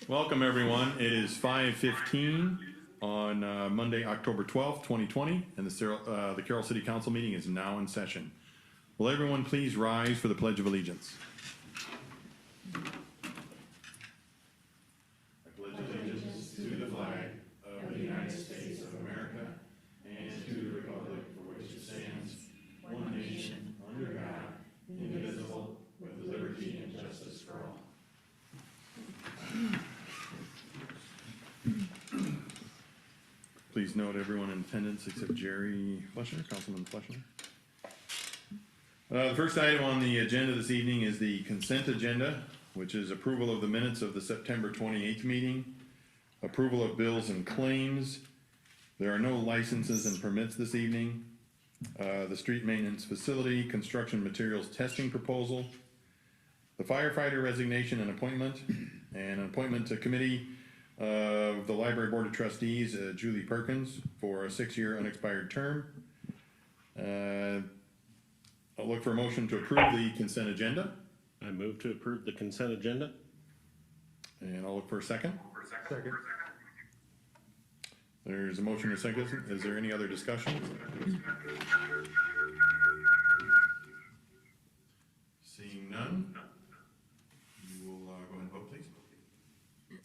Welcome, everyone. It is 5:15 on Monday, October 12th, 2020, and the Carroll City Council meeting is now in session. Will everyone please rise for the Pledge of Allegiance? I pledge allegiance to the flag of the United States of America and to the republic for which it stands, one nation, under God, indivisible, with liberty and justice for all. Please note everyone in attendance except Jerry Fleschner, Councilman Fleschner. The first item on the agenda this evening is the consent agenda, which is approval of the minutes of the September 28th meeting, approval of bills and claims. There are no licenses and permits this evening. The street maintenance facility, construction materials testing proposal, the firefighter resignation and appointment, and an appointment to committee of the Library Board of Trustees, Julie Perkins, for a 6-year unexpired term. I'll look for a motion to approve the consent agenda. I move to approve the consent agenda. And I'll look for a second. Second. There's a motion and a second. Is there any other discussion? Seeing none, you will go ahead and vote, please.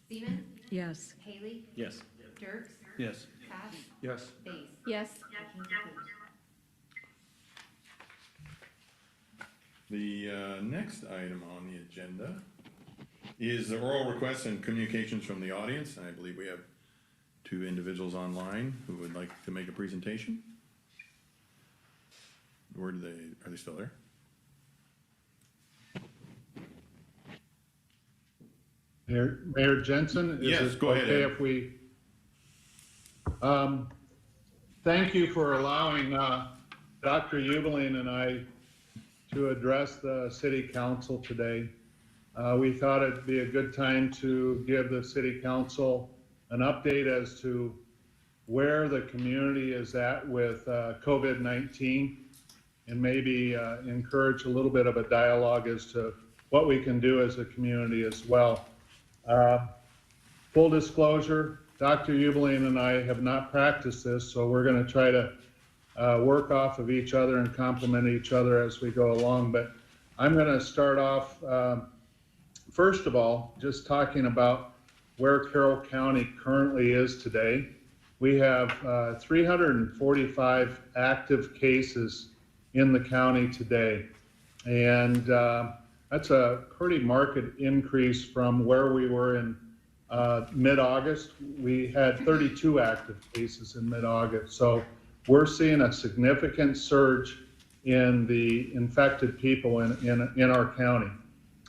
Seaman? Yes. Haley? Yes. Dirks? Yes. Cass? Yes. Base? Yes. The next item on the agenda is the oral requests and communications from the audience. I believe we have 2 individuals online who would like to make a presentation. Are they still there? Mayor Jensen, is Yes, it go ahead, okay Ed. if we? Thank you for allowing Dr. Ubeling and I to address the City Council today. We thought it'd be a good time to give the City Council an update as to where the community is at with COVID-19 and maybe encourage a little bit of a dialogue as to what we can do as a community as well. Full disclosure, Dr. Ubeling and I have not practiced this, so we're going to try to work off of each other and complement each other as we go along. But I'm going to start off, first of all, just talking about where Carroll County currently is today. We have 345 active cases in the county today. And that's a pretty marked increase from where we were in mid-August. We had 32 active cases in mid-August. So we're seeing a significant surge in the infected people in our county.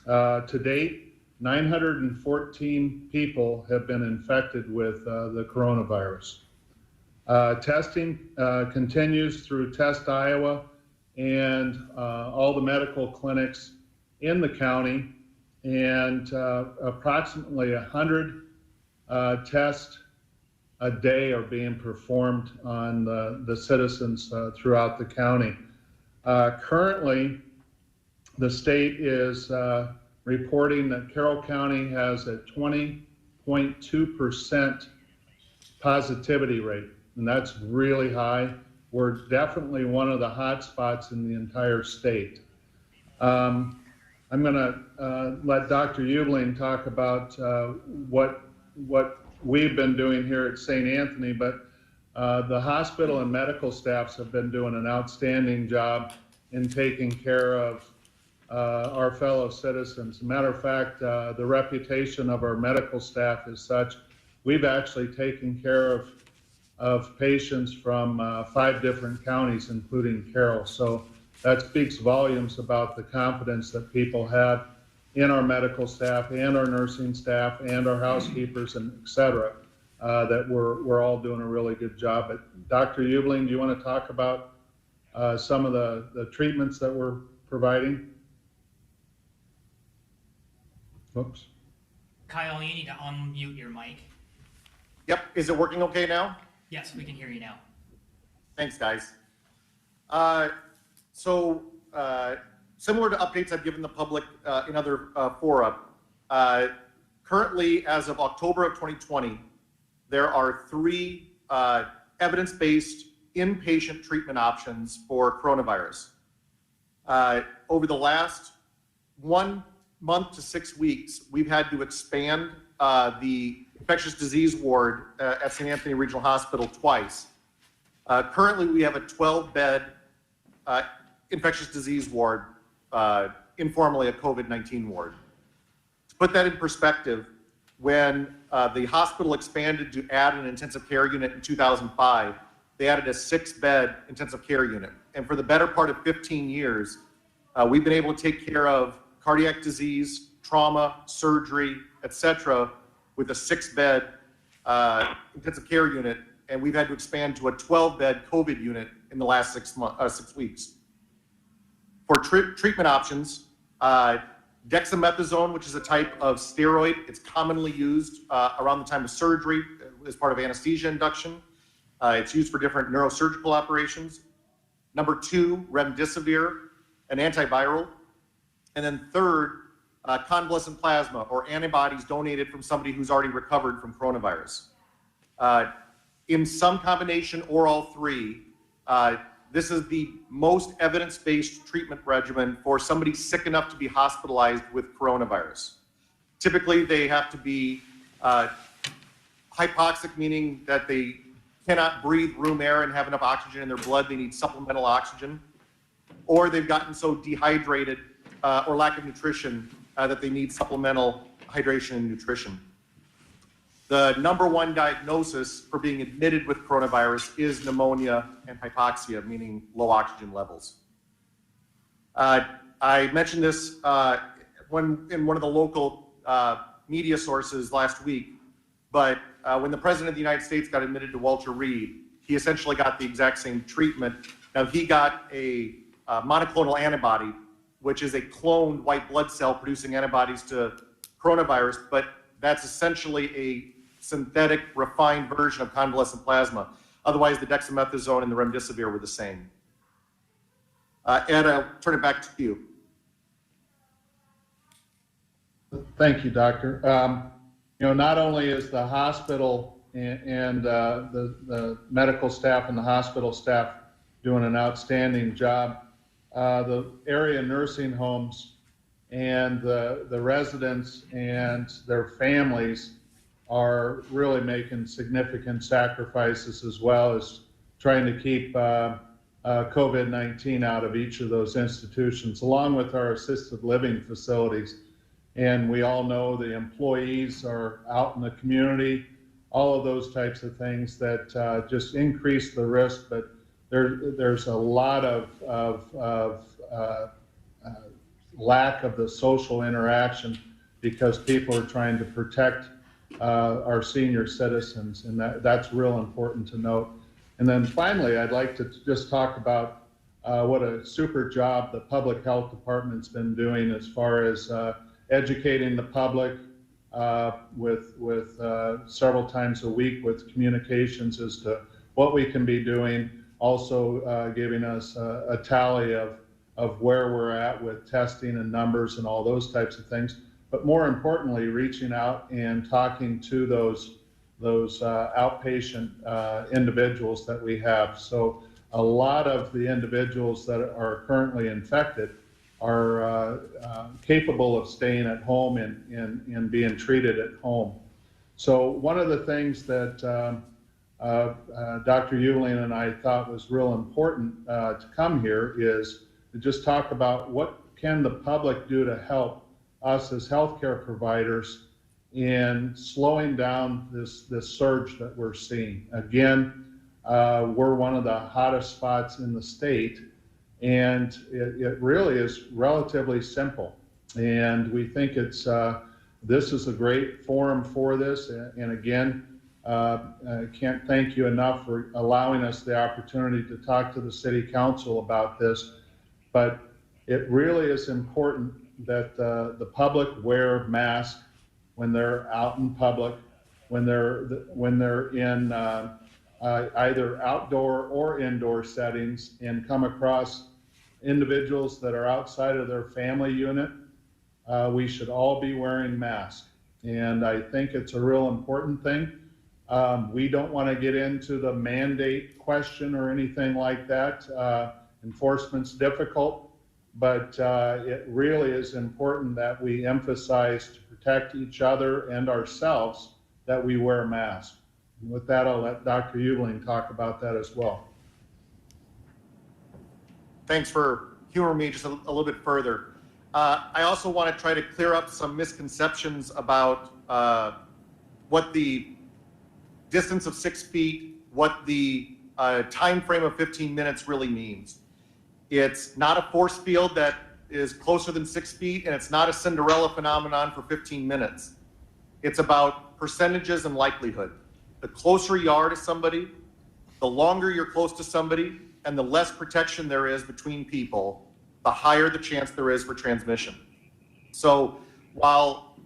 To date, 914 people have been infected with the coronavirus. Testing continues through Test Iowa and all the medical clinics in the county, and approximately 100 tests a day are being performed on the citizens throughout the county. Currently, the state is reporting that Carroll County has a 20.2% positivity rate, and that's really high. We're definitely one of the hot spots in the entire state. I'm going to let Dr. Ubeling talk about what we've been doing here at St. Anthony, but the hospital and medical staffs have been doing an outstanding job in taking care of our fellow citizens. As a matter of fact, the reputation of our medical staff is such, we've actually taken care of patients from 5 different counties, including Carroll. So that speaks volumes about the confidence that people have in our medical staff and our nursing staff and our housekeepers and et cetera, that we're all doing a really good job. But Dr. Ubeling, do you want to talk about some of the treatments that we're providing? Whoops. Kyle, you need to unmute your mic. Yep, is it working okay now? Yes, we can hear you now. Thanks, guys. Similar to updates I've given the public in other fora, currently, as of October of 2020, there are 3 evidence-based inpatient treatment options for coronavirus. Over the last 1 month to 6 weeks, we've had to expand the infectious disease ward at St. Anthony Regional Hospital twice. Currently, we have a 12-bed infectious disease ward, informally a COVID-19 ward. To put that in perspective, when the hospital expanded to add an intensive care unit in 2005, they added a 6-bed intensive care unit. And for the better part of 15 years, we've been able to take care of cardiac disease, trauma, surgery, etc., with a 6-bed intensive care unit, and we've had to expand to a 12-bed COVID unit in the last 6 weeks. For treatment options, dexamethasone, which is a type of steroid, it's commonly used around the time of surgery as part of anesthesia induction. It's used for different neurosurgical operations. Number 2, remdesivir, an antiviral. And then third, convalescent plasma, or antibodies donated from somebody who's already recovered from coronavirus. In some combination or all 3, this is the most evidence-based treatment regimen for somebody sick enough to be hospitalized with coronavirus. Typically, they have to be hypoxic, meaning that they cannot breathe room air and have enough oxygen in their blood. They need supplemental oxygen. Or they've gotten so dehydrated or lack of nutrition that they need supplemental hydration and nutrition. The number 1 diagnosis for being admitted with coronavirus is pneumonia and hypoxia, meaning low oxygen levels. I mentioned this in one of the local media sources last week, but when the President of the United States got admitted to Walter Reed, he essentially got the exact same treatment. Now, he got a monoclonal antibody, which is a cloned white blood cell producing antibodies to coronavirus, but that's essentially a synthetic, refined version of convalescent plasma. Otherwise, the dexamethasone and the remdesivir were the same. Ed, I'll turn it back to you. Thank you, Doctor. Not only is the hospital and the medical staff and the hospital staff doing an outstanding job, the area nursing homes and the residents and their families are really making significant sacrifices, as well as trying to keep COVID-19 out of each of those institutions, along with our assisted living facilities. And we all know the employees are out in the community, all of those types of things that just increase the risk, but there's a lot of lack of the social interaction because people are trying to protect our senior citizens, and that's real important to note. And then finally, I'd like to just talk about what a super job the public health department's been doing as far as educating the public with several times a week with communications as to what we can be doing, also giving us a tally of where we're at with testing and numbers and all those types of things. But more importantly, reaching out and talking to those outpatient individuals that we have. So a lot of the individuals that are currently infected are capable of staying at home and being treated at home. So one of the things that Dr. Euling and I thought was real important to come here is to just talk about what can the public do to help us as healthcare providers in slowing down this surge that we're seeing. Again, we're one of the hottest spots in the state, and it really is relatively simple. And we think this is a great forum for this. And again, I can't thank you enough for allowing us the opportunity to talk to the city council about this. But it really is important that the public wear masks when they're out in public, when they're in either outdoor or indoor settings, and come across individuals that are outside of their family unit. We should all be wearing masks. and I think it's a real important thing. We don't want to get into the mandate question or anything like that. Enforcement's difficult, but it really is important that we emphasize to protect each other and ourselves that we wear masks. And with that, I'll let Dr. Uebling talk about that as well. Thanks for humoring me just a little bit further. I also want to try to clear up some misconceptions about what the distance of 6 feet, what the time frame of 15 minutes really means. It's not a force field that is closer than 6 feet, and it's not a Cinderella phenomenon for 15 minutes. It's about percentages and likelihood. The closer you are to somebody, the longer you're close to somebody, and the less protection there is between people, the higher the chance there is for transmission. So while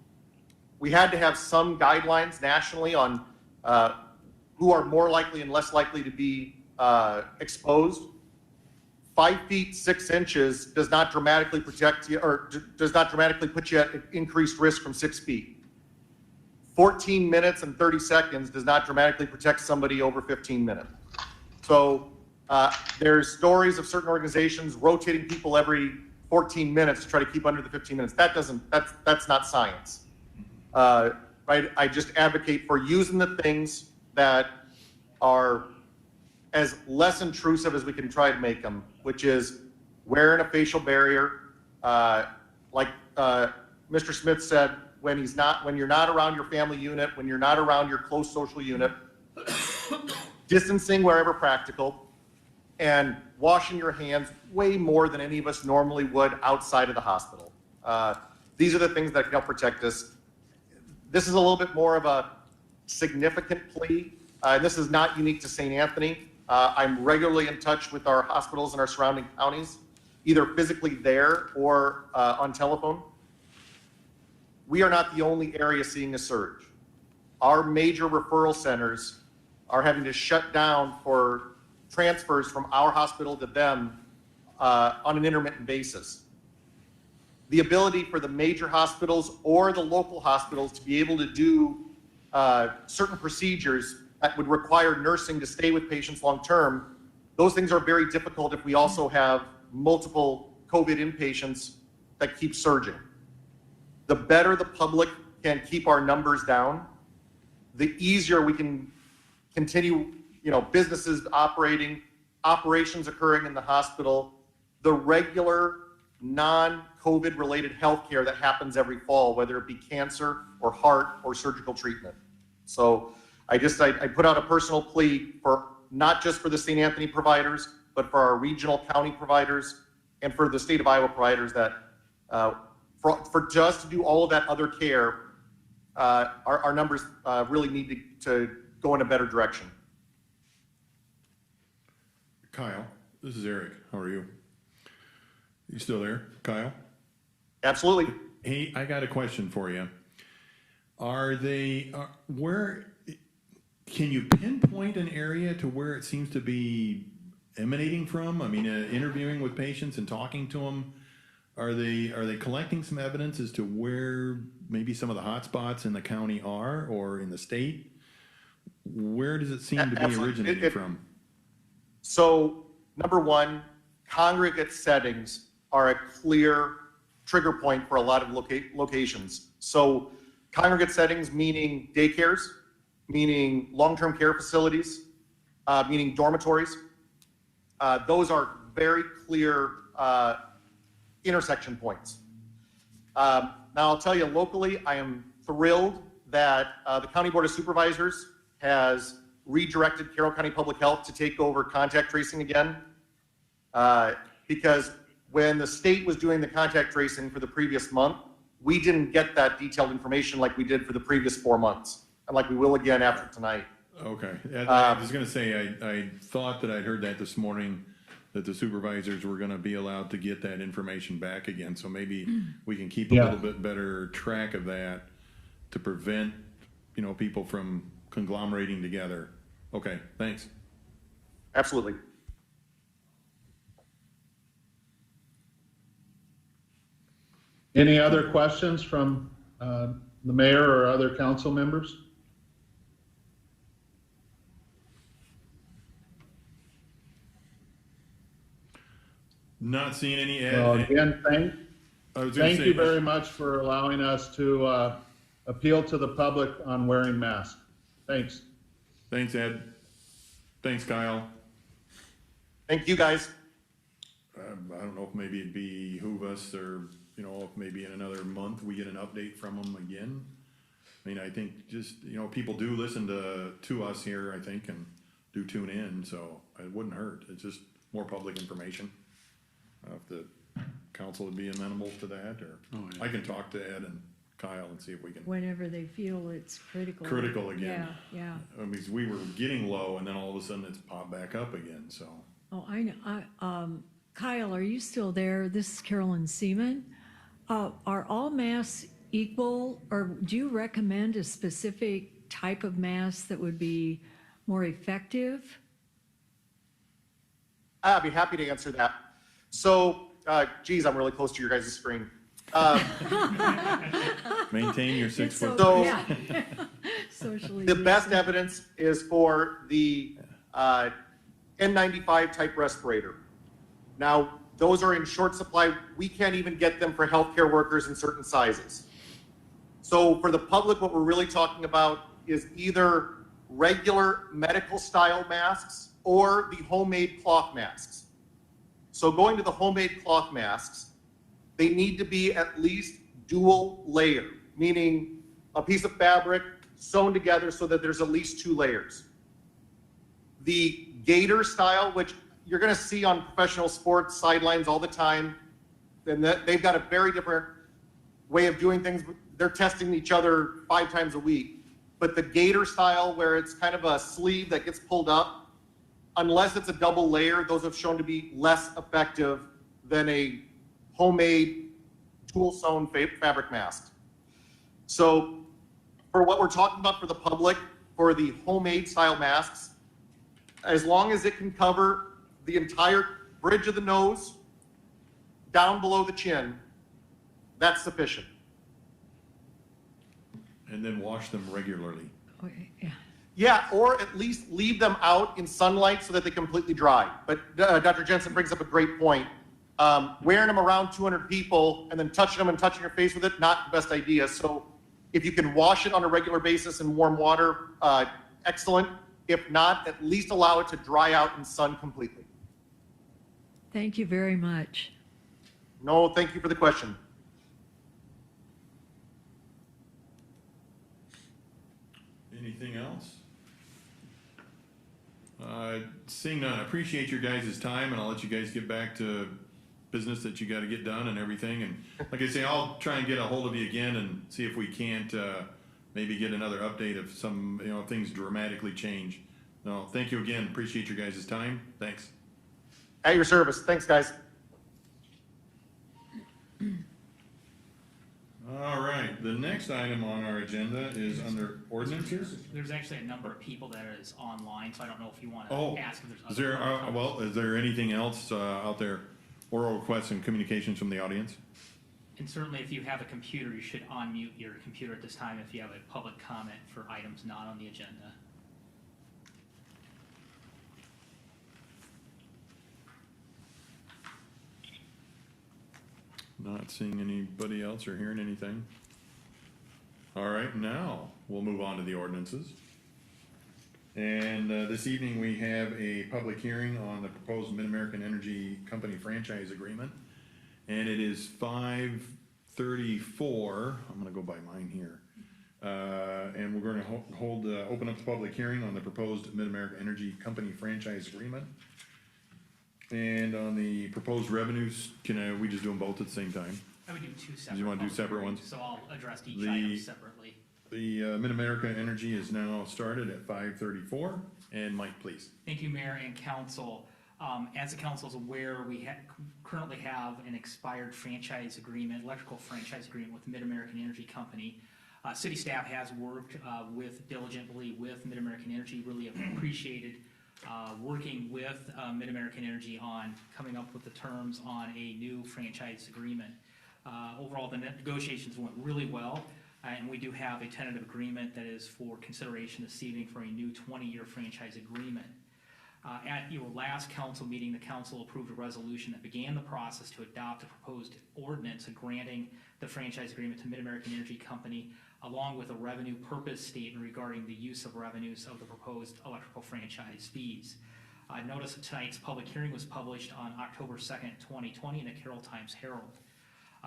we had to have some guidelines nationally on who are more likely and less likely to be exposed, 5 feet 6 inches does not dramatically protect you, or does not dramatically put you at increased risk from 6 feet. 14 minutes and 30 seconds does not dramatically protect somebody over 15 minutes. So there's stories of certain organizations rotating people every 14 minutes to try to keep under the 15 minutes. That's not science. Right? I just advocate for using the things that are as less intrusive as we can try to make them, which is wearing a facial barrier, like Mr. Smith said, when you're not around your family unit, when you're not around your close social unit, distancing wherever practical, and washing your hands way more than any of us normally would outside of the hospital. These are the things that can help protect us. This is a little bit more of a significant plea. And this is not unique to St. Anthony. I'm regularly in touch with our hospitals in our surrounding counties, either physically there or on telephone. We are not the only area seeing a surge. Our major referral centers are having to shut down for transfers from our hospital to them on an intermittent basis. The ability for the major hospitals or the local hospitals to be able to do certain procedures that would require nursing to stay with patients long term, those things are very difficult if we also have multiple COVID inpatients that keep surging. The better the public can keep our numbers down, the easier we can continue, businesses operating, operations occurring in the hospital, the regular non-COVID related healthcare that happens every fall, whether it be cancer or heart or surgical treatment. So I put out a personal plea for not just for the St. Anthony providers, but for our regional county providers and for the state of Iowa providers that for just to do all of that other care, our numbers really need to go in a better direction. Kyle, this is Eric. How are you? You still there, Kyle? Absolutely. Hey, I got a question for you. Where can you pinpoint an area to where it seems to be emanating from? I mean, interviewing with patients and talking to them, are they collecting some evidence as to where maybe some of the hot spots in the county are or in the state? Where does it seem to be originating from? So, number one, congregate settings are a clear trigger point for a lot of locations. So, congregate settings meaning daycares, meaning long-term care facilities, meaning dormitories. Those are very clear intersection points. Now, I'll tell you locally, I am thrilled that the County Board of Supervisors has redirected Carroll County Public Health to take over contact tracing again. Because when the state was doing the contact tracing for the previous month, we didn't get that detailed information like we did for the previous 4 months, and like we will again after tonight. Okay. I was going to say, I thought that I'd heard that this morning, that the supervisors were going to be allowed to get that information back again. So maybe we can keep a little bit better track of that to prevent, people from conglomerating together. Okay, thanks. Absolutely. Any other questions from the mayor or other council members? Not seeing any, Well, Ed. again, I was gonna thank say, you very much for allowing us to appeal to the public on wearing masks. Thanks. Thanks, Ed. Thanks, Kyle. Thank you, guys. I don't know if maybe it'd behoove us or, you know, if maybe in another month we get an update from them again. I mean, I think just, you know, people do listen to us here, I think, and do tune in, so it wouldn't hurt. It's just more public information. If the council would be amenable to that, or I can talk to Ed and Kyle and see if we can. Whenever they feel it's critical. Critical again. Yeah, yeah. I mean, we were getting low and then all of a sudden it's popped back up again, so. Oh, I know. Kyle, are you still there? This is Carolyn Seaman. Are all masks equal, or do you recommend a specific type of mask that would be more effective? I'd be happy to answer that. So, geez, I'm really close to your guys' screen. Maintain your It's 6 foot. So- yeah. Socially. The best distant. evidence is for the N95 type respirator. Now, those are in short supply. We can't even get them for healthcare workers in certain sizes. So for the public, what we're really talking about is either regular medical style masks or the homemade cloth masks. So going to the homemade cloth masks, they need to be at least dual layer, meaning a piece of fabric sewn together so that there's at least 2 layers. The gator style, which you're going to see on professional sports sidelines all the time, and they've got a very different way of doing things. They're testing each other 5 times a week. But the gator style, where it's kind of a sleeve that gets pulled up, unless it's a double layer, those have shown to be less effective than a homemade tool sewn fabric mask. So for what we're talking about for the public, for the homemade style masks, as long as it can cover the entire bridge of the nose down below the chin, that's sufficient. And then wash them regularly. Okay, yeah. Yeah, or at least leave them out in sunlight so that they completely dry. But Dr. Jensen brings up a great point. Wearing them around 200 people and then touching them and touching your face with it, not the best idea. So if you can wash it on a regular basis in warm water, excellent. If not, at least allow it to dry out in sun completely. Thank you very much. No, thank you for the question. Anything else? Seeing none, I appreciate your guys' time, and I'll let you guys get back to business that you gotta get done and everything. And like I say, I'll try and get a hold of you again and see if we can't, maybe get another update if some, you know, things dramatically change. No, thank you again, appreciate your guys' time, thanks. At your service. Thanks, guys. All right, the next item on our agenda is under ordinances. There's actually a number of people that is online, so I don't know if you want Oh, to ask if there's. is there, other public well, is there anything else, out there? Oral requests and communications from the audience? And certainly, if you have a computer, you should unmute your computer at this time if you have a public comment for items not on the agenda. Not seeing anybody else or hearing anything. All right, now we'll move on to the ordinances. And this evening, we have a public hearing on the proposed Mid-American Energy Company franchise agreement. And it is 5:34, I'm gonna go by mine here. And we're gonna open up the public hearing on the proposed Mid-American Energy Company franchise agreement. And on the proposed revenues, we just do them both at the same time? I would do 2 separate. You wanna do public separate hearings, ones? So I'll address each The- item separately. The Mid-America Energy is now started at 5:34, and Mike, please. Thank you, Mayor and Council. As the council is aware, we currently have an expired franchise agreement, electrical franchise agreement with Mid-American Energy Company. City staff has worked diligently with Mid-American Energy, really have appreciated working with Mid-American Energy on coming up with the terms on a new franchise agreement. Overall, the negotiations went really well. And we do have a tentative agreement that is for consideration this evening for a new 20-year franchise agreement. At your last council meeting, the council approved a resolution that began the process to adopt a proposed ordinance granting the franchise agreement to Mid-American Energy Company, along with a revenue purpose statement regarding the use of revenues of the proposed electrical franchise fees. Notice that tonight's public hearing was published on October 2nd, 2020 in the Carroll Times-Herald.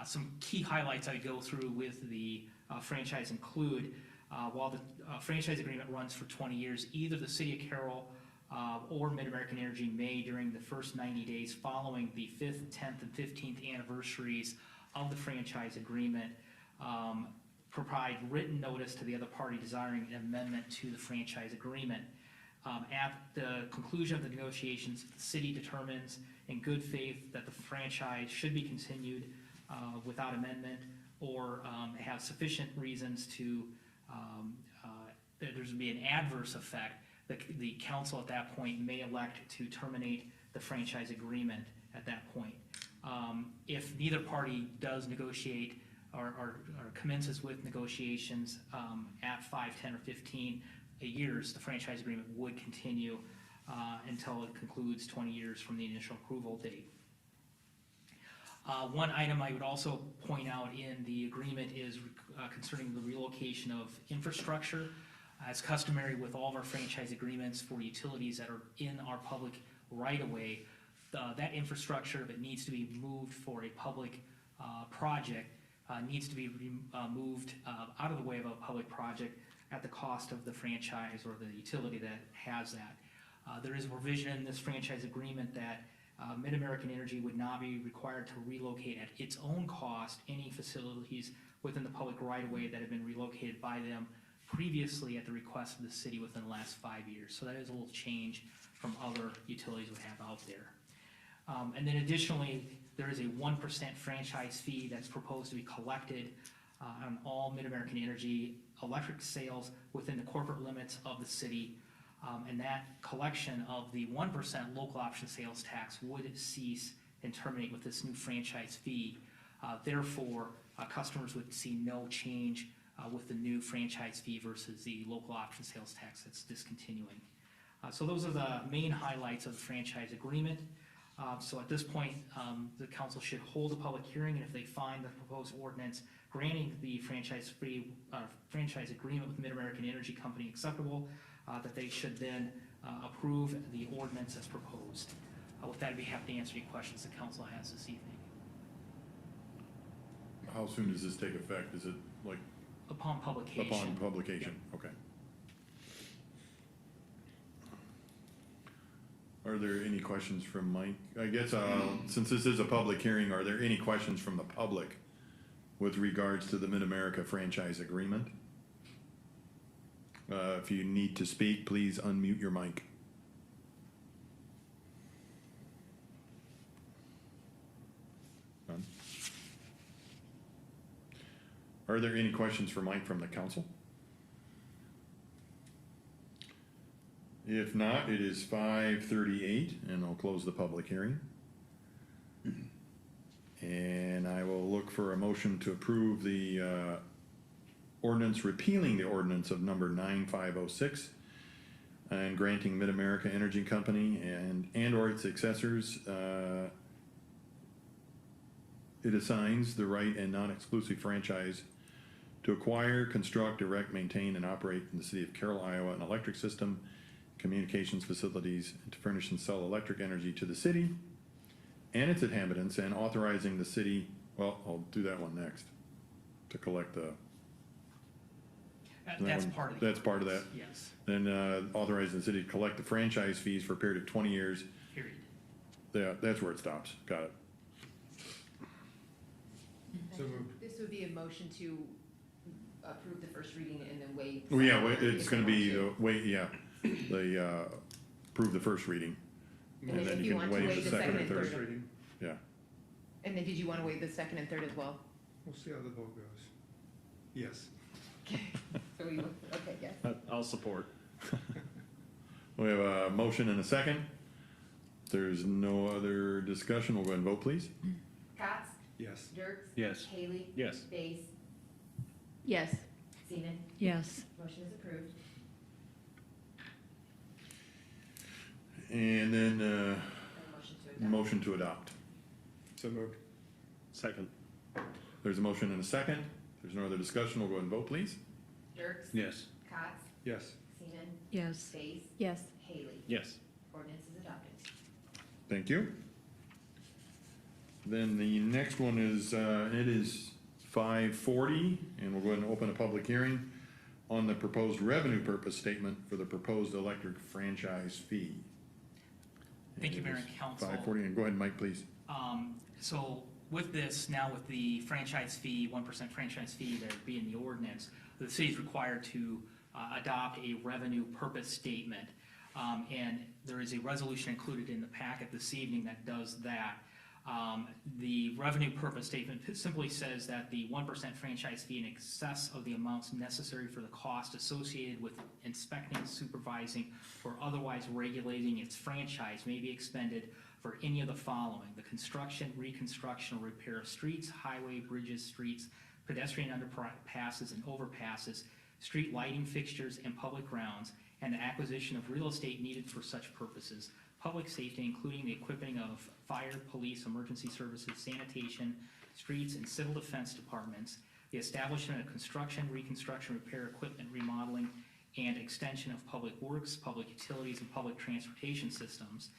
Some key highlights I go through with the franchise include, while the franchise agreement runs for 20 years, either the City of Carroll or Mid-American Energy may, during the first 90 days following the 5th, 10th, and 15th anniversaries of the franchise agreement, provide written notice to the other party desiring an amendment to the franchise agreement. At the conclusion of the negotiations, the city determines in good faith that the franchise should be continued without amendment, or have sufficient reasons to, that there's be an adverse effect, the council at that point may elect to terminate the franchise agreement at that point. If neither party does negotiate or commences with negotiations at 5, 10, or 15 years, the franchise agreement would continue until it concludes 20 years from the initial approval date. One item I would also point out in the agreement is concerning the relocation of infrastructure. As customary with all of our franchise agreements for utilities that are in our public right-of-way, that infrastructure, if it needs to be moved for a public project, needs to be moved out of the way of a public project at the cost of the franchise or the utility that has that. There is a provision in this franchise agreement that Mid-American Energy would not be required to relocate at its own cost any facilities within the public right-of-way that have been relocated by them previously at the request of the city within the last 5 years. So that is a little change from other utilities we have out there. And then additionally, there is a 1% franchise fee that's proposed to be collected on all Mid-American Energy electric sales within the corporate limits of the city. And that collection of the 1% local option sales tax would cease and terminate with this new franchise fee. Therefore, customers would see no change with the new franchise fee versus the local option sales tax that's discontinuing. So those are the main highlights of the franchise agreement. So at this point, the council should hold a public hearing, and if they find the proposed ordinance granting the franchise agreement with Mid-American Energy Company acceptable, that they should then approve the ordinance as proposed. With that, I'd be happy to answer any questions the council has this evening. How soon does this take effect? Is it like Upon publication. upon publication? Okay. Are there any questions from Mike? I guess, since this is a public hearing, are there any questions from the public with regards to the Mid-America franchise agreement? If you need to speak, please unmute your mic. None? Are there any questions for Mike from the council? If not, it is 5:38, and I'll close the public hearing. And I will look for a motion to approve the ordinance repealing the ordinance of number 9506 and granting Mid-America Energy Company and or its successors, it assigns the right and non-exclusive franchise to acquire, construct, direct, maintain, and operate in the city of Carroll, Iowa, an electric system, communications facilities, and to furnish and sell electric energy to the city and its inhabitants, and authorizing the city, well, I'll do that one next, to collect the. That's part of the. That's part of that. Yes, Then authorizing the city to collect the franchise fees for a period of 20 years. period. Yeah, that's where it stops. Got it. So this would be a motion to approve the first reading and then waive. Well, yeah, it's gonna be, approve the first reading. And then if you want to waive the second and third. reading. Yeah. And then did you want to waive the second and third as well? We'll see how the vote goes. Yes. So we, okay, yes. I'll support. We have a motion and a second. If there's no other discussion, we'll go ahead and vote, please. Cots, Yes. Dirks. Yes. Haley. Yes. Base. Yes. Seaman? Yes. Motion is approved. And then, And motion to adopt. motion to adopt. So moved. Second. There's a motion and a second. If there's no other discussion, we'll go ahead and vote, please. Dirks? Yes. Cots? Yes. Seaman? Yes. Space? Yes. Haley? Yes. Ordinance is adopted. Thank you. Then the next one is, it is 5:40, and we'll go ahead and open a public hearing on the proposed revenue purpose statement for the proposed electric franchise fee. Thank you, Mayor and Council. 5:40, and go ahead, Mike, please. So with this, now with the franchise fee, 1% franchise fee that would be in the ordinance, the city is required to adopt a revenue purpose statement. And there is a resolution included in the packet this evening that does that. The revenue purpose statement simply says that the 1% franchise fee in excess of the amounts necessary for the cost associated with inspecting, supervising, or otherwise regulating its franchise may be expended for any of the following: the construction, reconstruction, or repair of streets, highway, bridges, streets, pedestrian underpasses and overpasses, street lighting fixtures and public grounds, and the acquisition of real estate needed for such purposes, public safety, including the equipping of fire, police, emergency services, sanitation, streets, and civil defense departments, the establishment of construction, reconstruction, repair, equipment, remodeling, and extension of public works, public utilities, and public transportation systems,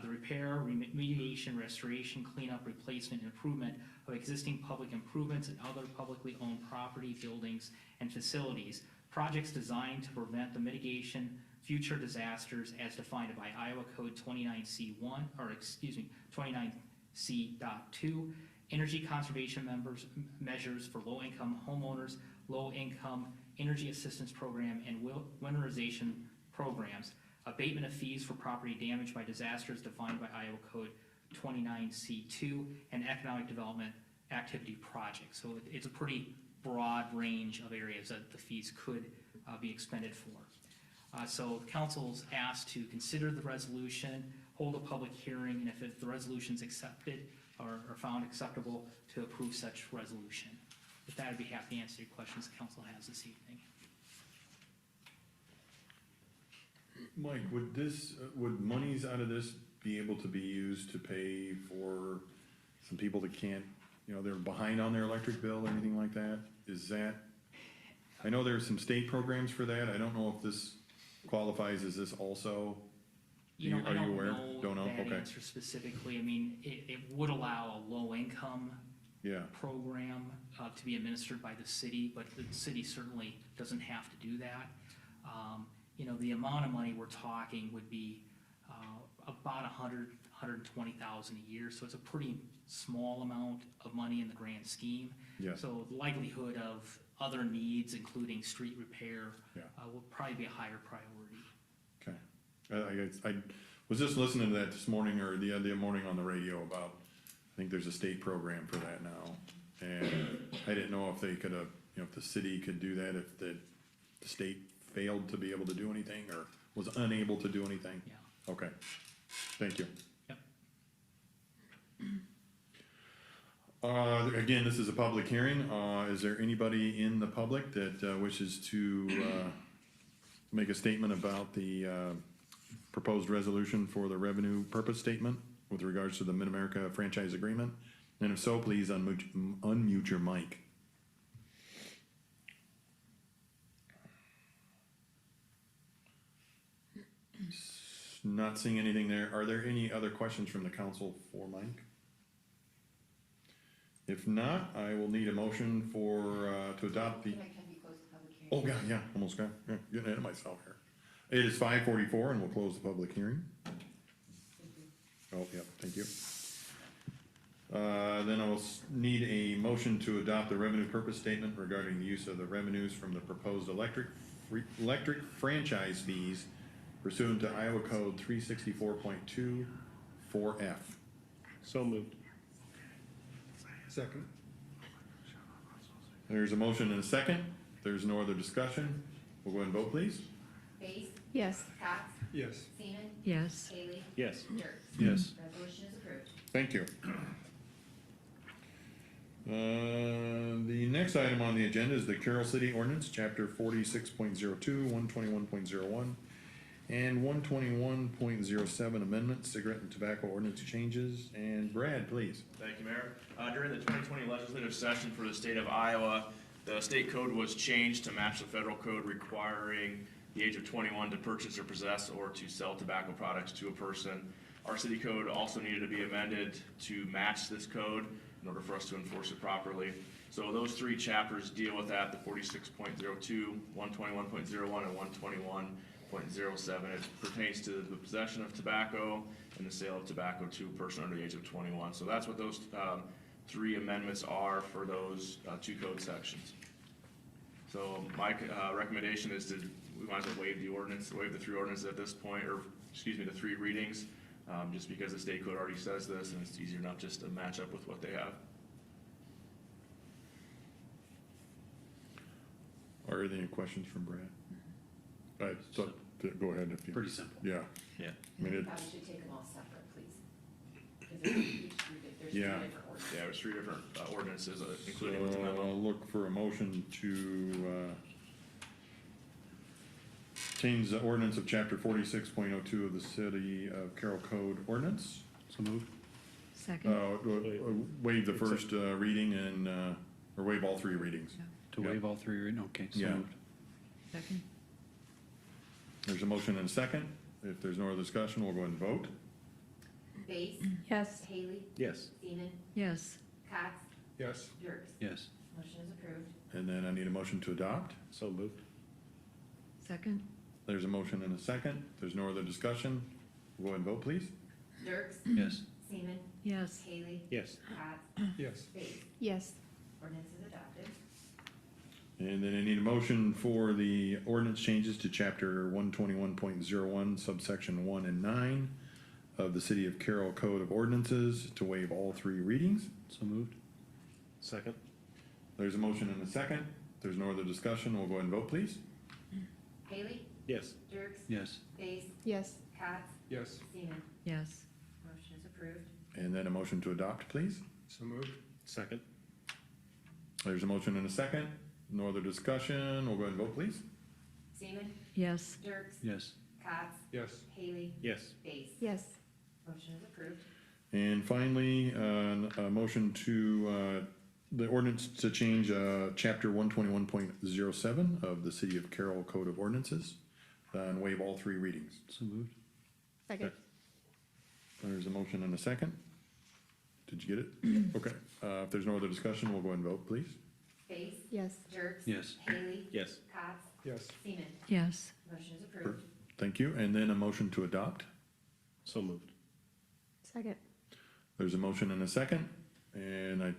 the repair, remediation, restoration, cleanup, replacement, and improvement of existing public improvements and other publicly owned property, buildings, and facilities, projects designed to prevent the mitigation future disasters as defined by Iowa Code 29C1, or excuse me, 29C.2, energy conservation measures for low-income homeowners, low-income energy assistance program, and winterization programs, abatement of fees for property damaged by disasters defined by Iowa Code 29C2, and economic development activity projects. So it's a pretty broad range of areas that the fees could be expended for. So council's asked to consider the resolution, hold a public hearing, and if the resolution's accepted or found acceptable, to approve such resolution. With that, I'd be happy to answer your questions the council has this evening. Mike, would monies out of this be able to be used to pay for some people that can't, they're behind on their electric bill or anything like that? Is that, I know there's some state programs for that. I don't know if this qualifies as this also. I Are you don't aware? know Don't know? that Okay. answer specifically. I mean, it would allow a low-income Yeah, program to be administered by the city, but the city certainly doesn't have to do that. The amount of money we're talking would be about $120,000 a year, so it's a pretty small amount of money in the grand scheme. yes. So the likelihood of other needs, including street repair, Yeah. will probably be a higher priority. Okay. I was just listening to that this morning or the other morning on the radio about, I think there's a state program for that now. And I didn't know if they could have, if the city could do that, if the state failed to be able to do anything or was unable to do anything. Yeah. Okay, thank you. Yep. Again, this is a public hearing. Is there anybody in the public that wishes to make a statement about the proposed resolution for the revenue purpose statement with regards to the Mid-America franchise agreement? And if so, please unmute your mic. Not seeing anything there. Are there any other questions from the council for Mike? If not, I will need a motion for, to adopt the, Can we close the public hearing? oh, yeah, almost got, getting ahead of myself here. It is 5:44 and we'll close the public hearing. Oh, yeah, thank you. Then I will need a motion to adopt the revenue purpose statement regarding the use of the revenues from the proposed electric franchise fees pursuant to Iowa Code 364.24F. So moved. Second. There's a motion and a second. There's no other discussion. We'll go ahead and vote, please. Base? Yes. Cots? Yes. Seaman? Yes. Haley? Yes. Dirks? Yes. Resolution is approved. Thank you. The next item on the agenda is the Carroll City Ordinance, chapter 46.02, 121.01, and 121.07 amendments, cigarette and tobacco ordinance changes. And Brad, please. Thank you, Mayor. During the 2020 legislative session for the state of Iowa, the state code was changed to match the federal code requiring the age of 21 to purchase or possess or to sell tobacco products to a person. Our city code also needed to be amended to match this code in order for us to enforce it properly. So those three chapters deal with that, the 46.02, 121.01, and 121.07. It pertains to the possession of tobacco and the sale of tobacco to a person under the age of 21. So that's what those three amendments are for those two code sections. So my recommendation is we might as well waive the three ordinances at this point, or excuse me, the three readings, just because the state code already says this and it's easier enough just to match up with what they have. Are there any questions from Brad? Go ahead if you. Pretty simple. Yeah. Yeah. I mean, You it, probably should take them all separate, please. Because there's three Yeah. different ordinances. Yeah, there's three different ordinances, including with the so memo. I'll look for a motion to, change the ordinance of chapter 46.02 of the City of Carroll Code Ordinance. So moved. Second. Waive the first reading and, or waive all three readings. To Yep. waive all three readings, okay, so Yeah. moved. Second. There's a motion and a second. If there's no other discussion, we'll go ahead and vote. Base, Yes. Haley, Yes. Seaman, Yes. Cox, Yes. Jerks. Yes. Motion is approved. And then I need a motion to adopt. So moved. Second. There's a motion and a second. If there's no other discussion, we'll go ahead and vote, please. Jerks, Yes. Seaman, Yes. Haley, Yes. Cox, Yes. Base. Yes. Ordinance is adopted. And then I need a motion for the ordinance changes to chapter 121.01 subsection 1 and 9 of the City of Carroll Code of Ordinances to waive all three readings. So moved. Second. There's a motion and a second. If there's no other discussion, we'll go ahead and vote, please. Haley, Yes. Jerks, Yes. Base, Yes. Cox, Yes. Seaman. Yes. Motion is approved. And then a motion to adopt, please. So moved. Second. There's a motion and a second. No other discussion. We'll go ahead and vote, please. Seaman, Yes. Jerks, Yes. Cox, Yes. Haley, Yes. Base. Yes. Motion is approved. And finally, a motion to, the ordinance to change, chapter 121.07 of the City of Carroll Code of Ordinances and waive all three readings. So moved. Second. There's a motion and a second. Did you get it? Okay. If there's no other discussion, we'll go ahead and vote, please. Base, Yes. Jerks. Yes. Haley, Yes. Cox, Yes. Seaman. Yes. Motion is approved. Thank you. And then a motion to adopt. So moved. Second. There's a motion and a second. And I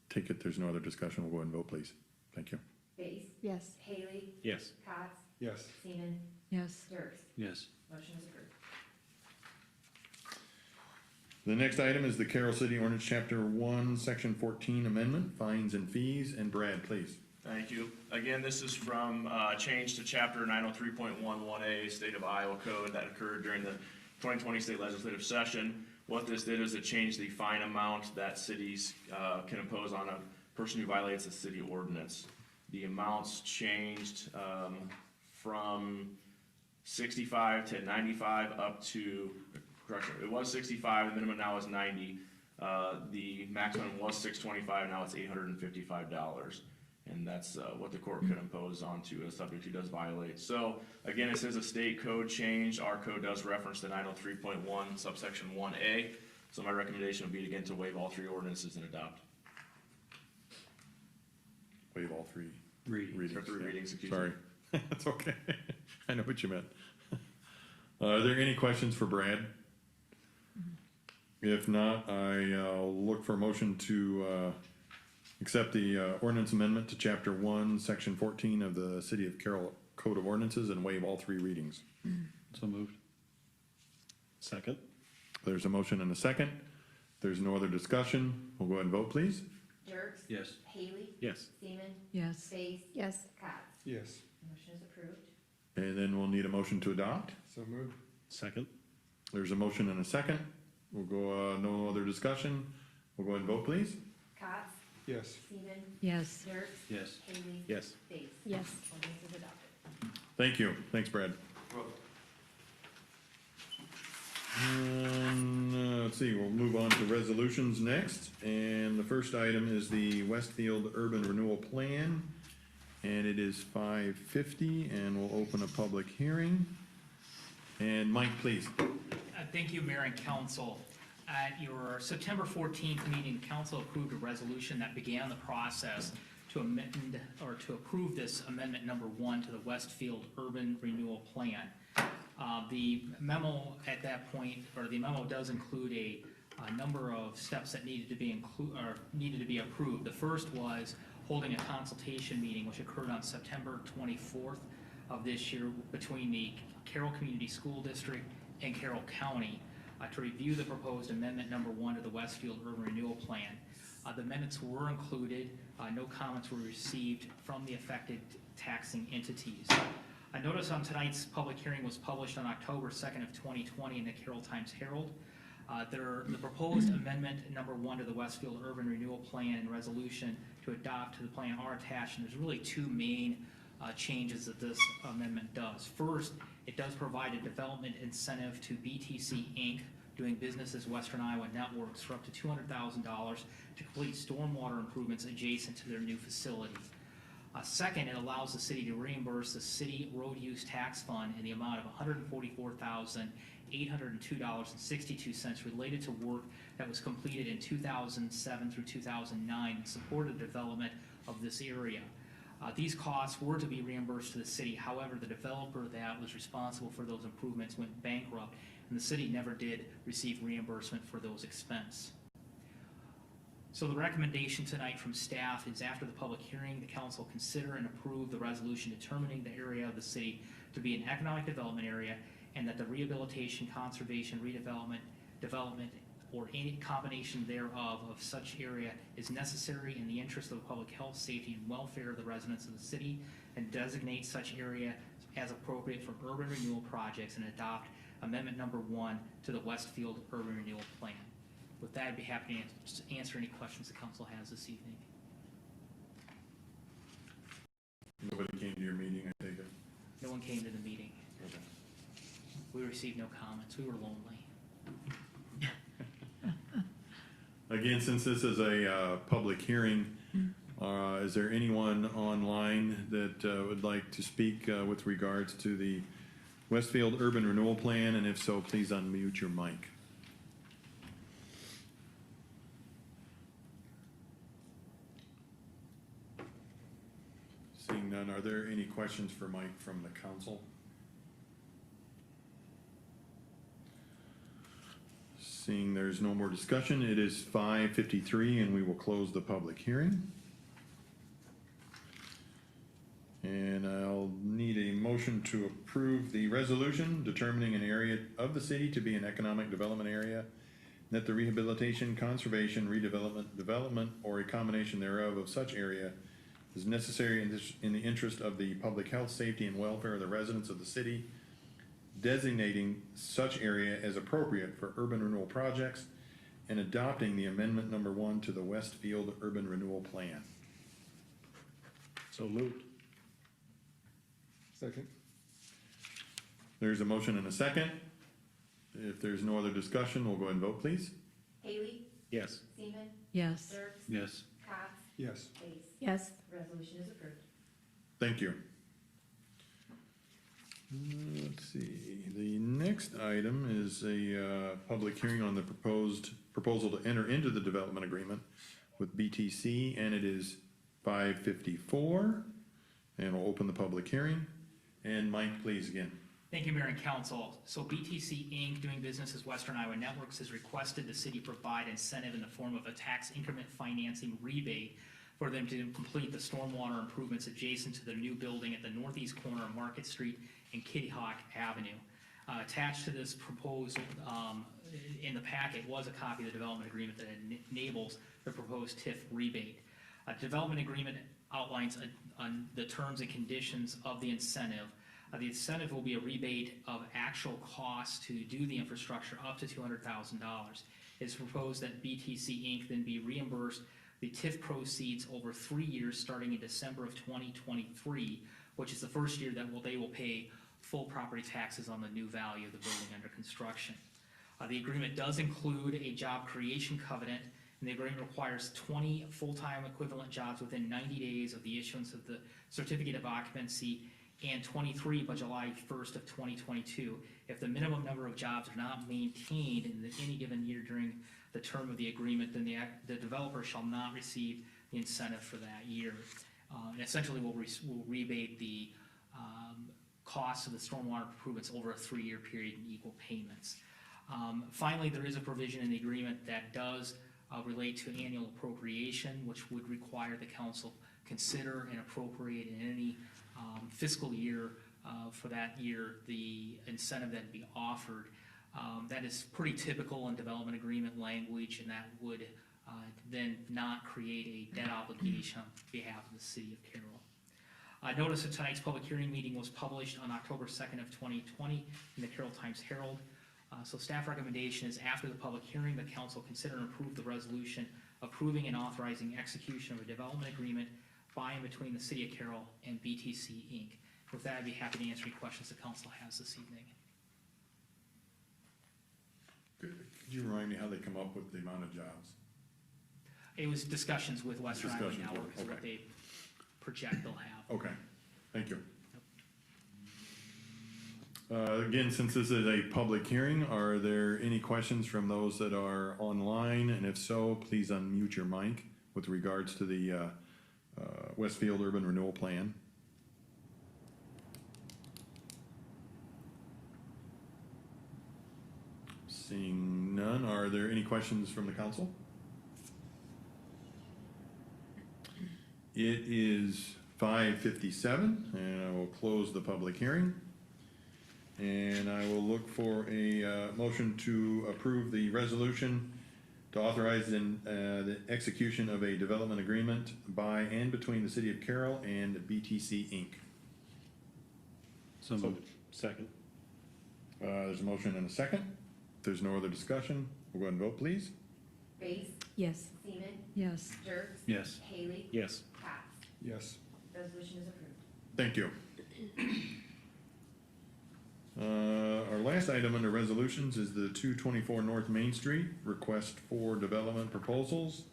take it there's no other discussion. We'll go ahead and vote, please. Thank you. Base, Yes. Haley, Yes. Cox, Yes. Seaman, Yes. Jerks. Yes. Motion is approved. The next item is the Carroll City Ordinance Chapter 1, Section 14 Amendment, Fines and Fees. And Brad, please. Thank you. Again, this is from change to chapter 903.11A State of Iowa Code that occurred during the 2020 state legislative session. What this did is it changed the fine amount that cities can impose on a person who violates a city ordinance. The amounts changed from 65 to 95 up to, correction, it was 65, the minimum now is 90. The maximum was $625, now it's $855. And that's what the court could impose onto a subject who does violate. So again, it says a state code change. Our code does reference the 903.1 subsection 1A. So my recommendation would be again to waive all three ordinances and adopt. Waive all three Reading. Or three readings, excuse me. Sorry. That's okay. I know what you meant. Are there any questions for Brad? If not, I'll look for a motion to accept the ordinance amendment to Chapter 1, Section 14 of the City of Carroll Code of Ordinances and waive all three readings. So moved. Second. There's a motion and a second. There's no other discussion. We'll go ahead and vote, please. Jerks. Yes. Haley, Yes. Seaman, Yes. Base. Yes. Cox. Yes. Motion is approved. And then we'll need a motion to adopt. So moved. Second. There's a motion and a second. We'll go, no other discussion. We'll go ahead and vote, please. Cox, Yes. Seaman? Yes. Dirk? Yes. Haley? Yes. Space? Yes. Ordinance is adopted. Thank you. Thanks, Brad. Let's see, we'll move on to resolutions next, and the first item is the Westfield Urban Renewal Plan, and it is 5:50, and we'll open a public hearing. And Mike, please. Thank you, Mayor and Council. At your September 14th meeting, Council approved a resolution that began the process to amend, or to approve this amendment number 1 to the Westfield Urban Renewal Plan. The memo at that point, or the memo does include a number of steps that needed to be approved. The first was holding a consultation meeting, which occurred on September 24th of this year between the Carroll Community School District and Carroll County to review the proposed amendment number 1 to the Westfield Urban Renewal Plan. The minutes were included. No comments were received from the affected taxing entities. A notice on tonight's public hearing was published on October 2nd of 2020 in the Carroll Times-Herald. The proposed amendment number 1 to the Westfield Urban Renewal Plan and resolution to adopt to the plan are attached, and there's really two main changes that this amendment does. First, it does provide a development incentive to BTC Inc., doing business as Western Iowa Networks, for up to $200,000 to complete stormwater improvements adjacent to their new facility. Second, it allows the city to reimburse the city road use tax fund in the amount of $144,802.62 related to work that was completed in 2007 through 2009 in support of the development of this area. These costs were to be reimbursed to the city. However, the developer that was responsible for those improvements went bankrupt, and the city never did receive reimbursement for those expenses. So the recommendation tonight from staff is, after the public hearing, the council consider and approve the resolution determining the area of the city to be an economic development area, and that the rehabilitation, conservation, redevelopment, development, or any combination thereof of such area is necessary in the interest of the public health, safety, and welfare of the residents of the city, and designate such area as appropriate for urban renewal projects, and adopt amendment number 1 to the Westfield Urban Renewal Plan. With that, I'd be happy to answer any questions the council has this evening. Nobody came to your meeting, I take it? No one came to the meeting. We received no comments. We were lonely. Again, since this is a public hearing, is there anyone online that would like to speak with regards to the Westfield Urban Renewal Plan? And if so, please unmute your mic. Seeing none, are there any questions for Mike from the council? Seeing there's no more discussion, it is 5:53, and we will close the public hearing. And I'll need a motion to approve the resolution determining an area of the city to be an economic development area, that the rehabilitation, conservation, redevelopment, development, or a combination thereof of such area is necessary in the interest of the public health, safety, and welfare of the residents of the city, designating such area as appropriate for urban renewal projects, and adopting the amendment number 1 to the Westfield Urban Renewal Plan. So moved. Second. There's a motion and a second. If there's no other discussion, we'll go ahead and vote, please. Haley? Yes. Seaman? Yes. Dirk? Yes. Cox? Yes. Space? Yes. Resolution is approved. Thank you. Let's see, the next item is a public hearing on the proposal to enter into the development agreement with BTC, and it is 5:54, and we'll open the public hearing. And Mike, please, again. Thank you, Mayor and Council. So BTC Inc., doing business as Western Iowa Networks, has requested the city provide incentive in the form of a tax increment financing rebate for them to complete the stormwater improvements adjacent to the new building at the northeast corner of Market Street and Kitty Hawk Avenue. Attached to this proposal in the packet was a copy of the development agreement that enables the proposed TIF rebate. A development agreement outlines on the terms and conditions of the incentive. The incentive will be a rebate of actual costs to do the infrastructure up to $200,000. It's proposed that BTC Inc. then be reimbursed the TIF proceeds over 3 years, starting in December of 2023, which is the first year that they will pay full property taxes on the new value of the building under construction. The agreement does include a job creation covenant, and the agreement requires 20 full-time equivalent jobs within 90 days of the issuance of the certificate of occupancy, and 23 by July 1st of 2022. If the minimum number of jobs are not maintained in any given year during the term of the agreement, then the developer shall not receive the incentive for that year. And essentially, we'll rebate the costs of the stormwater improvements over a 3-year period in equal payments. Finally, there is a provision in the agreement that does relate to annual appropriation, which would require the council consider and appropriate in any fiscal year for that year the incentive that would be offered. That is pretty typical in development agreement language, and that would then not create a debt obligation on behalf of the city of Carroll. Notice of tonight's public hearing meeting was published on October 2nd of 2020 in the Carroll Times-Herald. So staff recommendation is after the public hearing, the council consider and approve the resolution approving and authorizing execution of a development agreement by and between the city of Carroll and BTC Inc. With that, I'd be happy to answer any questions the council has this evening. Could you remind me how they come up with the amount of jobs? It was discussions with Western Iowa Discussions, Network is what okay. they project they'll have. Okay, thank you. Again, since this is a public hearing, are there any questions from those that are online? And if so, please unmute your mic with regards to the Westfield Urban Renewal Plan. Seeing none, are there any questions from the council? It is 5:57, and I will close the public hearing. And I will look for a motion to approve the resolution to authorize the execution of a development agreement by and between the city of Carroll and BTC Inc. So moved. Second. There's a motion and a second. If there's no other discussion, we'll go ahead and vote, please. Base, Yes. Seaman, Yes. Jerks. Yes. Haley. Yes. Cox. Yes. Resolution is approved. Thank you. Our last item under resolutions is the 224 North Main Street request for development proposals.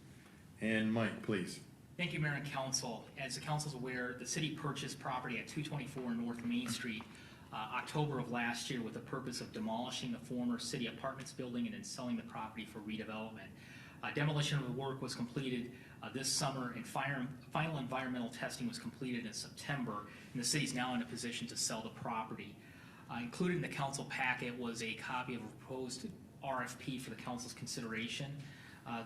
And Mike, please. Thank you, Mayor and Council. As the council's aware, the city purchased property at 224 North Main Street October of last year with the purpose of demolishing the former city apartments building and then selling the property for redevelopment. Demolition of the work was completed this summer, and final environmental testing was completed in September, and the city's now in a position to sell the property. Included in the council packet was a copy of a proposed RFP for the council's consideration.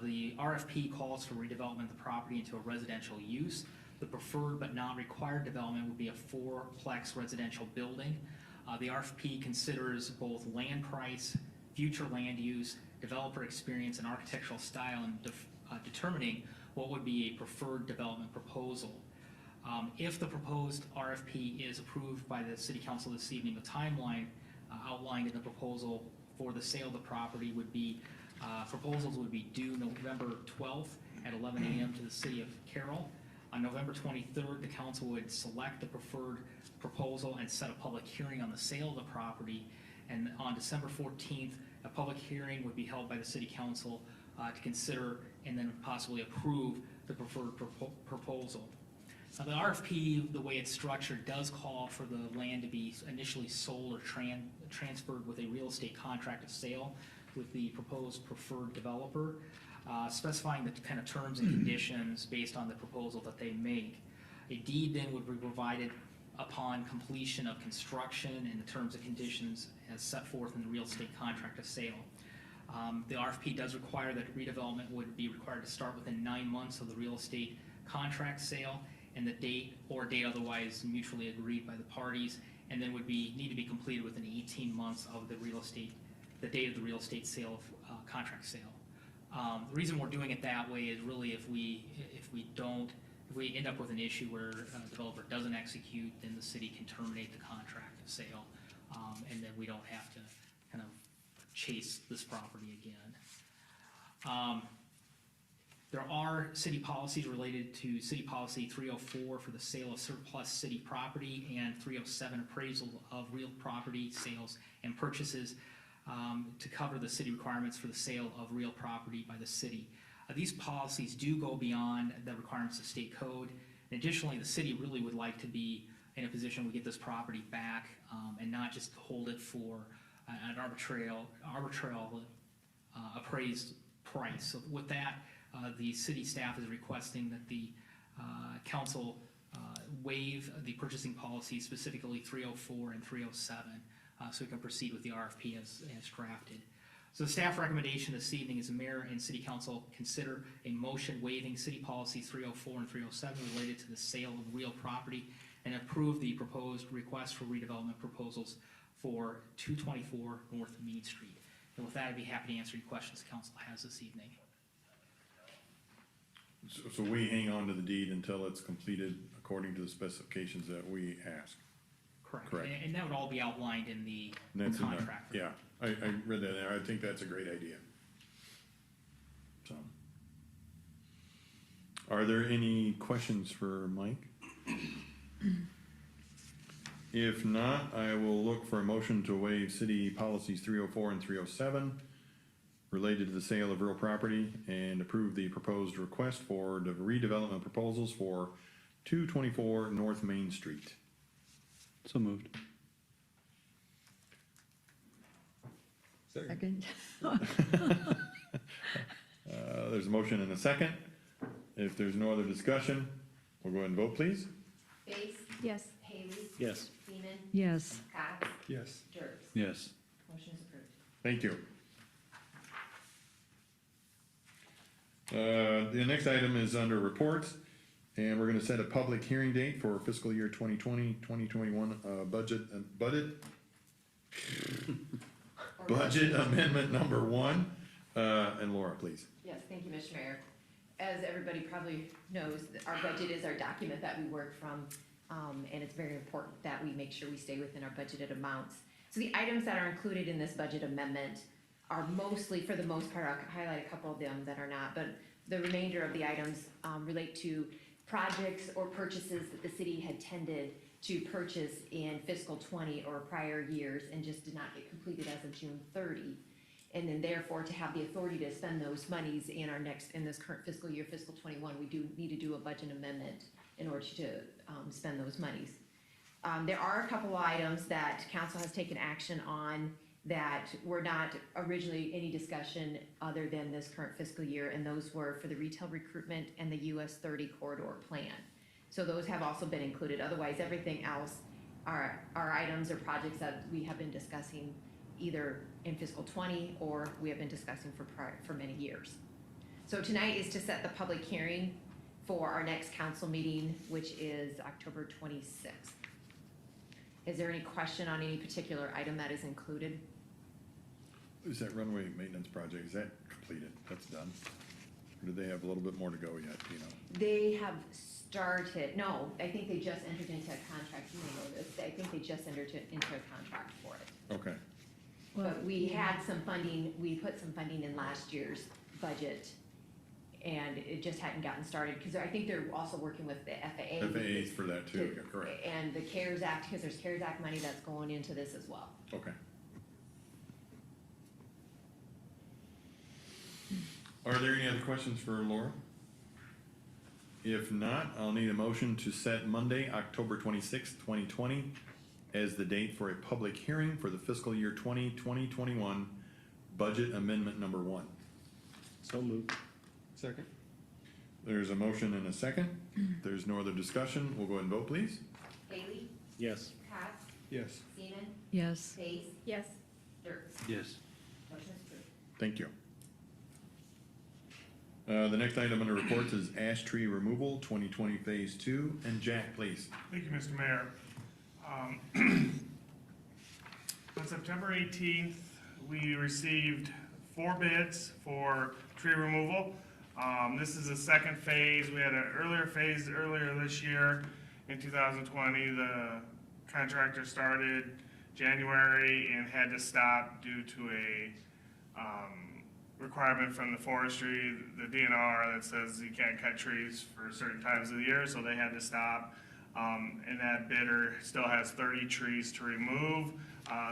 The RFP calls for redevelopment of the property into a residential use. The preferred but not required development would be a 4-plex residential building. The RFP considers both land price, future land use, developer experience, and architectural style in determining what would be a preferred development proposal. If the proposed RFP is approved by the City Council this evening, the timeline outlined in the proposal for the sale of the property would be, proposals would be due November 12th at 11 a.m. to the City of Carroll. On November 23rd, the Council would select the preferred proposal and set a public hearing on the sale of the property. And on December 14th, a public hearing would be held by the City Council to consider and then possibly approve the preferred proposal. Now, the RFP, the way it's structured, does call for the land to be initially sold or transferred with a real estate contract of sale with the proposed preferred developer, specifying the kind of terms and conditions based on the proposal that they make. A deed then would be provided upon completion of construction and the terms and conditions as set forth in the real estate contract of sale. The RFP does require that redevelopment would be required to start within 9 months of the real estate contract sale, and the date or date otherwise mutually agreed by the parties, and then would need to be completed within 18 months of the date of the real estate sale, contract sale. The reason we're doing it that way is really if we end up with an issue where a developer doesn't execute, then the city can terminate the contract of sale, and then we don't have to kind of chase this property again. There are city policies related to City Policy 304 for the sale of surplus city property and 307 appraisal of real property sales and purchases to cover the city requirements for the sale of real property by the city. These policies do go beyond the requirements of state code. And additionally, the city really would like to be in a position we get this property back and not just hold it for an arbitrary appraised price. So with that, the city staff is requesting that the council waive the purchasing policy, specifically 304 and 307, so we can proceed with the RFP as drafted. So the staff recommendation this evening is the mayor and city council consider a motion waiving city policy 304 and 307 related to the sale of real property and approve the proposed request for redevelopment proposals for 224 North Main Street. And with that, I'd be happy to answer any questions the council has this evening. So we hang on to the deed until it's completed according to the specifications that we ask. Correct. And that would all be outlined in the That's in there. contract. Yeah, I read that, and I think that's a great idea. So, are there any questions for Mike? If not, I will look for a motion to waive city policies 304 and 307 related to the sale of real property and approve the proposed request for the redevelopment proposals for 224 North Main Street. So moved. Second. There's a motion and a second. If there's no other discussion, we'll go ahead and vote, please. Base, Yes. Haley, Yes. Seaman, Yes. Cox, Yes. Dirks. Yes. Motion is approved. Thank you. The next item is under reports, and we're gonna set a public hearing date for fiscal year 2020, 2021, budget amendment number 1. And Laura, please. Yes, thank you, Mr. Mayor. As everybody probably knows, our budget is our document that we work from, and it's very important that we make sure we stay within our budgeted amounts. So the items that are included in this budget amendment are mostly, for the most part, I'll highlight a couple of them that are not, but the remainder of the items relate to projects or purchases that the city had tended to purchase in fiscal 20 or prior years and just did not get completed as of June 30. And then therefore, to have the authority to spend those monies in this current fiscal year, fiscal 21, we do need to do a budget amendment in order to spend those monies. There are a couple of items that council has taken action on that were not originally any discussion other than this current fiscal year, and those were for the retail recruitment and the US 30 corridor plan. So those have also been included. Otherwise, everything else are items or projects that we have been discussing either in fiscal 20 or we have been discussing for many years. So tonight is to set the public hearing for our next council meeting, which is October 26th. Is there any question on any particular item that is included? Is that runway maintenance project, is that completed? That's done? Or do they have a little bit more to go yet, do you know? They have started, no, I think they just entered into a contract, you may know this, I think they just entered into a contract for it. Okay, But we had some funding, we put some funding in last year's budget, and it just hadn't gotten started, because I think they're also working with the FAA. FAA's for that too, yeah, correct, And the CARES Act, because there's CARES Act money that's going into this as well. okay. Are there any other questions for Laura? If not, I'll need a motion to set Monday, October 26th, 2020 as the date for a public hearing for the fiscal year 2020-21 budget amendment number 1. So moved. Second? There's a motion and a second. If there's no other discussion, we'll go ahead and vote, please. Haley, Yes. Cox, Yes. Seaman, Yes. Base, Yes. Dirks. Yes. Motion is approved. Thank you. The next item under reports is ash tree removal, 2020 Phase 2. And Jack, please. Thank you, Mr. Mayor. On September 18th, we received 4 bids for tree removal. This is the second phase. We had an earlier phase earlier this year in 2020. The contractor started January and had to stop due to a requirement from the forestry, the DNR, that says you can't cut trees for certain times of the year, so they had to stop. And that bidder still has 30 trees to remove.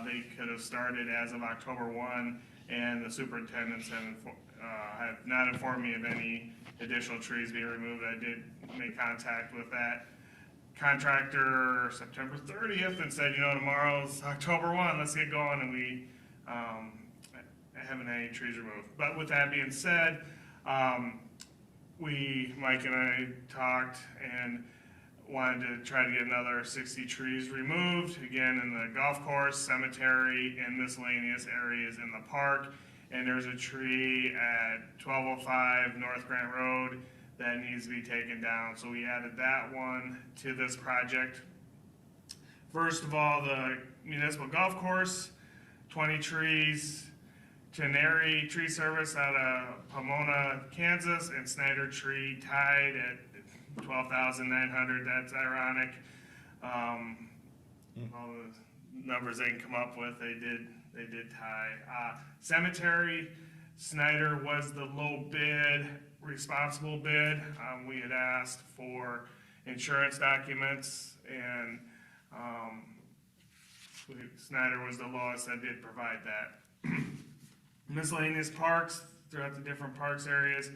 They could have started as of October 1, and the superintendents have not informed me of any additional trees being removed. I did make contact with that contractor September 30th and said, tomorrow's October 1, let's get going, and we haven't any trees removed. But with that being said, Mike and I talked and wanted to try to get another 60 trees removed, again, in the golf course, cemetery, and miscellaneous areas in the park. And there's a tree at 1205 North Grant Road that needs to be taken down. So we added that one to this project. First of all, the municipal golf course, 20 trees. Tenary Tree Service out of Pomona, Kansas, and Snyder Tree tied at 12,900. That's ironic. All the numbers they can come up with, they did tie. Cemetery, Snyder was the low bid, responsible bid. We had asked for insurance documents, and Snyder was the lowest that did provide that. Miscellaneous parks throughout the different parks areas.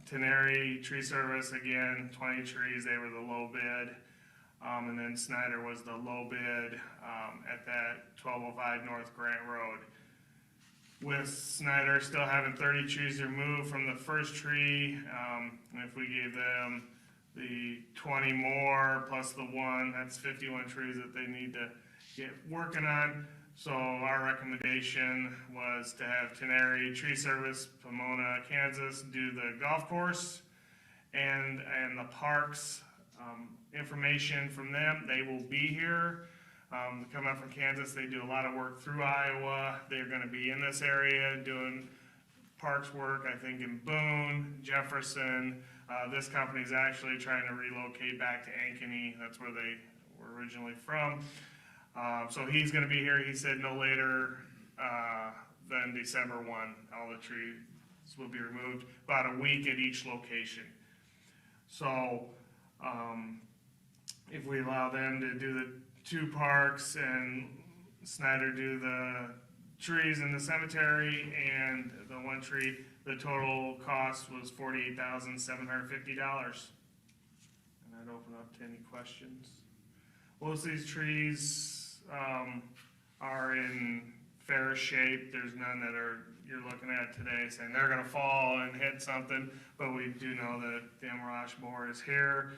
Tenary Tree Service, again, 20 trees, they were the low bid. And then Snyder was the low bid at that 1205 North Grant Road. With Snyder still having 30 trees removed from the first tree, and if we gave them the 20 more plus the one, that's 51 trees that they need to get working on. So our recommendation was to have Tenary Tree Service, Pomona, Kansas, do the golf course and the parks. Information from them, they will be here. Come out from Kansas, they do a lot of work through Iowa. They're gonna be in this area doing parks work, I think in Boone, Jefferson. This company's actually trying to relocate back to Ankeny. That's where they were originally from. So he's gonna be here, he said no later than December 1. All the trees will be removed, about a week at each location. So, if we allow them to do the 2 parks and Snyder do the trees in the cemetery and the 1 tree, the total cost was $48,750. And I'd open up to any questions. Most of these trees are in fair shape. There's none that you're looking at today saying they're gonna fall and hit something, but we do know that the Amarash borer is here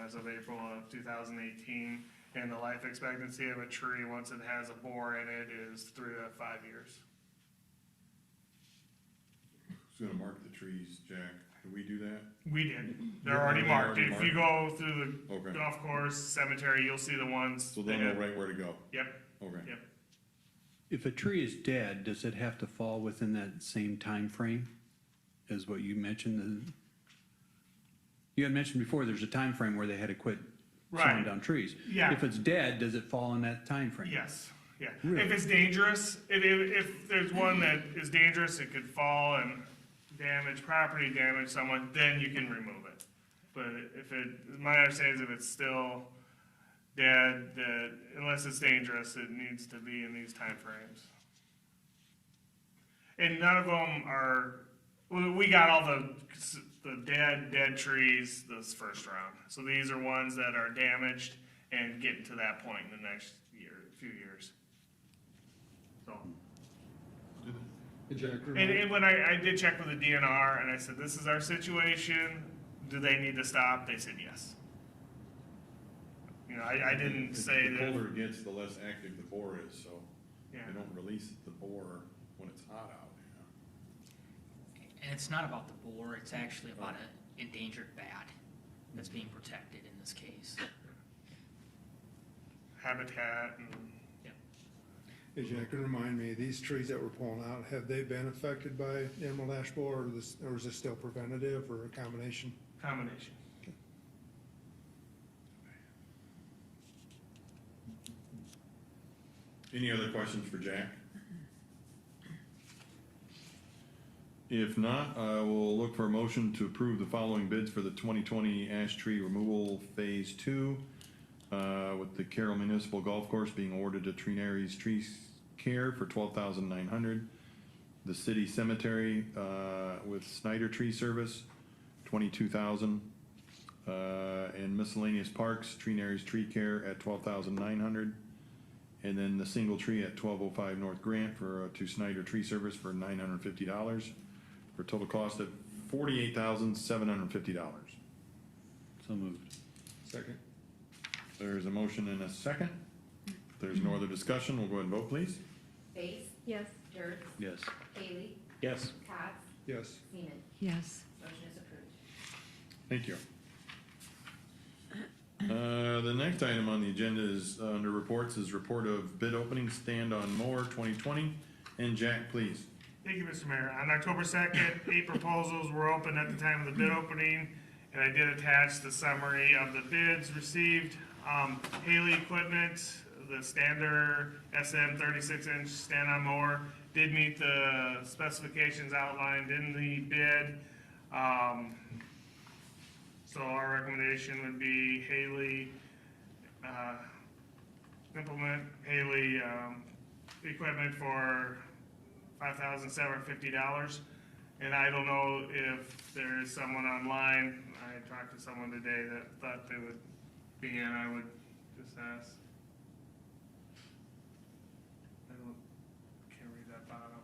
as of April of 2018, and the life expectancy of a tree once it has a borer in it is 3 to 5 years. Who's gonna mark the trees, Jack? Did we do that? We did. They're Yeah, already they're marked. already If you go through the Okay. golf course, cemetery, you'll see the ones. So they'll know right where to go? Yep, Okay. yep. If a tree is dead, does it have to fall within that same time frame as what you mentioned? You had mentioned before, there's a time frame where they had to quit sawing Right. down trees. Yeah. If it's dead, does it fall in that time frame? Yes, yeah. Really? If it's dangerous, if there's one that is dangerous, it could fall and damage property, damage someone, then you can remove it. But my understanding is if it's still dead, that unless it's dangerous, it needs to be in these time frames. And none of them are, we got all the dead trees this first round. So these are ones that are damaged and getting to that point in the next few years. So. And when I did check with the DNR and I said, this is our situation, do they need to stop? They said yes. I didn't say The that. colder it gets, the less active the borer is, so Yeah. they don't release the borer when it's hot out. And it's not about the boar, it's actually about an endangered bat that's being protected in this case. Habitat and. Hey, Jack, can you remind me, these trees that were pulling out, have they been affected by emerald ash borer, or is this still preventative, or a combination? Combination. Any other questions for Jack? If not, I will look for a motion to approve the following bids for the 2020 ash tree removal Phase 2, with the Carroll Municipal Golf Course being awarded to Trinaries Tree Care for $12,900. The city cemetery with Snyder Tree Service, $22,000. And miscellaneous parks, Trinaries Tree Care at $12,900. And then the single tree at 1205 North Grant to Snyder Tree Service for $950, for a total cost of $48,750. So moved. Second. There's a motion and a second. If there's no other discussion, we'll go ahead and vote, please. Bates? Yes. Dirk? Yes. Haley? Yes. Cox? Yes. Seaman? Yes. Motion is approved. Thank you. The next item on the agenda is, under reports, is report of bid opening stand on mower 2020. And Jack, please. Thank you, Mr. Mayor. On October 2nd, 8 proposals were open at the time of the bid opening, and I did attach the summary of the bids received. Haley Equipment, the standard SM 36-inch stand-on mower, did meet the specifications outlined in the bid. So our recommendation would be Haley, implement Haley equipment for $5,750. And I don't know if there is someone online, I talked to someone today that thought they would be in, I would just ask. Can't read that bottom.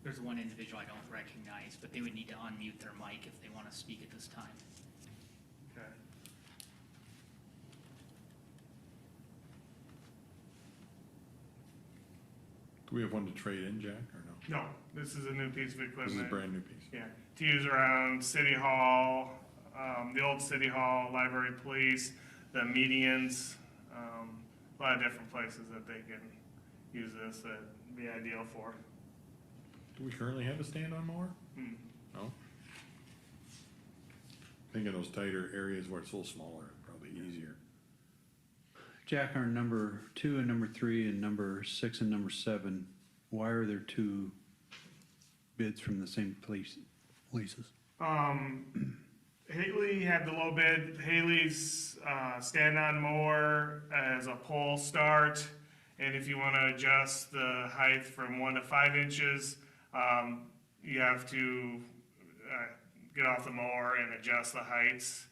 There's one individual I don't recognize, but they would need to unmute their mic if they want to speak at this time. Okay. Do we have one to trade in, Jack, or no? No, this is a new piece of This is a equipment. brand new piece. Yeah, to use around City Hall, the old City Hall, Library, Police, the medians, a lot of different places that they can use this that'd be ideal for. Do we currently have a stand-on mower? Hmm. No? I think in those tighter areas where it's a little smaller, probably easier. Jack, on number 2 and number 3 and number 6 and number 7, why are there 2 bids from the same places? Haley had the low bid. Haley's stand-on mower as a pole start, and if you want to adjust the height from 1 to 5 inches, you have to get off the mower and adjust the heights.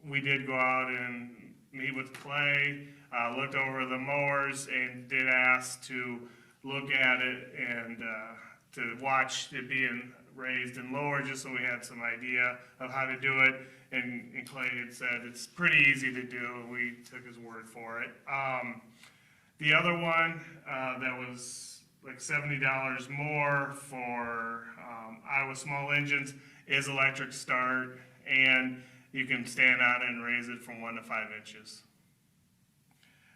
We did go out and meet with Clay, looked over the mowers, and did ask to look at it and to watch it being raised and lowered, just so we had some idea of how to do it. And Clay had said it's pretty easy to do, and we took his word for it. The other one that was like $70 more for Iowa small engines is electric start, and you can stand on it and raise it from 1 to 5 inches.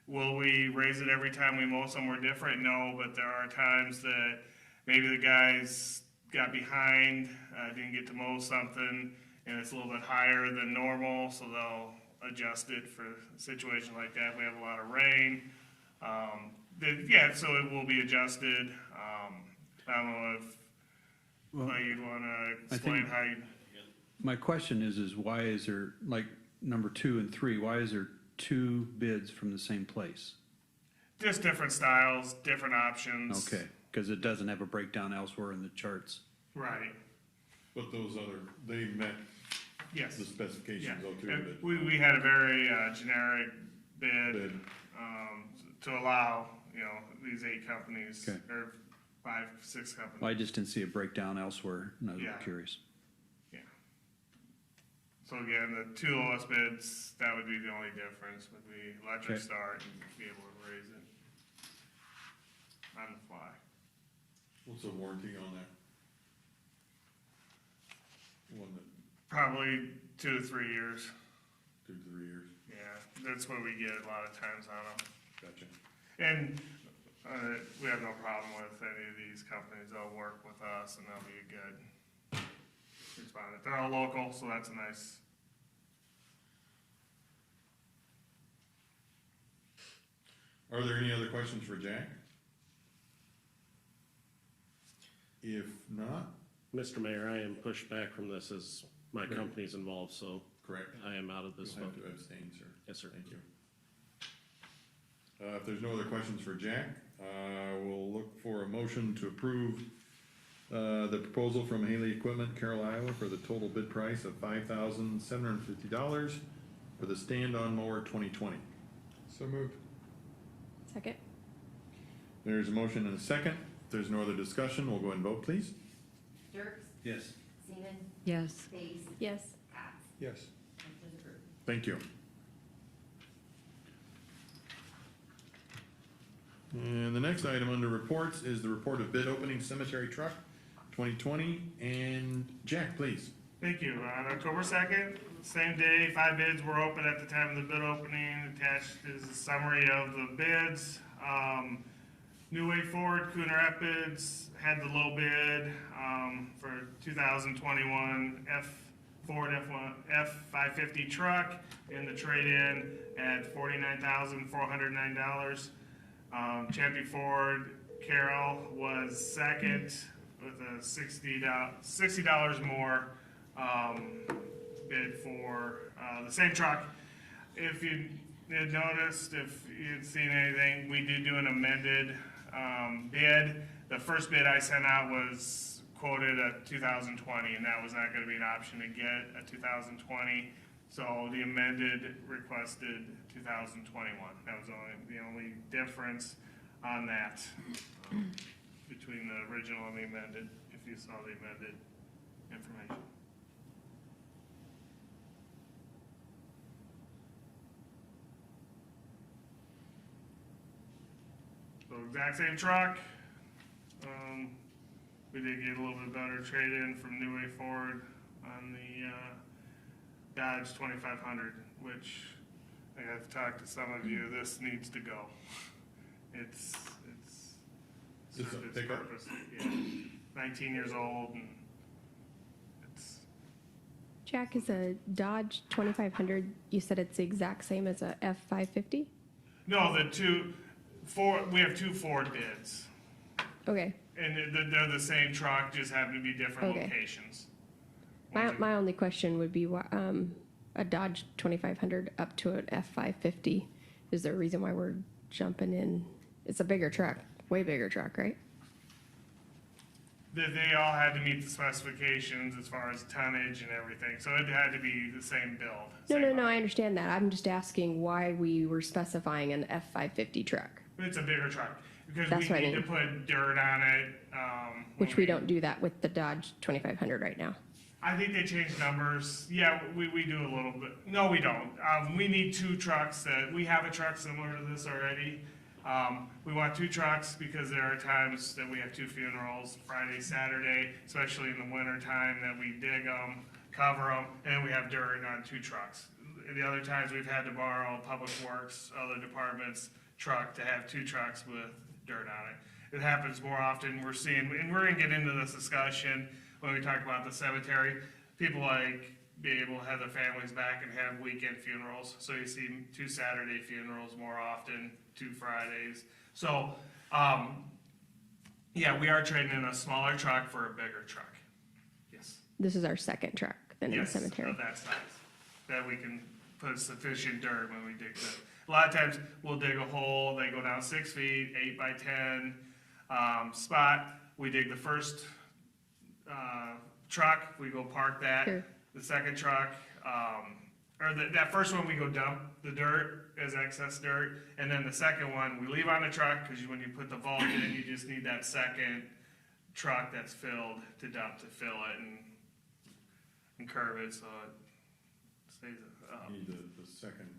Will we raise it every time we mow somewhere different? No, but there are times that maybe the guys got behind, didn't get to mow something, and it's a little bit higher than normal, so they'll adjust it for a situation like that. We have a lot of rain. Yeah, so it will be adjusted. I don't know if you'd want to explain how you. My question is why is there, like, number 2 and 3, why is there 2 bids from the same place? Just different styles, different options. Okay, because it doesn't have a breakdown elsewhere in the charts. Right, But those other, they met yes. the specifications Yeah. though too, And but we had a very generic bid bid. to allow, these 8 companies, Okay. or 5, 6 companies. Well, I just didn't see a breakdown elsewhere, and I was Yeah. curious. Yeah. So again, the 2 lowest bids, that would be the only difference, would be electric Okay. start and be able to raise it on the fly. What's the warranty on that? One that, Probably 2 to 3 years. 2 to 3 years, Yeah, that's what we get a lot of times on them. gotcha. And we have no problem with any of these companies. They'll work with us and they'll be a good respondent. They're all local, so that's a nice. Are there any other questions for Jack? If not, Mr. Mayor, I am pushed back from this as my company's involved, so correct. I am out of this You'll have vote. to abstain, sir. Yes, sir. Thank you. If there's no other questions for Jack, we'll look for a motion to approve the proposal from Haley Equipment, Carroll, Iowa, for the total bid price of $5,750 for the stand-on mower 2020. So moved. Second? There's a motion and a second. If there's no other discussion, we'll go ahead and vote, please. Dirks, Yes. Seaman, Yes. Space, Yes. Cox. Yes. Motion is approved. Thank you. And the next item under reports is the report of bid opening cemetery truck 2020. And Jack, please. Thank you. On October 2nd, same day, 5 bids were open at the time of the bid opening. Attached is a summary of the bids. New Way Ford, Cooner Rapids had the low bid for 2021 Ford F550 truck in the trade-in at $49,409. Champion Ford Carroll was second with a $60 more bid for the same truck. If you had noticed, if you'd seen anything, we did do an amended bid. The first bid I sent out was quoted at 2020, and that was not going to be an option to get a 2020. So the amended requested 2021. That was the only difference on that between the original and the amended, if you saw the amended information. So exact same truck. We did get a little bit better trade-in from New Way Ford on the Dodge 2500, which I have talked to some of you. This needs to go. It's This is a served its pickup? purpose. Yeah. 19 years old, and it's Jack, is a Dodge 2500, you said it's the exact same as a F550? no we have 2 Ford bids. Okay. And they're the same truck, just happen to be different Okay. locations. My only question would be why, a Dodge 2500 up to an F550. Is there a reason why we're jumping in? It's a bigger truck, way bigger truck, right? They all had to meet the specifications as far as tonnage and everything, so it had to be the same build. No, I understand that. I'm just asking why we were specifying an F550 truck, It's a bigger truck, because That's we what I need to mean. put dirt on it. which we don't do that with the Dodge 2500 right now. I think they changed numbers. Yeah, we do a little bit. No, we don't. We need 2 trucks we have a truck similar to this already. We want 2 trucks because there are times that we have 2 funerals, Friday, Saturday, especially in the winter time, that we dig them, cover them, and we have dirt on 2 trucks. The other times we've had to borrow Public Works, other departments' truck to have 2 trucks with dirt on it. It happens more often. We're seeing, and we're gonna get into this discussion when we talk about the cemetery. People like being able to have their families back and have weekend funerals. So you see 2 Saturday funerals more often, 2 Fridays. So, yeah, we are trading in a smaller truck for a bigger truck. Yes. This is our second truck then in the Yes, cemetery. of that size, that we can put sufficient dirt when we dig the, a lot of times we'll dig a hole, they go down 6 feet, 8 by 10, spot, we dig the first, truck, we go park that. Sure. The second truck, that first one, we go dump the dirt as excess dirt, and then the second one, we leave on the truck, cause when you put the vault in, you just need that second truck that's filled to dump to fill it and curve it, so it stays, Need the second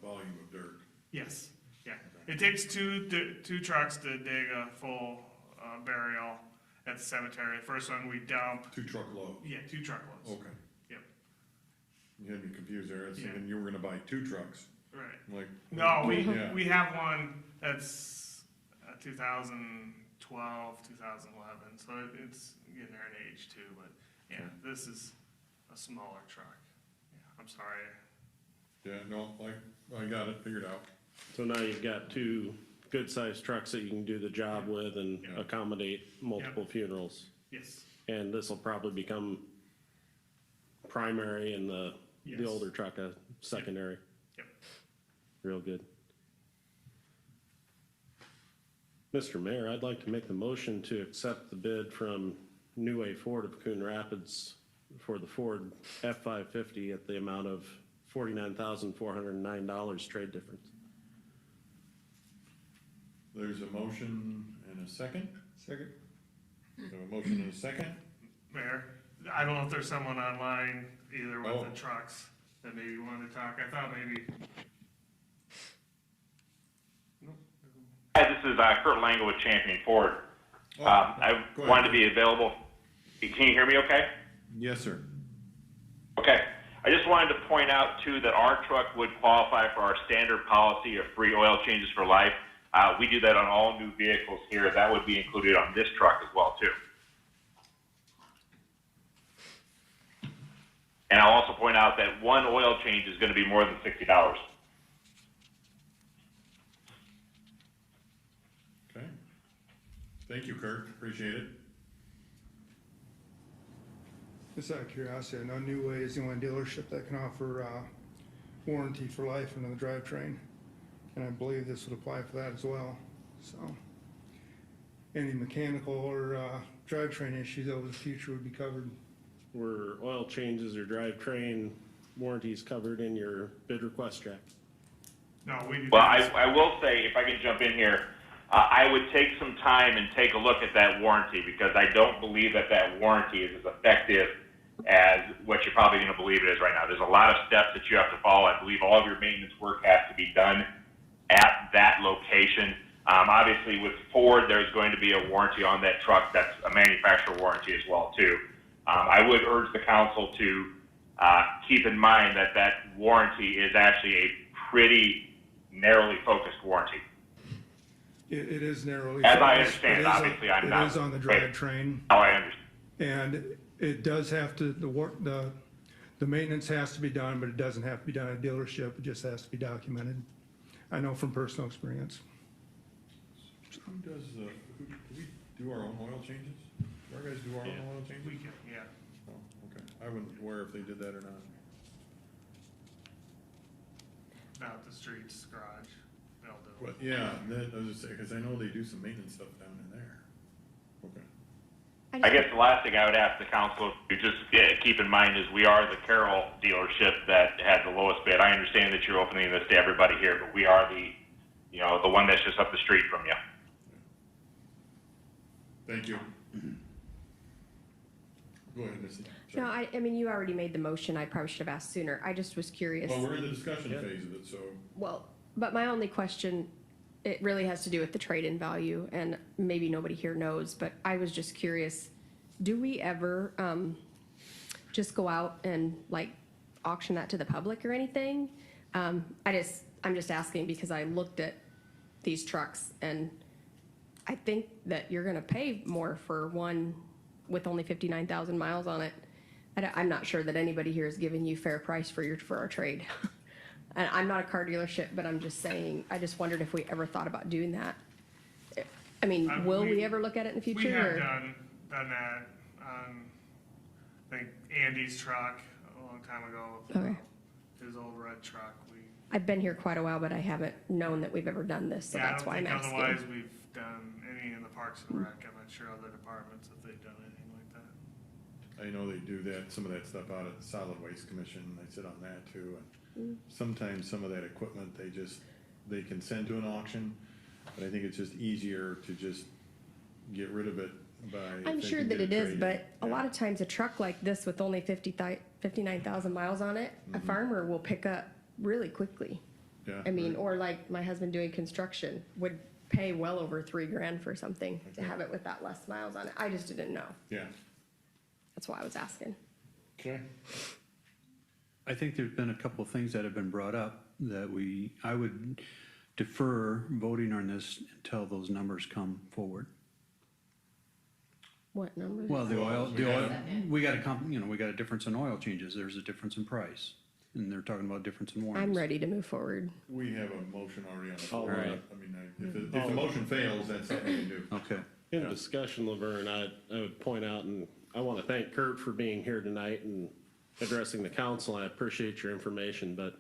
volume of dirt. yes, yeah. It takes two trucks to dig a full burial at the cemetery. The first one we dump, 2 truckload. yeah, 2 truckloads. Okay. Yep, You had me confused there. I was Yeah. thinking you were gonna buy 2 trucks. right. I'm like. No, Yeah. we have one that's 2012, 2011, so it's getting there in age too, but yeah, this is a smaller truck. Yeah, I'm sorry. Yeah, no, I got it figured out. So now you've got 2 good-sized trucks that you can do the job with and Yeah. accommodate multiple funerals. Yes. And this will probably become primary and the Yes. older truck a secondary. Yep. Real good. Mr. Mayor, I'd like to make the motion to accept the bid from New Way Ford of Coon Rapids for the Ford F-550 at the amount of $49,409 trade difference. There's a motion and a second. Second? We have a motion and a second. Mayor, I don't know if there's someone online either with Oh. the trucks that maybe wanted to talk. I thought maybe. Hi, this is Kurt Lango with Champion Ford. Oh, I go ahead. wanted to be available. Can you hear me okay? Yes, sir. Okay. I just wanted to point out too that our truck would qualify for our standard policy of free oil changes for life. We do that on all new vehicles here. That would be included on this truck as well too. And I'll also point out that one oil change is going to be more than $60. Okay. Thank you, Kurt. Appreciate it. Just out of curiosity, I know New Way is the only dealership that can offer warranty for life into the drivetrain, and I believe this would apply for that as well. So, any mechanical or drivetrain issues over the future would be covered. Were oil changes or drivetrain warranties covered in your bid request, Jack? No, we. Well, I will say, if I can jump in here, I would take some time and take a look at that warranty because I don't believe that that warranty is as effective as what you're probably going to believe it is right now. There's a lot of steps that you have to follow. I believe all of your maintenance work has to be done at that location. Obviously, with Ford, there's going to be a warranty on that truck. That's a manufacturer warranty as well, too. I would urge the council to keep in mind that that warranty is actually a pretty narrowly focused warranty. It is narrowly. As I focused. understand, It is obviously, I'm not. It is on the drivetrain, How I understand. and it does have to, the maintenance has to be done, but it doesn't have to be done at a dealership. It just has to be documented. I know from personal experience. Who does do we do our own oil changes? Do our guys do our own oil changes? We can, yeah. Oh, okay. I wasn't aware if they did that or not. Not the streets garage. They'll do it. But yeah, that, I was just saying, because I know they do some maintenance stuff down in there. Okay. I guess the last thing I would ask the council to just keep in mind is we are the Carroll dealership that had the lowest bid. I understand that you're opening this to everybody here, but we are the one that's just up the street from you. Thank you. Go ahead, Missy. No, I mean, you already made the motion. I probably should have asked sooner. I just was curious. Well, we're in the discussion phase of it, so. Well, but my only question, it really has to do with the trade-in value, and maybe nobody here knows, but I was just curious, do we ever just go out and like auction that to the public or anything? I'm just asking because I looked at these trucks and I think that you're gonna pay more for one with only 59,000 miles on it. I'm not sure that anybody here is giving you fair price for our trade. And I'm not a car dealership, but I'm just saying, I just wondered if we ever thought about doing that. I mean, will we ever look at it in the future? We have or- done that on, I think, Andy's truck a long time ago. Okay. His old red truck. I've been here quite a while, but I haven't known that we've ever done this, so Yeah, that's why I I'm don't think asking. otherwise we've done any in the Parks and Rec. I'm not sure other departments if they've done anything like that. I know they do that, some of that stuff out at the Solid Waste Commission, they sit on that too, and sometimes some of that equipment, they can send to an auction, but I think it's just easier to just get rid of it by. I'm if they sure can that get it is, trade-in. but a lot of times a truck like this with only 59,000 miles on it, a farmer will pick up really quickly. Yeah, I mean, right. or like my husband doing construction would pay well over $3,000 for something to have it with that less miles on it. I just didn't know. Yeah, That's why I was asking. okay. I think there's been a couple of things that have been brought up that I would defer voting on this until those numbers come forward. What number? Well, the oil, Yeah. we got a difference in oil changes, there's a difference in price, and they're talking about difference in warranties. I'm ready to move forward. We have a motion already on the floor. All right. I mean, if the motion fails, that's something we can do. Okay, In discussion, Laverne, I would point out, and I want to thank Kurt for being here tonight and addressing the council. I appreciate your information, but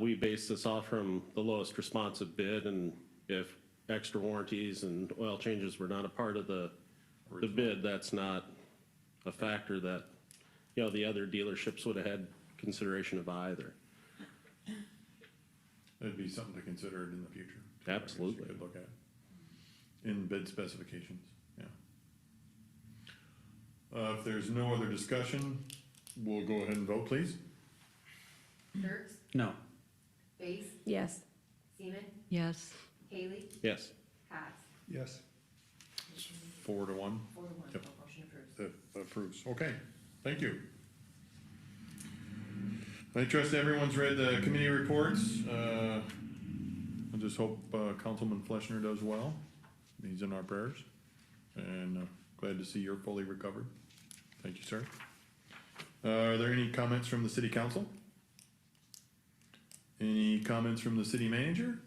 we base this off from the lowest responsive bid, and if extra warranties and oil changes were not a part of the bid, that's not a factor that, you know, the other dealerships would have had consideration of either. That'd be something to consider in the future. Absolutely. You could look at in bid specifications, yeah. If there's no other discussion, we'll go ahead and vote, please. Dirks, No. Base, Yes. Seaman, Yes. Haley, Yes. Cox. Yes. 4 to 1. 4 to 1, Yep. motion approves. Approves, okay, thank you. I trust everyone's read the committee reports. I just hope Councilman Fleshner does well. He's in our prayers. And glad to see you're fully recovered. Thank you, sir. Are there any comments from the city council? Any comments from the city manager?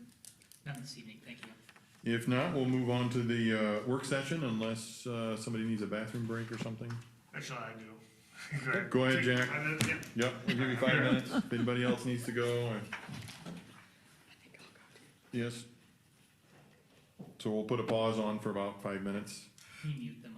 Not this evening, thank you. If not, we'll move on to the work session unless somebody needs a bathroom break or something. Actually, I do. Go ahead, Jack. Yeah. Yep, we'll give you 5 minutes. If anybody else needs to go. Yes. So we'll put a pause on for about 5 minutes. Can you mute them?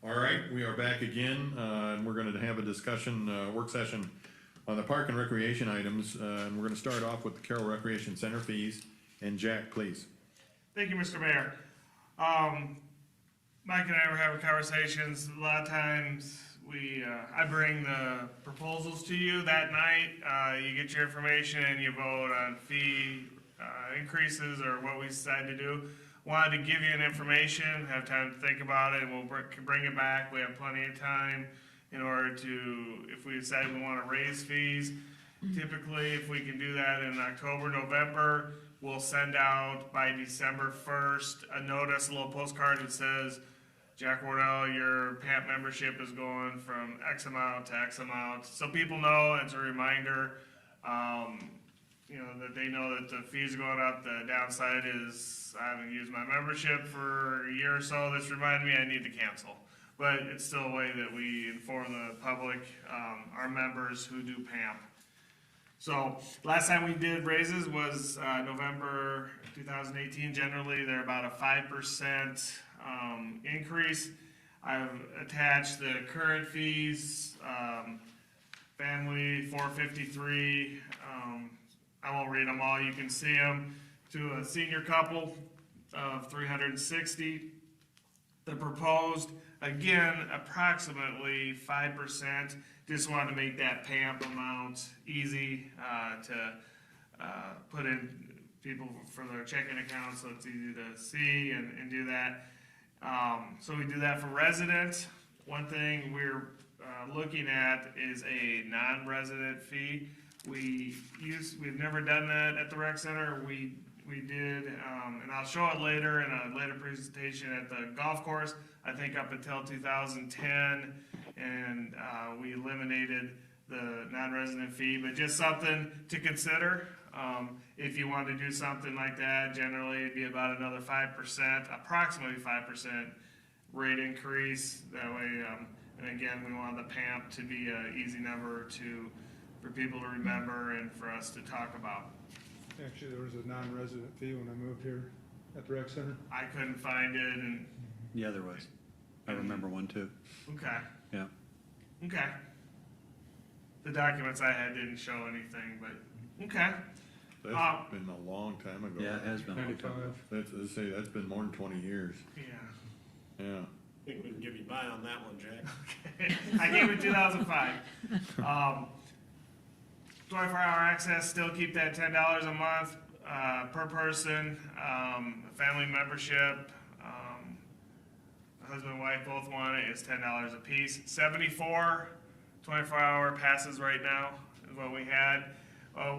All right, we are back again, and we're gonna have a discussion, work session on the park and recreation items, and we're gonna start off with the Carroll Recreation Center fees. And Jack, please. Thank you, Mr. Mayor. Mike and I were having conversations. A lot of times I bring the proposals to you that night. You get your information and you vote on fee increases or what we decide to do. Wanted to give you an information, have time to think about it, and we'll bring it back. We have plenty of time in order to, if we decide we want to raise fees. Typically, if we can do that in October, November, we'll send out by December 1st a notice, a little postcard that says, Jack Wardell, your PAMP membership is going from X amount to X amount. So people know, it's a reminder, that they know that the fees are going up. The downside is I haven't used my membership for a year or so. This reminded me I need to cancel. But it's still a way that we inform the public, our members who do PAMP. So last time we did raises was November 2018. Generally, they're about a 5% increase. I've attached the current fees, family 453. I won't read them all. You can see them. To a senior couple of 360. The proposed, again, approximately 5%. Just wanted to make that PAMP amount easy to put in people for their checking accounts, so it's easy to see and do that. So we do that for residents. One thing we're looking at is a non-resident fee. We've never done that at the rec center. We did, and I'll show it later in a later presentation at the golf course, I think up until 2010, and we eliminated the non-resident fee, but just something to consider. If you want to do something like that, generally it'd be about another 5%, approximately 5% rate increase. That way, and again, we want the PAMP to be an easy number for people to remember and for us to talk about. Actually, there was a non-resident fee when I moved here at the rec center. I couldn't find it, and Yeah, there was. I remember one too. okay, Yeah. okay. The documents I had didn't show anything, but okay. That's been a long time ago. Yeah, it has been. a long time. 95. Let's say that's been more than 20 years. Yeah. Yeah. I think we can give you by on that one, Jack. Okay. I gave it 2005. 24-hour access, still keep that $10 a month per person. Family membership, husband and wife both want it, is $10 a piece. 74 24-hour passes right now is what we had.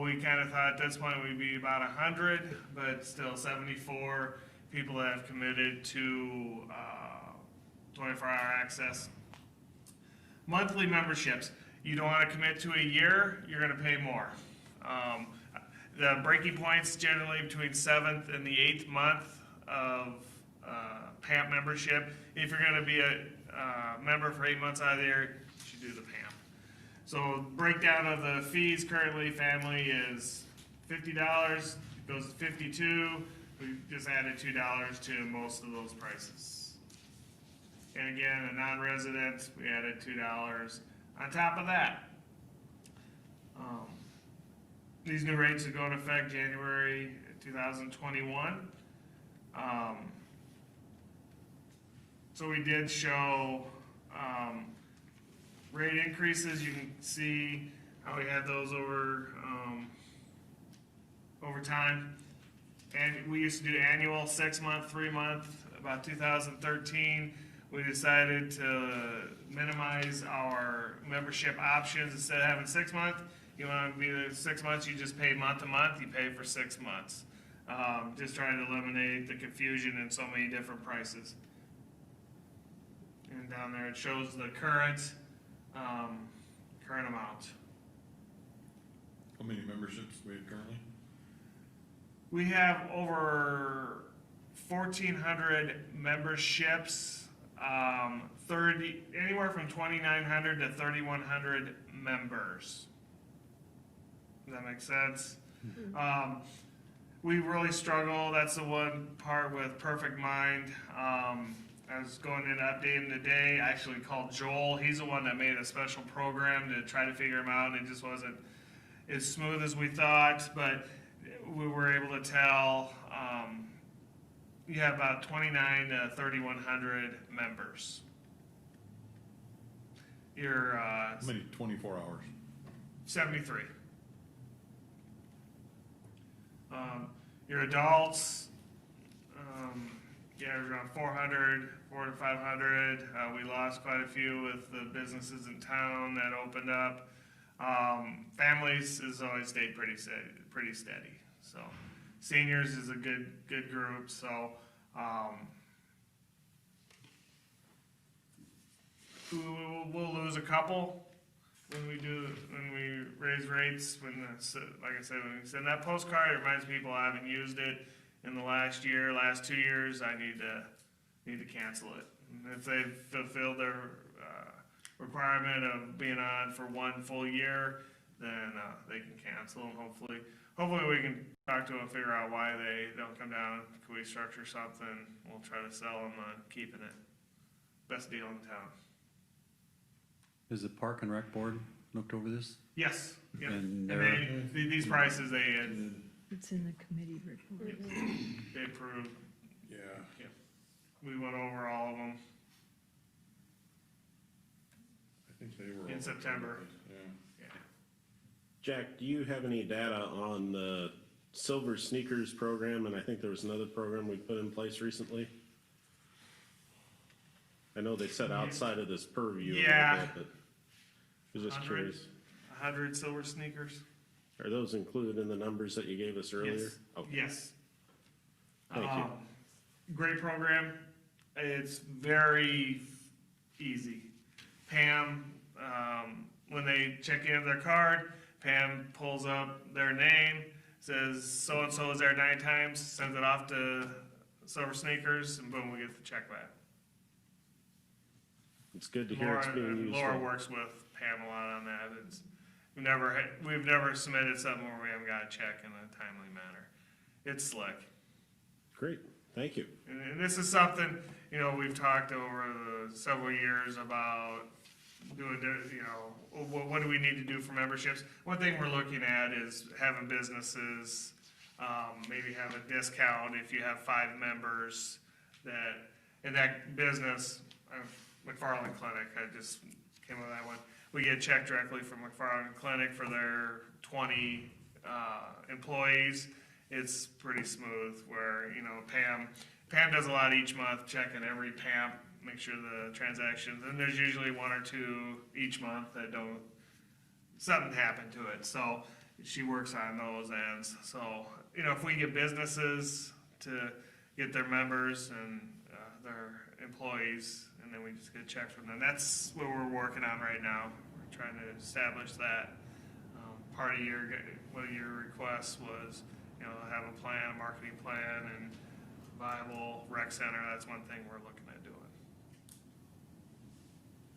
We kind of thought at this point we'd be about 100, but still 74 people that have committed to 24-hour access. Monthly memberships. You don't want to commit to a year, you're going to pay more. The breaking point's generally between 7th and the 8th month of PAMP membership. If you're going to be a member for 8 months out of the year, you should do the PAMP. So breakdown of the fees currently, family is $50, it goes to $52. We just added $2 to most of those prices. And again, a non-resident, we added $2 on top of that. These new rates are going to effect January 2021. So we did show rate increases. You can see how we had those over time. And we used to do annual, 6-month, 3-month. About 2013, we decided to minimize our membership options. Instead of having 6 months, you want to be there 6 months, you just pay month to month, you pay for 6 months. Just trying to eliminate the confusion in so many different prices. And down there it shows the current amount. How many memberships do we have currently? We have over 1,400 memberships, anywhere from 2,900 to 3,100 members. Does that make sense? We really struggle. That's the one part with Perfect Mind. I was going in updating today. I actually called Joel. He's the one that made a special program to try to figure him out, and it just wasn't as smooth as we thought. But we were able to tell you have about 29 to 3,100 members. You're How many 24 hours? 73. Your adults, around 400 to 500. We lost quite a few with the businesses in town that opened up. Families has always stayed pretty steady. So seniors is a good group. So we'll lose a couple when we raise rates. Like I said, when we send that postcard, it reminds people I haven't used it in the last 2 years. I need to cancel it. And if they've fulfilled their requirement of being on for 1 full year, then they can cancel, and hopefully we can talk to them and figure out why they don't come down. Can we structure something? We'll try to sell them on keeping it. Best deal in town. Has the Park and Rec Board looked over this? Yes. Yep. And And these prices they had, It's in the committee report. they approved. Yeah. Yep. We went over all of them. I think they were. In all- September. Yeah. Yeah. Jack, do you have any data on the Silver Sneakers program? And I think there was another program we put in place recently. I know they said outside of this purview a Yeah. little bit, but I was just curious. 100 silver sneakers. Are those included in the numbers that you gave us earlier? Yes. Okay. Yes. Thank you. Great program. It's very easy. Pam, when they check in their card, Pam pulls up their name, says so-and-so is there 9 times, sends it off to Silver Sneakers, and boom, we get the check back. It's good to hear it's being used. Laura well. works with Pam a lot on that. We've never submitted something where we haven't got a check in a timely manner. It's slick. Great, thank you. And this is something, we've talked over the several years about doing, what do we need to do for memberships? One thing we're looking at is having businesses, maybe have a discount if you have 5 members that, in that business, McFarland Clinic, I just came up with that one. We get a check directly from McFarland Clinic for their 20 employees. It's pretty smooth where, Pam does a lot each month, checking every Pam, make sure the transactions, and there's usually 1 or 2 each month that something happened to it. So she works on those ends. So, if we get businesses to get their members and their employees, and then we just get a check from them. That's what we're working on right now. We're trying to establish that. Part of one of your requests was, have a plan, a marketing plan, and viable rec center. That's one thing we're looking at doing.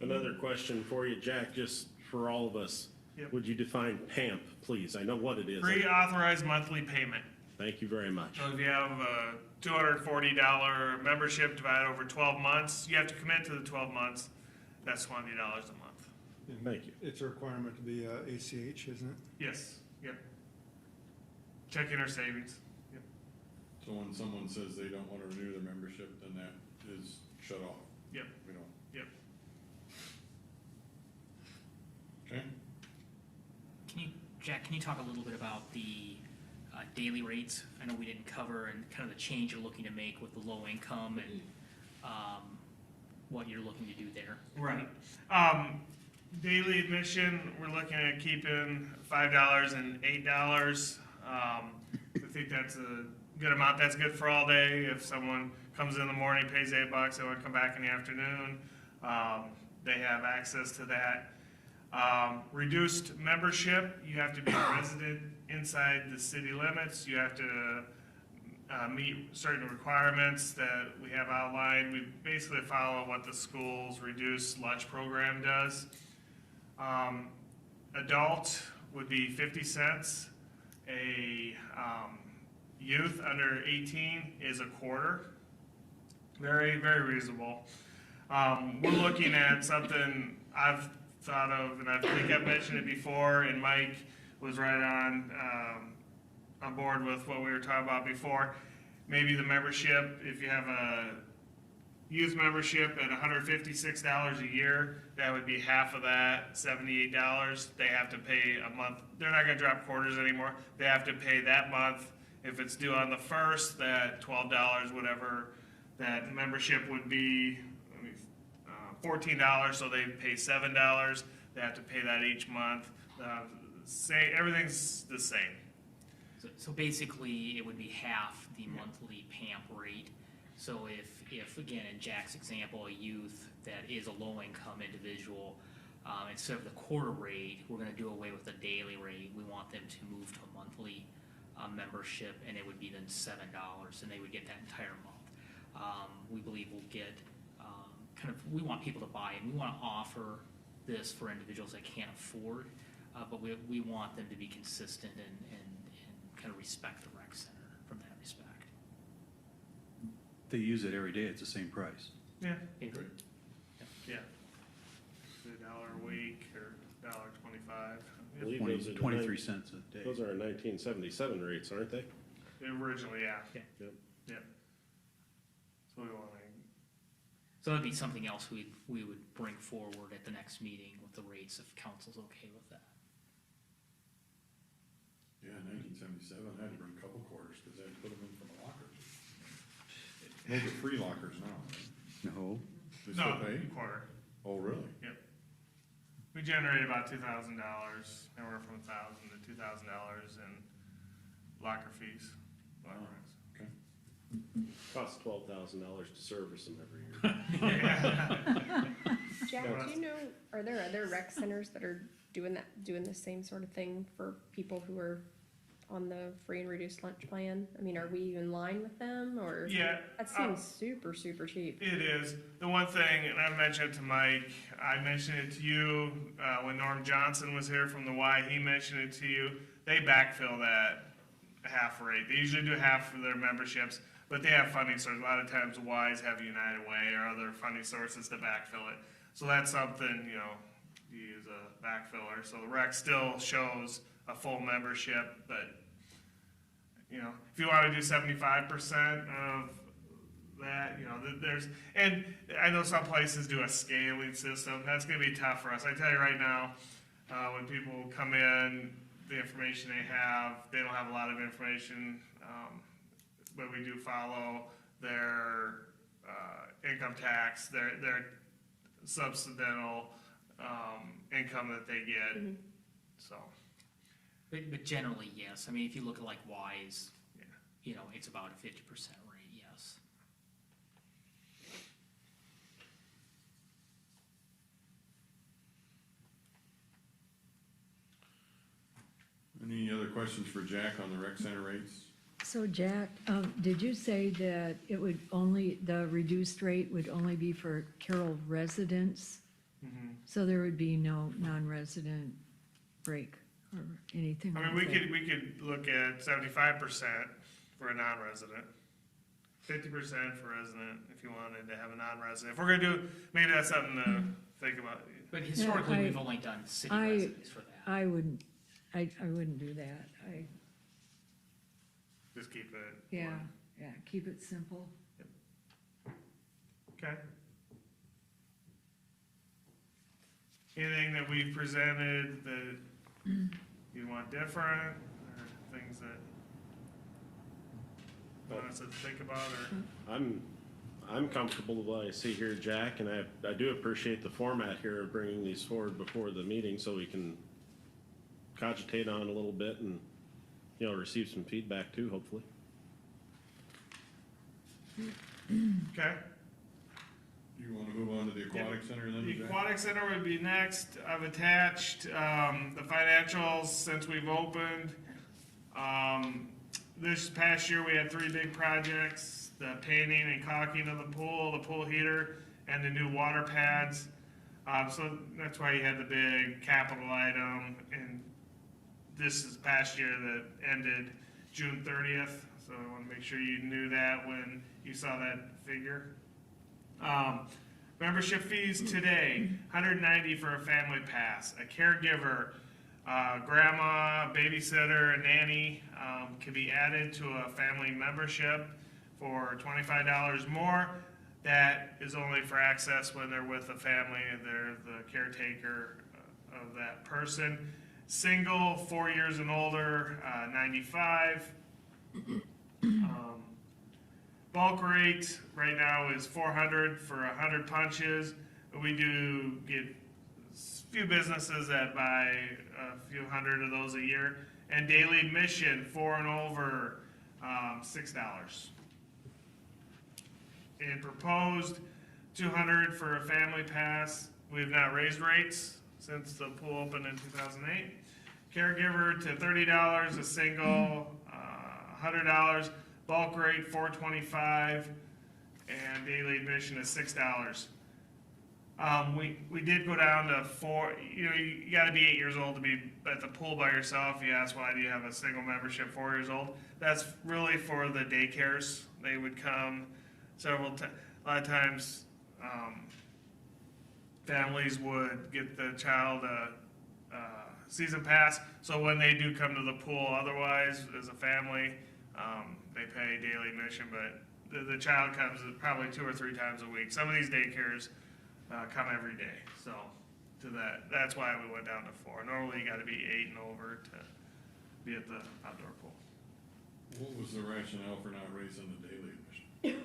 Another question for you, Jack, just for all of us. Yep. Would you define PAMP, please? I know what it is. Pre-authorized monthly payment. Thank you very much. So if you have a $240 membership divided over 12 months, you have to commit to the 12 months. That's $20 a month. Thank you. It's a requirement to be ACH, isn't it? Yes. Yep. Checking our savings. Yep. So when someone says they don't want to renew their membership, then that is shut off. Yep. We don't. Yep. Okay. Jack, can you talk a little bit about the daily rates? I know we didn't cover, and kind of the change you're looking to make with the low income and what you're looking to do there. Right. Daily admission, we're looking at keeping $5 and $8. I think that's a good amount. That's good for all day. If someone comes in the morning, pays $8, they want to come back in the afternoon, they have access to that. Reduced membership, you have to be a resident inside the city limits. You have to meet certain requirements that we have outlined. We basically follow what the school's reduced lunch program does. Adult would be 50 cents. A youth under 18 is a quarter. Very, very reasonable. We're looking at something I've thought of, and I think I've mentioned it before, and Mike was right on board with what we were talking about before. Maybe the membership, if you have a youth membership at $156 a year, that would be half of that, $78. They have to pay a month. They're not gonna drop quarters anymore. They have to pay that month. If it's due on the first, that $12, whatever, that membership would be, $14, so they pay $7. They have to pay that each month. Everything's the same. So basically, it would be half the monthly PAMP rate. So if again, in Jack's example, a youth that is a low-income individual, instead of the quarter rate, we're gonna do away with the daily rate. We want them to move to a monthly membership, and it would be then $7, and they would get that entire month. We believe we'll get we want people to buy it. We want to offer this for individuals that can't afford, but we want them to be consistent and kind of respect the rec center from that respect. They use it every day, it's the same price. Yeah. It- Yeah. $1 a week or $1.25. I believe those are the 23 cents a day. Those are our 1977 rates, aren't they? Originally, yeah. Yeah. Yep. Yep. So we want to. So that'd be something else we would bring forward at the next meeting with the rates if council's okay with that. Yeah, 1977, I had to bring a couple quarters because I had to put them in from a locker. Those are free lockers now, right? No, They still No, pay? quarter. Oh, really? Yep. We generate about $2,000, anywhere from $1,000 to $2,000 in locker fees. Locker Oh. rents. Okay. Costs $12,000 to service them every year. Jack, do you know, are there other rec centers that are doing the same sort of thing for people who are on the free and reduced lunch plan? I mean, are we in line with them, or? Yeah. That seems super, super cheap. It is. The one thing, and I mentioned it to Mike, I mentioned it to you when Norm Johnson was here from the Y, he mentioned it to you. They backfill that half rate. They usually do half for their memberships, but they have funding sources. A lot of times Ys have United Way or other funding sources to backfill it. So that's something, you use a backfiller. So the rec still shows a full membership, but if you want to do 75% of that, there's, and I know some places do a scaling system. That's going to be tough for us. I tell you right now, when people come in, the information they don't have a lot of information, but we do follow their income tax, their subsidental income that they get. Mhm. So. But generally, yes. I mean, if you look at like Wise, Yeah. It's about a 50% rate, yes. Any other questions for Jack on the rec center rates? So Jack, did you say that the reduced rate would only be for Carroll residents? Mhm. So there would be no non-resident break or anything I mean, like that? we could look at 75% for a non-resident, 50% for resident, if you wanted to have a non-resident. If we're gonna do, maybe that's something to think about. But historically, I- we've only done city I- residents for that. I wouldn't do that. Just keep it. Yeah, keep it simple. Okay. Anything that we've presented that you want different, or things that you want us to think about, or? I'm comfortable with what I see here, Jack, and I do appreciate the format here of bringing these forward before the meeting so we can cogitate on a little bit and, receive some feedback too, hopefully. Okay. You want to move on to the aquatic center then, The Jack? aquatic center would be next. I've attached, the financials since we've opened. This past year, we had 3 big projects: the painting and caulking of the pool heater, and the new water pads. So that's why you had the big capital item, and this is past year that ended June 30th. So So I want to make sure you knew that when you saw that figure. Membership fees today, $190 for a family pass. A caregiver, grandma, babysitter, a nanny, can be added to a family membership for $25 more. That is only for access when they're with the family and they're the caretaker of that person. Single, 4 years and older, $95. Bulk rate right now is $400 for 100 punches. We do get a few businesses that buy a few hundred of those a year. And daily admission, 4 and over, $6. And proposed $200 for a family pass. We have not raised rates since the pool opened in 2008. Caregiver to $30, a single, $100. Bulk rate $425, and daily admission is $6. We did go down to 4. You got to be 8 years old to be at the pool by yourself. You ask why do you have a single membership 4 years old? That's really for the daycares. They would come several times. A lot of times, families would get the child a season pass. So when they do come to the pool, otherwise as a family. They pay daily admission, but the child comes probably 2 or 3 times a week. Some of these daycares come every day, so that's why we went down to 4. Normally you got to be 8 and over to be at the outdoor pool. What was the rationale for not raising the daily admission?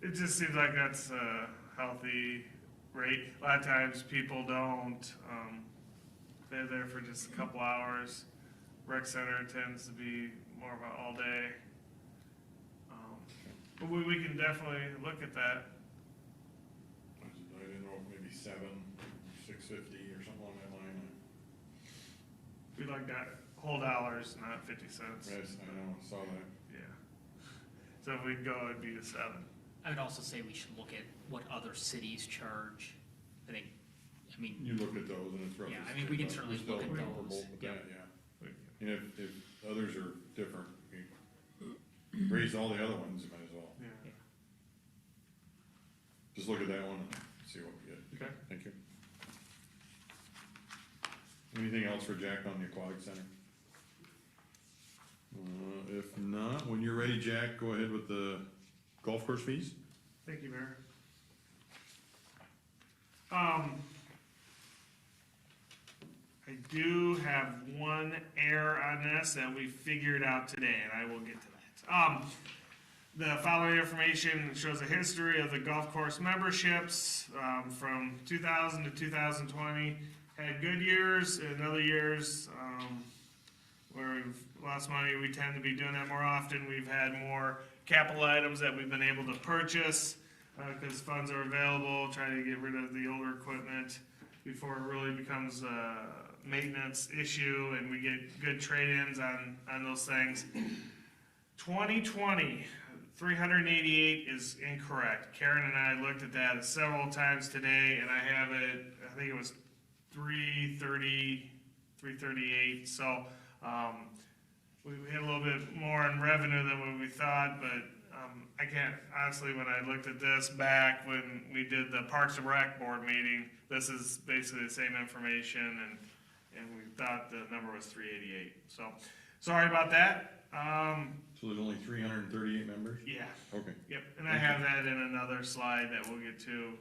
It just seems like that's a healthy rate. A lot of times people don't. They're there for just a couple hours. Rec center tends to be more of an all day. But we can definitely look at that. I didn't know, maybe $7, $6.50 or something along that line. We like that whole dollars, not 50 cents. Yes, I know, I saw that. Yeah. So if we go, it'd be a 7. I would also say we should look at what other cities charge. I mean, You look at those and it's roughly. Yeah, I mean, we can still certainly look at comparable those. with Yeah. that, yeah. And if others are different, we raise all the other ones, you might as well. Yeah. Just look at that one and see what we get. Okay. Thank you. Anything else for Jack on the aquatic center? If not, when you're ready, Jack, go ahead with the golf course fees. Thank you, Mayor. I do have one error on this that we figured out today, and I will get to that. The following information shows a history of the golf course memberships from 2000 to 2020. Had good years, and other years where we've lost money. We tend to be doing that more often. We've had more capital items that we've been able to purchase because funds are available, trying to get rid of the older equipment before it really becomes a maintenance issue and we get good trade-ins on those things. 2020, 388 is incorrect. Karen and I looked at that several times today, and I have it, I think it was 330, 338. So we had a little bit more in revenue than what we thought, but I can't, honestly, when I looked at this back when we did the Parks and Rec Board meeting, this is basically the same information, and we thought the number was 388. So, sorry about that. So there's only 338 members? Yeah. Okay. Yep, and I have that in another slide that we'll get to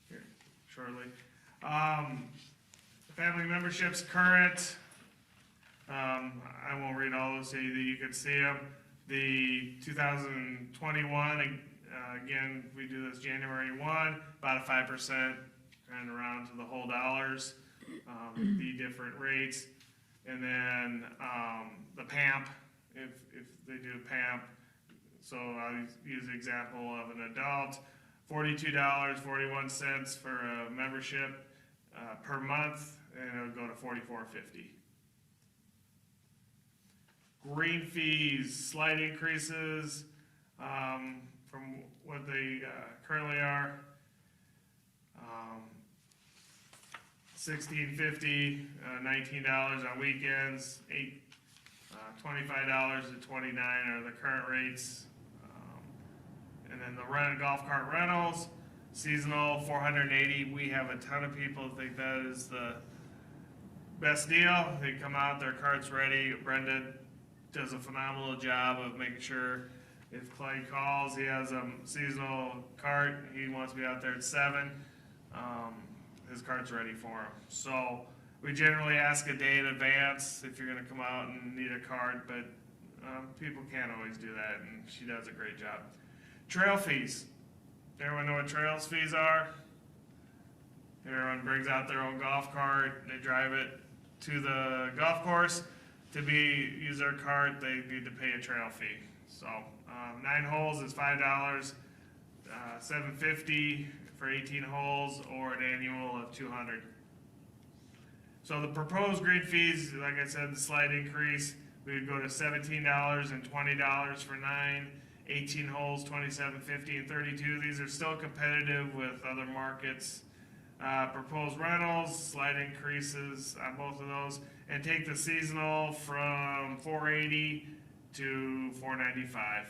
here shortly. Family memberships current. I won't read all those so that you can see them. The 2021, again, we do this January 1, about a 5%, kind of around to the whole dollars, the different rates. And then the PAMP, if they do PAMP, so I'll use the example of an adult, $42.41 for a membership per month, and it'll go to $44.50. Green fees, slight increases from what they currently are. $16.50, $19 on weekends, $25 to $29 are the current rates. And then the golf cart rentals, seasonal, $480. We have a ton of people think that is the best deal. They come out, their cart's ready. Brenda does a phenomenal job of making sure if Clay calls, he has a seasonal cart, he wants to be out there at 7, his cart's ready for him. So we generally ask a day in advance if you're gonna come out and need a cart, but people can't always do that, and she does a great job. Trail fees. Everyone know what trails fees are? Everyone brings out their own golf cart, they drive it to the golf course. To use their cart, they need to pay a trail fee. So 9 holes is $5, $750 for 18 holes, or an annual of $200. So the proposed green fees, like I said, the slight increase, we would go to $17 and $20 for 9, 18 holes, $27.50 and $32. These are still competitive with other markets. Proposed rentals, slight increases on both of those, and take the seasonal from $480 to $495.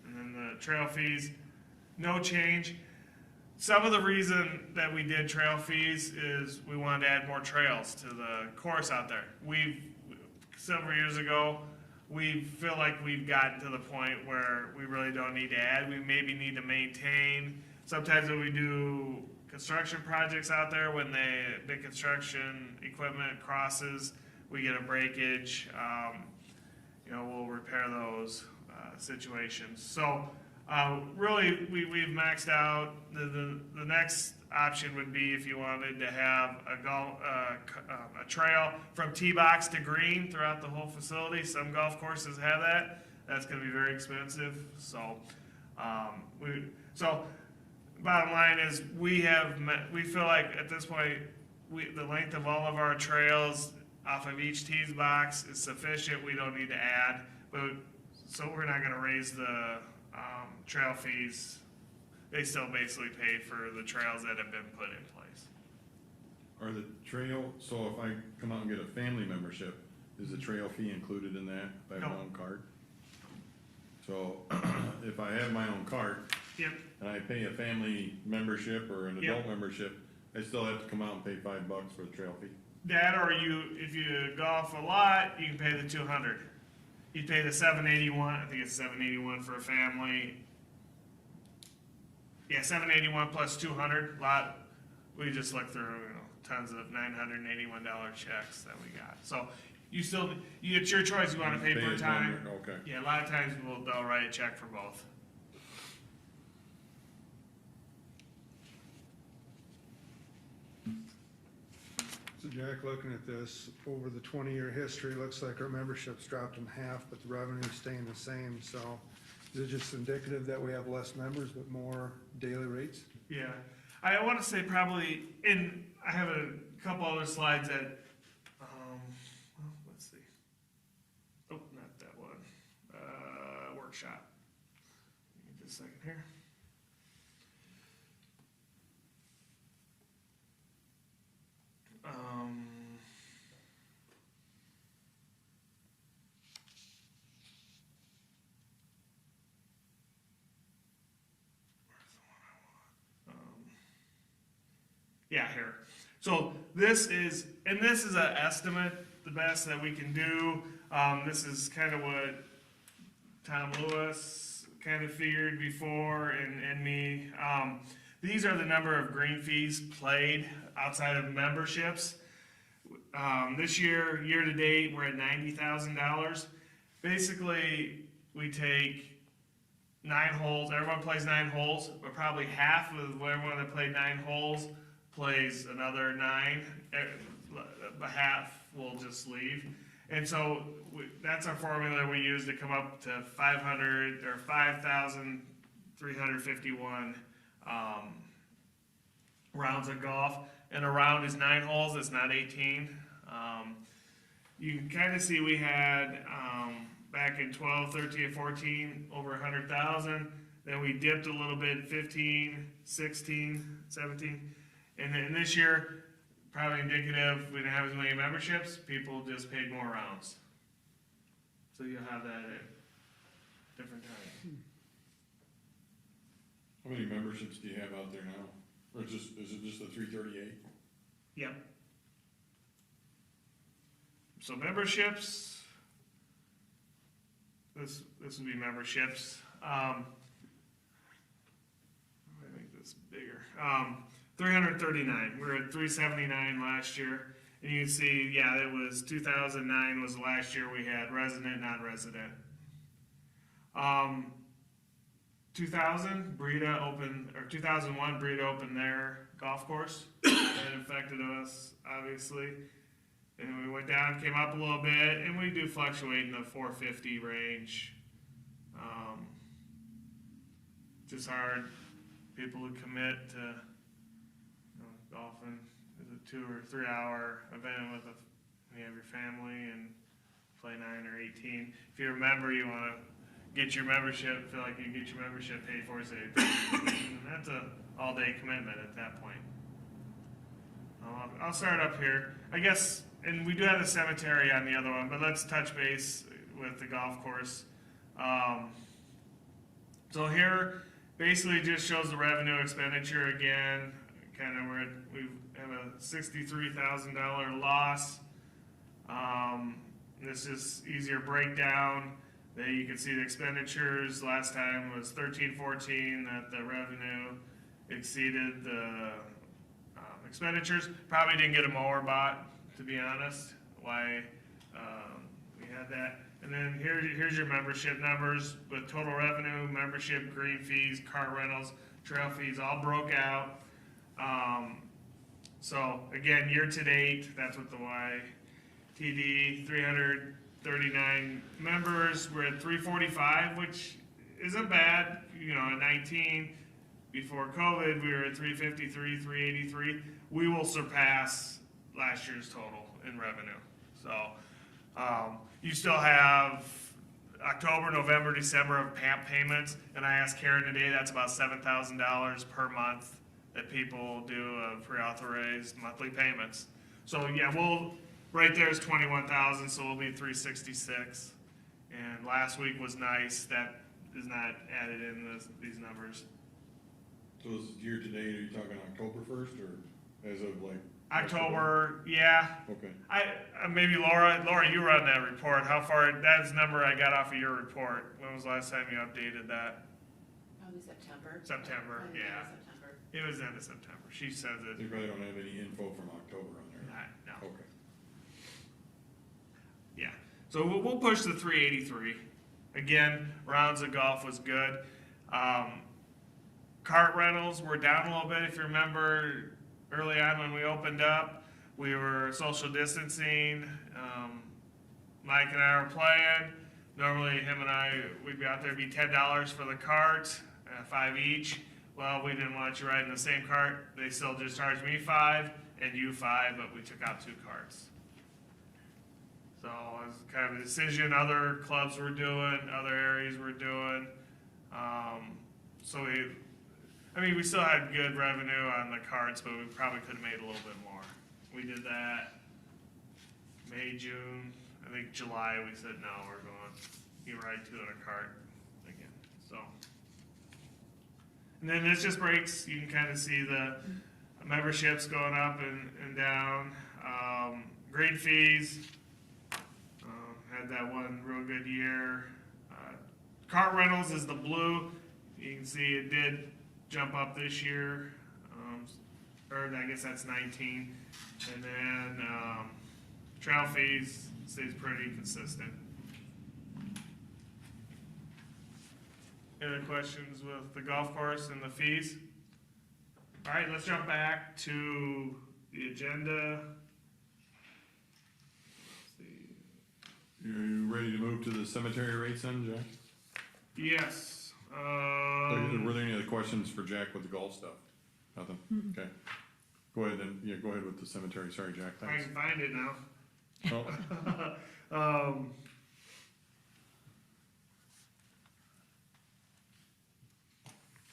And then the trail fees, no change. Some of the reason that we did trail fees is we wanted to add more trails to the course out there. Several years ago, we feel like we've gotten to the point where we really don't need to add. We maybe need to maintain. Sometimes when we do construction projects out there, when the big construction equipment crosses, we get a breakage. We'll repair those situations. So really, we've maxed out. The next option would be if you wanted to have a trail from tee box to green throughout the whole facility. Some golf courses have that. That's going to be very expensive. So bottom line is we feel like at this point the length of all of our trails off of each tee box is sufficient. We don't need to add, so we're not going to raise the trail fees. They still basically pay for the trails that have been put in place. Are the so if I come out and get a family membership, is the trail fee included in that if I have my own cart? So if I have my own cart, Yep. and I pay a family membership or an adult membership, I still have to come out and pay $5 for the trail fee. That, or if you golf a lot, you can pay the $200. You pay the $781. I think it's $781 for a family. Yeah, $781 plus $200. We just looked through tons of $981 checks that we got. So it's your choice. You want to pay per time. Okay. Yeah, a lot of times they'll write a check for both. So Jack, looking at this, over the 20-year history, looks like our membership's dropped in half, but the revenue's staying the same. So is it just indicative that we have less members but more daily rates? Yeah, I want to say probably, I have a couple other slides that, let's see. Oh, not that one. Workshop. Give me just a second here. Yeah, here. So this is an estimate, the best that we can do. This is kind of what Tom Lewis kind of figured before and me. These are the number of green fees played outside of memberships. This year to date, we're at $90,000. Basically, we take 9 holes. Everyone plays 9 holes, but probably half of everyone that played 9 holes plays another 9. Half will just leave. And so that's our formula we use to come up to 5,351 rounds of golf. And a round is 9 holes, it's not 18. You can kind of see we had back in 12, 13, 14, over 100,000. Then we dipped a little bit, 15, 16, 17. And then this year, probably indicative, we didn't have as many memberships, people just paid more rounds. So you'll have that at different times. How many memberships do you have out there now? Or is it just the 338? Yep. So memberships, this would be memberships. I make this bigger. 339. We were at 379 last year. And you can see, yeah, it was 2009 was the last year we had resident, non-resident. 2000, Breda opened, or 2001, Breda opened their golf course. That affected us, obviously. And we went down, came up a little bit, and we do fluctuate in the 450 range. Just hard. People would commit to, golfing is a 2 or 3 hour event with when you have your family and play 9 or 18. If you remember, you want to get your membership, feel like you get your membership paid for, say, and that's a all-day commitment at that point. I'll start up here, I guess, and we do have the cemetery on the other one, but let's touch base with the golf course. So here, basically just shows the revenue expenditure again, kind of where we have a $63,000 loss. This is easier breakdown. There you can see the expenditures. Last time was 13-14 that the revenue exceeded the expenditures. Probably didn't get a mower bought, to be honest, why we had that. And then here's your membership numbers with total revenue, membership, green fees, car rentals, trail fees, all broke out. So again, year to date, that's what the YTD, 339 members. We're at 345, which isn't bad. At 19, before COVID, we were at 353, 383. We will surpass last year's total in revenue. So you still have October, November, December of PAMP payments, and I asked Karen today, that's about $7,000 per month that people do pre-authorized monthly payments. So yeah, right there is 21,000, so we'll be 366. And last week was nice. That is not added in these numbers. So this is year to date, are you talking October 1st or as of like? October, yeah. Okay. Maybe Laura, you run that report. How far, that's the number I got off of your report. When was the last time you updated that? Probably September. September, Probably yeah. September. It was end of September. She says it. You probably don't have any info from October on there. No. Okay. Yeah. So we'll push the 383. Again, rounds of golf was good. Cart rentals were down a little bit. If you remember, early on when we opened up, we were social distancing. Mike and I were playing. Normally, him and I, we'd be out there, it'd be $10 for the cart, 5 each. Well, we didn't want you riding the same cart. They still just charged me 5 and you 5, but we took out 2 carts. So it was kind of a decision other clubs were doing, other areas were doing. We still had good revenue on the carts, but we probably could have made a little bit more. We did that May, June. I think July we said, no, we're going, you ride 2 in a cart again, so. And then this just breaks, you can kind of see the memberships going up and down. Grade fees, had that one real good year. Cart rentals is the blue. You can see it did jump up this year, or I guess that's 19. And then trail fees stays pretty consistent. Any other questions with the golf course and the fees? All right, let's jump back to the agenda. Let's see. You ready to move to the cemetery rates then, Jack? Yes. Were there any other questions for Jack with the golf stuff? Nothing? Okay. Go ahead then. Yeah, go ahead with the cemetery. Sorry, Jack. I Thanks. can find it now. Oh.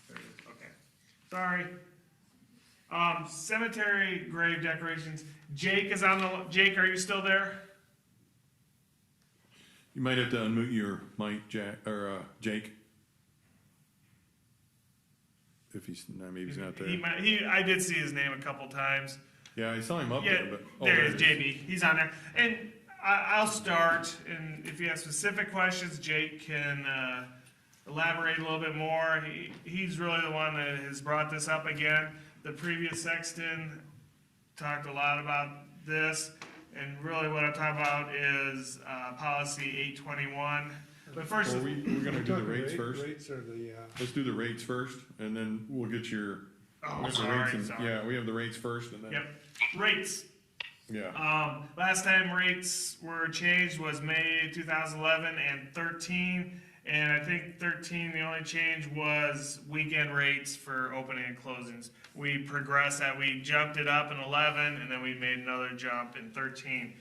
There it is. Okay. Sorry. Cemetery grave decorations. Jake is on the. Jake, are you still there? You might have to unmute your mic, Jake. If he's, no, maybe he's not there. I did see his name a couple times. Yeah, I saw him up Yeah, there, but. oh, there it is, JB, he's on there. And I'll start, and if you have specific questions, Jake can elaborate a little bit more. He's really the one that has brought this up again. The previous sexton talked a lot about this, and really what I'm talking about is policy 821. But first, Well, we're gonna do the rates first. Rates are the, Let's do the rates first, and then we'll get your. oh, we have the sorry, rates and- sorry. Yeah, we have the rates first, and then. Yep, rates. Yeah. Last time rates were changed was May 2011 and 13, and I think 13, the only change was weekend rates for opening and closings. We progressed that, we jumped it up in 11, and then we made another jump in 13.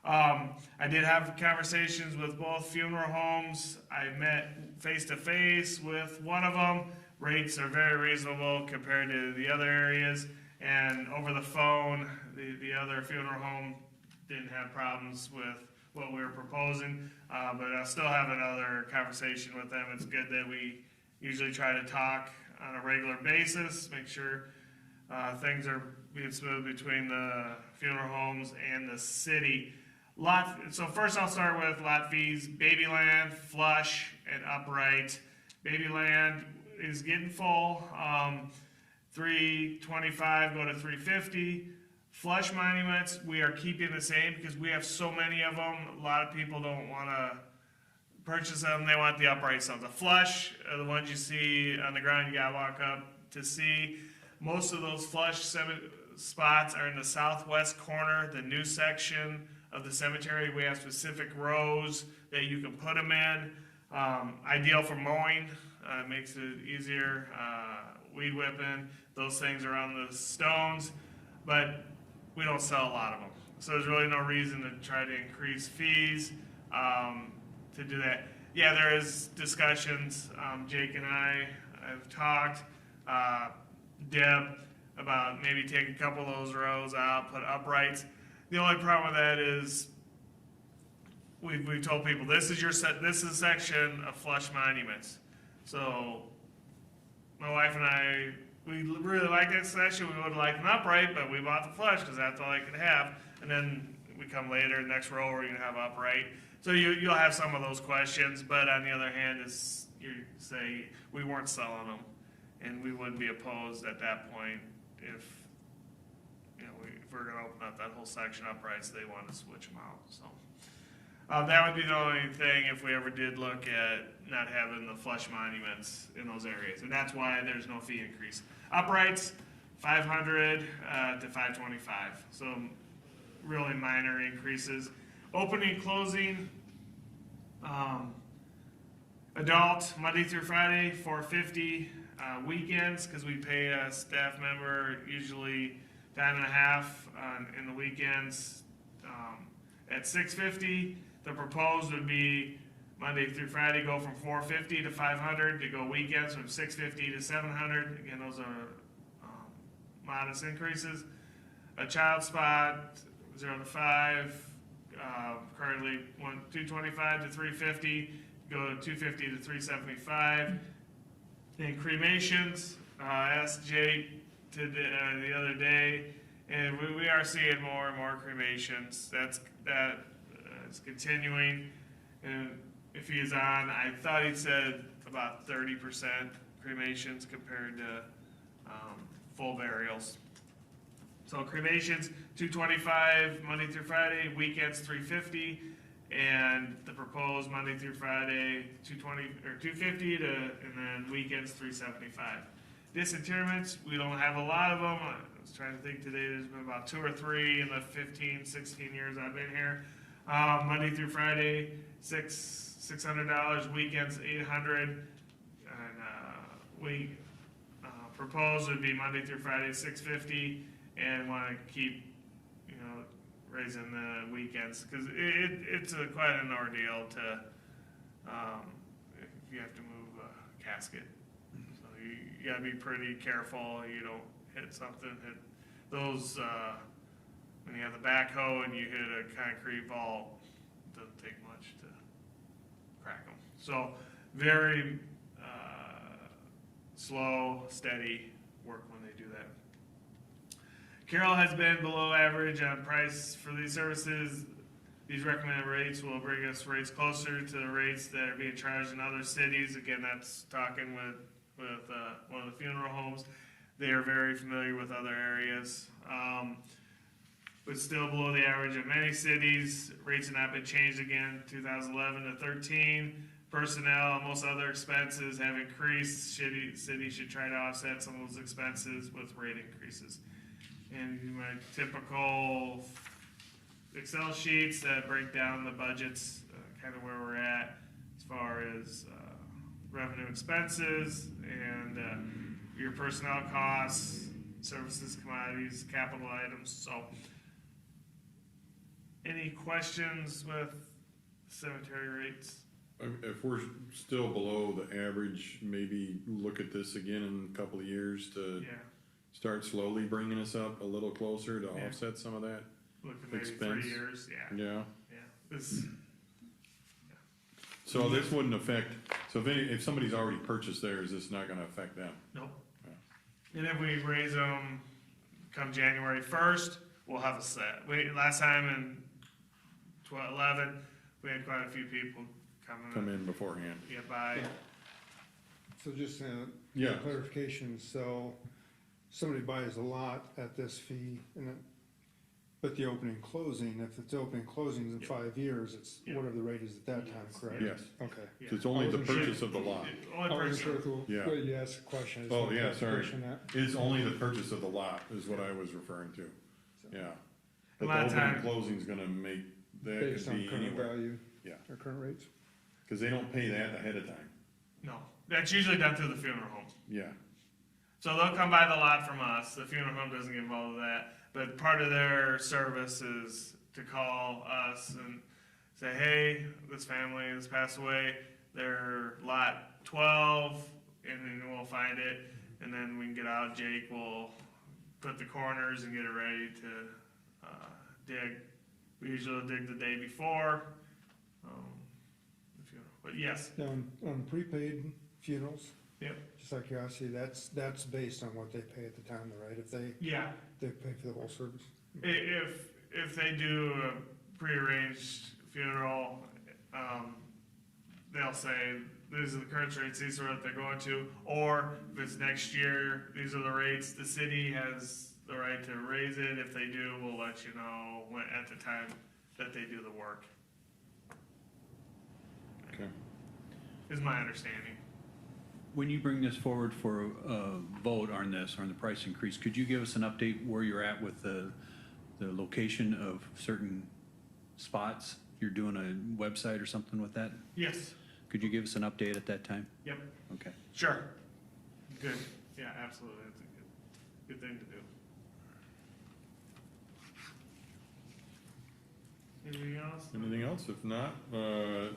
I did have conversations with both funeral homes. I met face-to-face with one of them. Rates are very reasonable compared to the other areas. And over the phone, the other funeral home didn't have problems with what we were proposing. But I'll still have another conversation with them. It's good that we usually try to talk on a regular basis, make sure things are being smooth between the funeral homes and the city. So first I'll start with lot fees, Babyland, Flush, and Upright. Babyland is getting full, 325 go to 350. Flush monuments, we are keeping the same because we have so many of them. A lot of people don't wanna purchase them, they want the upright stuff. The flush are the ones you see on the ground, you gotta walk up to see. Most of those flush spots are in the southwest corner, the new section of the cemetery. We have specific rows that you can put them in. Ideal for mowing, makes it easier. Weed whipping, those things are on the stones, but we don't sell a lot of them. So there's really no reason to try to increase fees to do that. Yeah, there is discussions. Jake and I have talked, Deb, about maybe take a couple of those rows out, put uprights. The only problem with that is we've told people this is this is a section of flush monuments. So my wife and I, we really like that section. We would like an upright, but we bought the flush because that's all I could have. And then we come later, next row we're gonna have upright. So you'll have some of those questions, but on the other hand, is you say we weren't selling them, and we wouldn't be opposed at that point if if we're gonna open up that whole section uprights, they want to switch them out. So that would be the only thing if we ever did look at not having the flush monuments in those areas, and that's why there's no fee increase. Uprights, 500 to 525. So really minor increases. Opening, closing, adult, Monday through Friday, 450. Weekends, because we pay a staff member usually time and a half in the weekends at 650. The proposed would be Monday through Friday, go from 450 to 500, to go weekends from 650 to 700. Again, those are modest increases. A child spot, 0 to 5, currently 225 to 350, go to 250 to 375. Then cremations, I asked Jake the other day, and we are seeing more and more cremations. That is continuing. And if he is on, I thought he said about 30% cremations compared to full burials. So cremations, 225 Monday through Friday, weekends 350, and the proposed Monday through Friday 250 and then weekends 375. Disinterments, we don't have a lot of them. I was trying to think today, there's been about 2 or 3 in the 15, 16 years I've been here. Monday through Friday, $600, weekends $800, and we proposed would be Monday through Friday $650, and want to keep raising the weekends because it's quite an ordeal to if you have to move a casket. So you got to be pretty careful you don't hit something. Those when you have the backhoe and you hit a concrete vault, it doesn't take much to crack them. So very slow, steady work when they do that. Carroll has been below average on price for these services. These recommended rates will bring us rates closer to the rates that are being charged in other cities. Again, that's talking with one of the funeral homes. They are very familiar with other areas. But still below the average of many cities. Rates have not been changed again 2011 to 13. Personnel and most other expenses have increased. Cities should try to offset some of those expenses with rate increases. And my typical Excel sheets that break down the budgets, kind of where we're at as far as revenue expenses and your personnel costs, services, commodities, capital items. So any questions with cemetery rates? If we're still below the average, maybe look at this again in a couple of years to Yeah, start slowly bringing us up a little closer to Yeah. offset some of that. looking maybe Expense. 3 years, yeah, Yeah, yeah. This, so this wouldn't affect, so if somebody's already purchased theirs, it's not gonna affect them. nope. And if we raise them come January 1st, we'll have a set. Last time in 11, we had quite a few people Come in beforehand. get by. So just Yeah. clarification, so somebody buys a lot at this fee, and then, but the opening and closing, if it's opening and closing in 5 years, it's Yeah. whatever the rate is at that time, correct? Yes. Okay. So it's only I the wasn't sure. purchase of the lot. Only I wasn't sure person, who, Yeah. well, you asked a question. I just Oh, wanted yeah, sorry. clarification on that. It's only the purchase of the lot is what I was referring to. Yeah. But the lot of opening and time- closing's gonna make, that Based could on be current anywhere. value. Yeah. Or current rates. Cause they don't pay that ahead of time. no. That's usually done through the funeral home. Yeah. So they'll come buy the lot from us. The funeral home doesn't get involved with that. But part of their service is to call us and say, hey, this family has passed away. They're lot 12, and then we'll find it. And then we can get out. Jake will put the corners and get it ready to dig. We usually dig the day before. The funeral. But yes, Now, on prepaid funerals, yep, just out of curiosity, that's based on what they pay at the time, right? If they yeah. pay for the whole service. If they do a prearranged funeral, they'll say, these are the current rates, these are what they're going to, or if it's next year, these are the rates, the city has the right to raise it. If they do, we'll let you know at the time that they do the work, Okay. is my understanding. When you bring this forward for a vote on this, on the price increase, could you give us an update where you're at with the location of certain spots? You're doing a website or something with that? Yes, Could you give us an update at that time? yep, Okay. sure. Good, yeah, absolutely, that's a good thing to do. Anything else? Anything else? If not,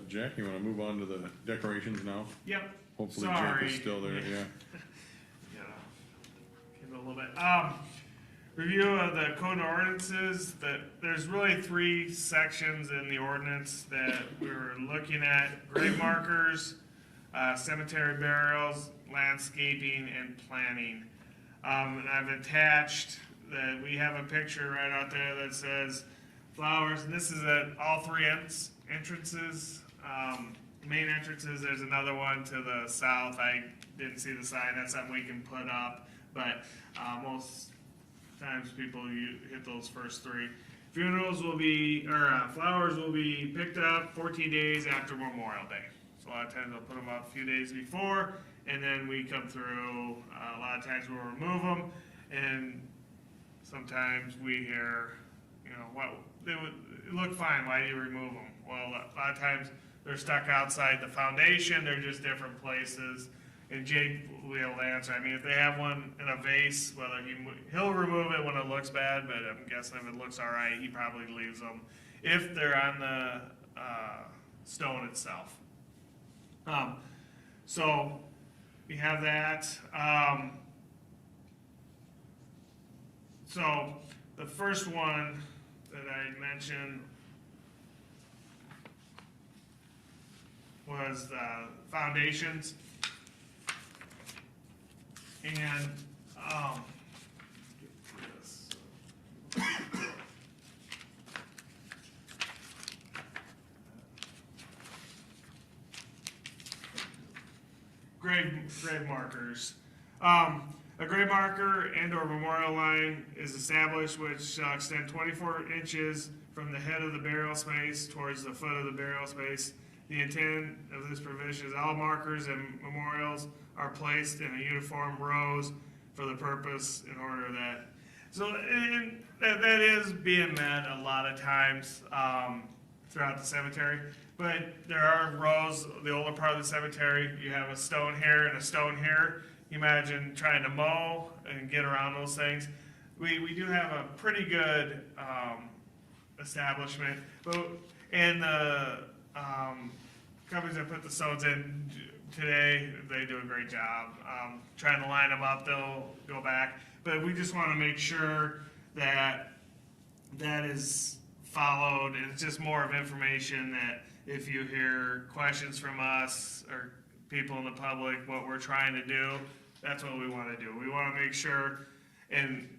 Jack, you wanna move on to the decorations now? Yep. Hopefully Jack Sorry. is still there, yeah. Yeah, came a little bit. Review of the code of ordinances, that there's really 3 sections in the ordinance that we were looking at: grave markers, cemetery burials, landscaping, and planning. And I've attached that we have a picture right out there that says flowers, and this is at all 3 entrances. Main entrances, there's another one to the south. I didn't see the sign, that's something we can put up, but most times people hit those first 3. Funerals will be, or flowers will be picked up 14 days after Memorial Day. So a lot of times they'll put them up a few days before, and then we come through. A lot of times we'll remove them, and sometimes we hear, what, they would look fine, why do you remove them? Well, a lot of times they're stuck outside the foundation, they're just different places. And Jake will be able to answer. I mean, if they have one in a vase, whether he'll remove it when it looks bad, but I'm guessing if it looks all right, he probably leaves them if they're on the stone itself. So we have that. So the first one that I mentioned was foundations. And, grave markers. A grave marker and or memorial line is established which shall extend 24 inches from the head of the burial space towards the foot of the burial space. The intent of this provision is all markers and memorials are placed in a uniform rows for the purpose in order that. So and that is being met a lot of times throughout the cemetery. But there are rows, the older part of the cemetery, you have a stone here and a stone here. You imagine trying to mow and get around those things. We do have a pretty good establishment, and the companies that put the stones in today, they do a great job. Trying to line them up, they'll go back. But we just want to make sure that that is followed. And it's just more of information that if you hear questions from us or people in the public, what we're trying to do, that's what we want to do. We want to make sure, and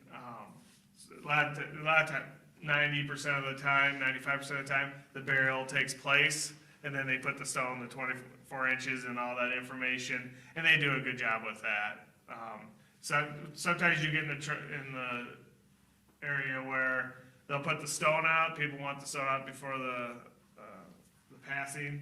a lot of time, 90% of the time, 95% of the time, the burial takes place, and then they put the stone, the 24 inches, and all that information, and they do a good job with that. So sometimes you get in the area where they'll put the stone out. People want the stone out before the passing,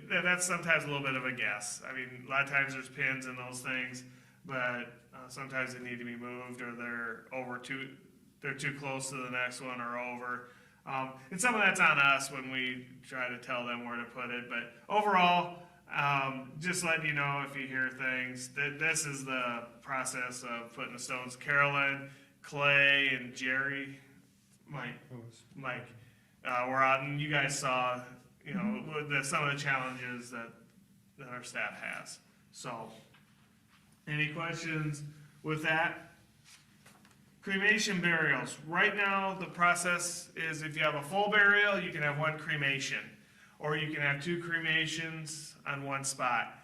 that's sometimes a little bit of a guess. I mean, a lot of times there's pins in those things, but sometimes they need to be moved, or they're too close to the next one or over. And some of that's on us when we try to tell them where to put it. But overall, just letting you know if you hear things, this is the process of putting the stones. Carolyn, Clay, and Jerry, Mike, were out, and you guys saw, some of the challenges that our staff has. So, any questions with that? Cremation burials. Right now, the process is if you have a full burial, you can have one cremation, or you can have two cremations on one spot.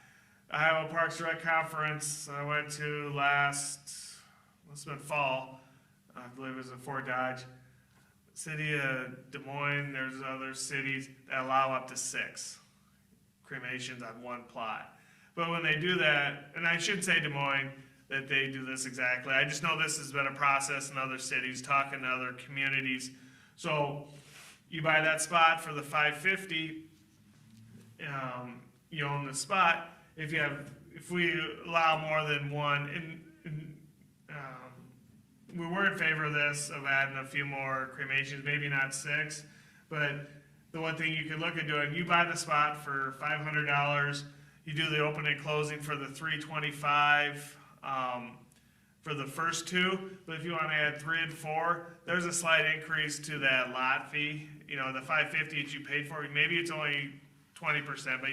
Iowa Parks and Rec Conference I went to must have been fall, I believe it was in Fort Dodge. City of Des Moines, there's other cities that allow up to 6 cremations on one plot. But when they do that, and I shouldn't say Des Moines that they do this exactly, I just know this has been a process in other cities, talking to other communities. So you buy that spot for the $550, you own the spot. If we allow more than one, we were in favor of this, of adding a few more cremations, maybe not 6, but the one thing you could look at doing, you buy the spot for $500, you do the opening and closing for the $325 for the first 2, but if you want to add 3 and 4, there's a slight increase to that lot fee. The $550 that you paid for, maybe it's only 20%, but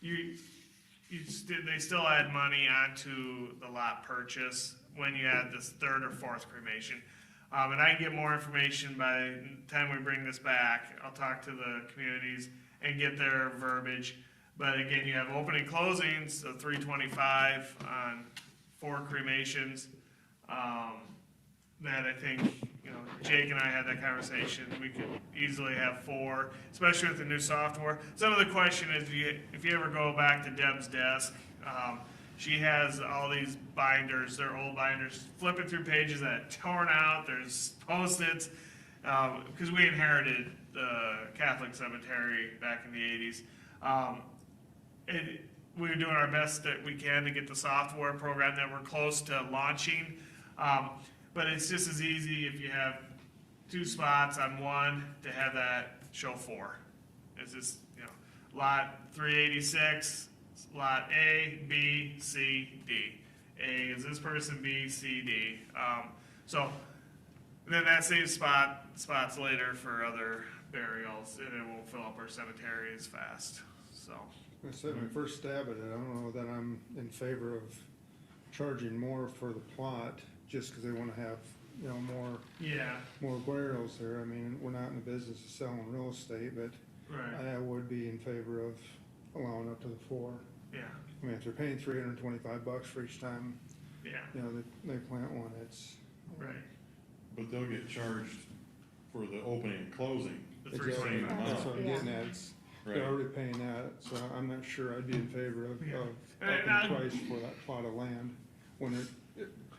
they still add money onto the lot purchase when you add this 3rd or 4th cremation. And I can get more information by the time we bring this back. I'll talk to the communities and get their verbiage. But again, you have opening closings of $325 on 4 cremations. That I think, Jake and I had that conversation. We could easily have 4, especially with the new software. Some of the question is, if you ever go back to Deb's desk, she has all these binders, they're old binders, flipping through pages that are torn out, there's Post-its, because we inherited the Catholic cemetery back in the 80s. We're doing our best that we can to get the software program that we're close to launching. But it's just as easy if you have 2 spots on one to have that show 4. It's just, lot 386, lot A, B, C, D. A is this person, B, C, D. So then that saves spots later for other burials, and it won't fill up our cemetery as fast. So. I said my first stab at it, I don't know that I'm in favor of charging more for the plot just because they want to have, more burials there. I mean, we're not in the business of selling real estate, but Right, I would be in favor of allowing up to the 4. yeah, I mean, if they're paying $325 for each time, yeah, you know, they plant one, it's. right. But they'll get charged for the opening and closing. The Exactly, 325. that's what I'm Yeah. getting at, it's, Right. they're already paying that, so I'm not sure I'd be in favor of Yeah. upping the price for that plot of land when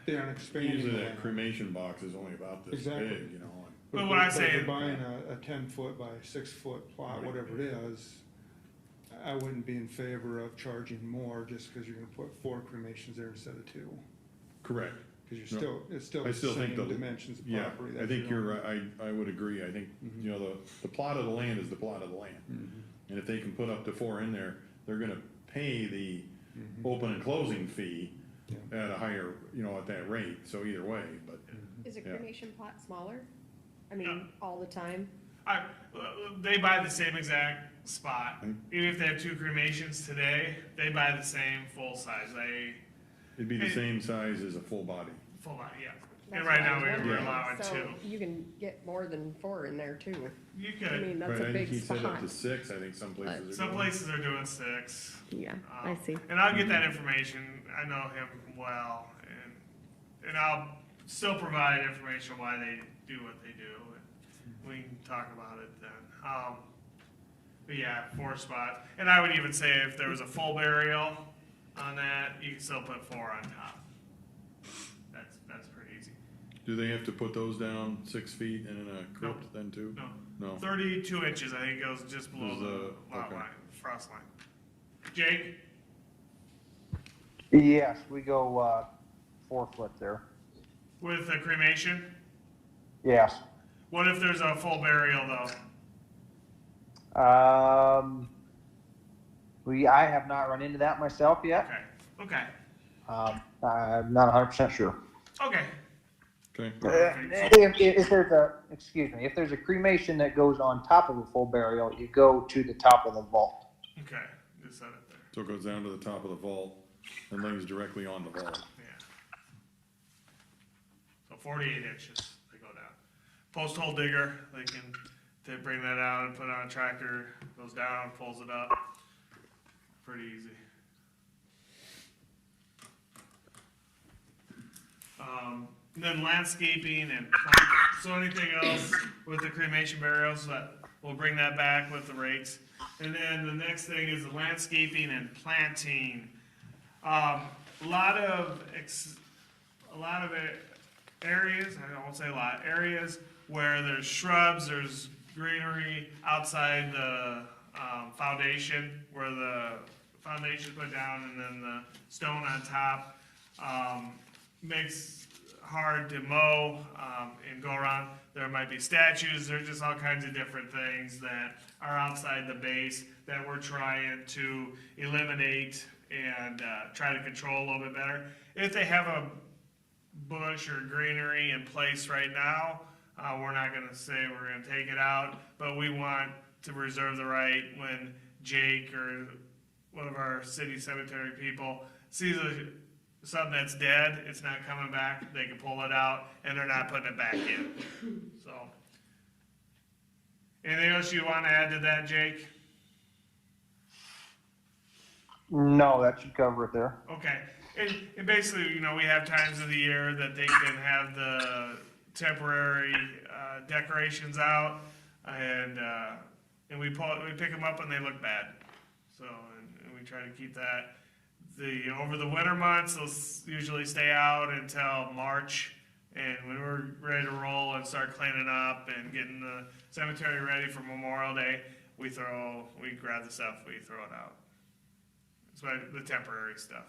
they aren't expanding the Usually that land. cremation box is only about this Exactly. big, you know. But what I if say- they're buying a 10-foot by 6-foot plot, whatever it is, I wouldn't be in favor of charging more just because you're gonna put 4 cremations there instead of 2. Correct. Because No, it's still I the still think same the- dimensions of Yeah, property. I that think you're on. right, I would agree, I think, you know, the plot of the land is the plot of the land. And if they can put up to 4 in there, they're gonna pay the open and closing fee Yeah. at a higher, you know, at that rate, so either way, but, Is a Yeah. cremation plot smaller? I mean, all the time? They buy the same exact spot. Even if they have 2 cremations today, they buy the same full size. it'd be the same size as a full body. Full body, yeah. That's And right what I now was we're wondering. allowing So 2. you can get more than 4 in there too. You I could. mean, that's Right, a I think big he said up spot. to 6, I think some places are doing. Some places are doing 6. Yeah, I see. And I'll get that information. I know him well, and I'll still provide information why they do what they do. And we can talk about it then. But yeah, 4 spots. And I would even say if there was a full burial on that, you can still put 4 on top. That's pretty easy. Do they have to put those down 6 feet and in a crypt then too? No. No. 32 inches, I think, goes just below Is, the lot okay. line, frost line. Jake? Yes, we go 4 foot there. With the cremation? Yes. What if there's a full burial though? I have not run into that myself yet. Okay. I'm not 100% sure. Okay. Okay. If there's if there's a cremation that goes on top of a full burial, you go to the top of the vault. Okay. Just set it there. So it goes down to the top of the vault and lays directly on the vault. Yeah. So 48 inches they go down. Post hole digger, they bring that out and put it on a tractor, goes down, pulls it up. Pretty easy. And then landscaping and so anything else with the cremation burials, we'll bring that back with the rates. And then the next thing is the landscaping and planting. A lot of areas, I won't say a lot, areas where there's shrubs, there's greenery outside the foundation, where the foundation put down and then the stone on top, makes hard to mow and go around. There might be statues, there's just all kinds of different things that are outside the base that we're trying to eliminate and try to control a little bit better. If they have a bush or greenery in place right now, we're not gonna say we're gonna take it out, but we want to reserve the right when Jake or one of our city cemetery people sees something that's dead, it's not coming back, they can pull it out and they're not putting it back in. So, anything else you want to add to that, Jake? No, that should cover it there. Okay, and basically, we have times of the year that they can have the temporary decorations out, and we pick them up and they look bad. So, and we try to keep that. Over the winter months, they'll usually stay out until March, and when we're ready to roll and start cleaning up and getting the cemetery ready for Memorial Day, we grab the stuff, we throw it out. It's the temporary stuff.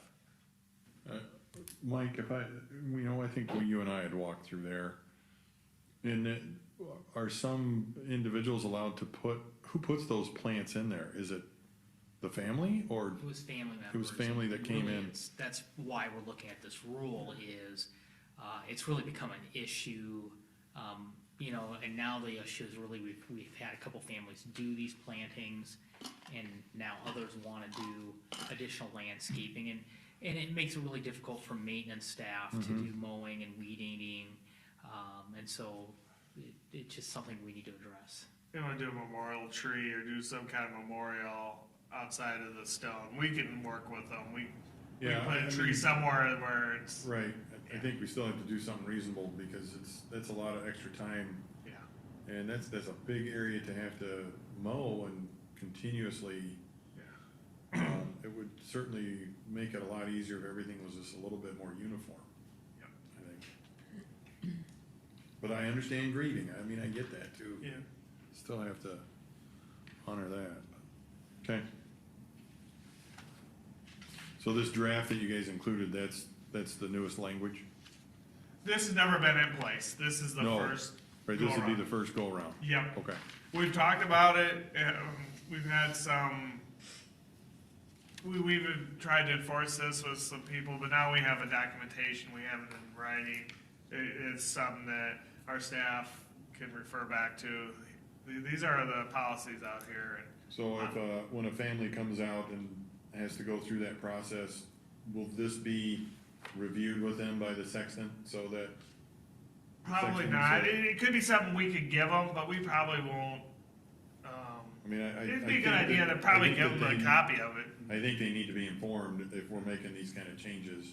Mike, I think you and I had walked through there. And are some individuals allowed to who puts those plants in there? Is it the family or? It was family members. It was family that came in. That's why we're looking at this rule is, it's really become an issue, and now the issue is really, we've had a couple families do these plantings, and now others want to do additional landscaping, and it makes it really difficult for maintenance staff to do mowing and weed eating, and so it's just something we need to address. they wanna do a memorial tree or do some kind of memorial outside of the stone, we can work with them. We Yeah, put I a tree mean- somewhere where it's, Right, I think we still have to do something reasonable because that's a lot of extra time. yeah. And that's a big area to have to mow and continuously. It would certainly make it a lot easier if everything was just a little bit more uniform. Yep. I think. But I understand grieving, I mean, I get that too. Yeah. Still have to honor that. Okay. So this draft that you guys included, that's the newest language? This has never been in place. This is the No. first. Right, this would be go-around. the first go-around? Yep. Okay. We've talked about it, we've had we've tried to enforce this with some people, but now we have a documentation, we have it in writing. It's something that our staff can refer back to. These are the policies out here. So if, when a family comes out and has to go through that process, will this be reviewed with them by the sexton so that? Probably sexton not. said- It could be something we could give them, but we probably won't. I mean, It'd I be a think good idea that- to probably I think give that them a they- copy of it. I think they need to be informed if we're making these kind of changes.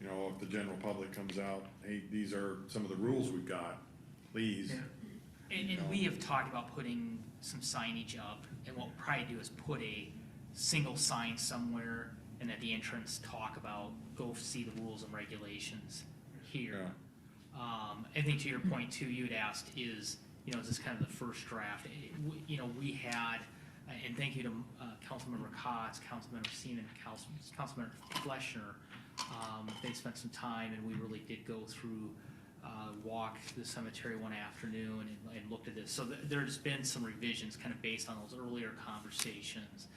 You know, if the general public comes out, hey, these are some of the rules we've got, please. And we have talked about putting some signage up, and what we'll probably do is put a single sign somewhere, and at the entrance, talk about, go see the rules and regulations here. I think to your point too, you'd asked is, you know, is this kind of the first draft? You know, we had, and thank you to Councilmember Cox, Councilmember Seaman, Councilmember Fleshner. They spent some time, and we really did go through, walk the cemetery one afternoon and looked at this. So there's been some revisions kind of based on those earlier conversations.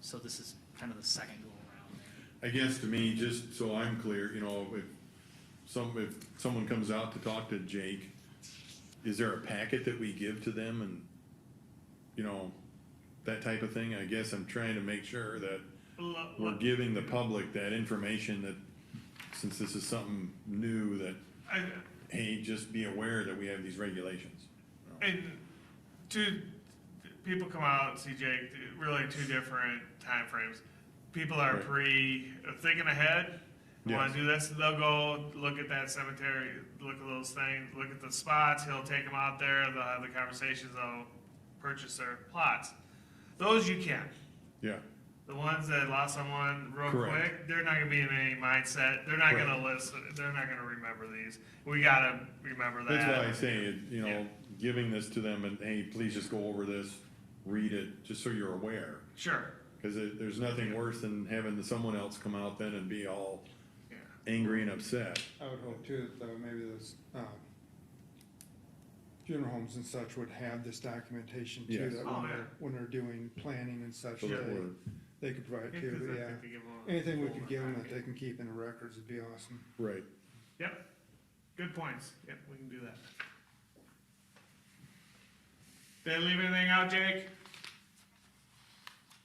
So this is kind of the second go around there. I guess to me, just so I'm clear, you know, if someone comes out to talk to Jake, is there a packet that we give to them and, you know, that type of thing? I guess I'm trying to make sure that we're giving the public that information that, since this is something new, that, hey, just be aware that we have these regulations. And people come out and see Jake, really two different timeframes. People are Right. thinking ahead, want Yes. to do this, they'll go look at that cemetery, look at those things, look at the spots, he'll take them out there, they'll have the conversations, they'll purchase their plots. Those you can. Yeah, The ones that lost someone real Correct. quick, they're not gonna be in any mindset, they're not Correct. gonna listen, they're not gonna remember these. We gotta remember that. that's why I say, you know, Yeah. giving this to them and, hey, please just go over this, read it, just so you're aware. Sure, Cause there's nothing worse than having someone else come out then and be all yeah. angry and upset. I would hope too, that maybe those, funeral homes and such would have this documentation too, Yes. that Oh, when yeah. when they're doing planning and such, So that they, we're, they could provide Yeah, too, 'cause but I yeah. think we give them a Anything we folder could give them that packet. they can keep in the records would be awesome. right. Yep, good points, yep, we can do that. Did I leave anything out, Jake?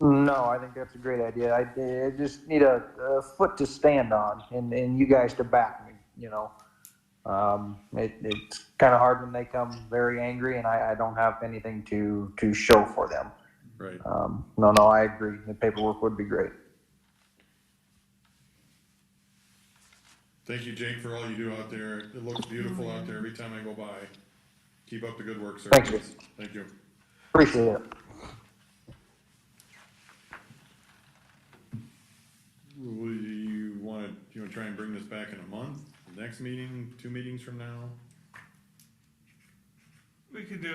No, I think that's a great idea. I just need a foot to stand on and you guys to back me, you know. It's kind of hard when they come very angry and I don't have anything to show for them. Right. No, I agree. The paperwork would be great. Thank you, Jake, for all you do out there. It looks beautiful out there every time I go by. Keep up the good work, sir. Thank you. Thank you. Appreciate it. Will you wanna try and bring this back in a month? Next meeting, 2 meetings from now? We could do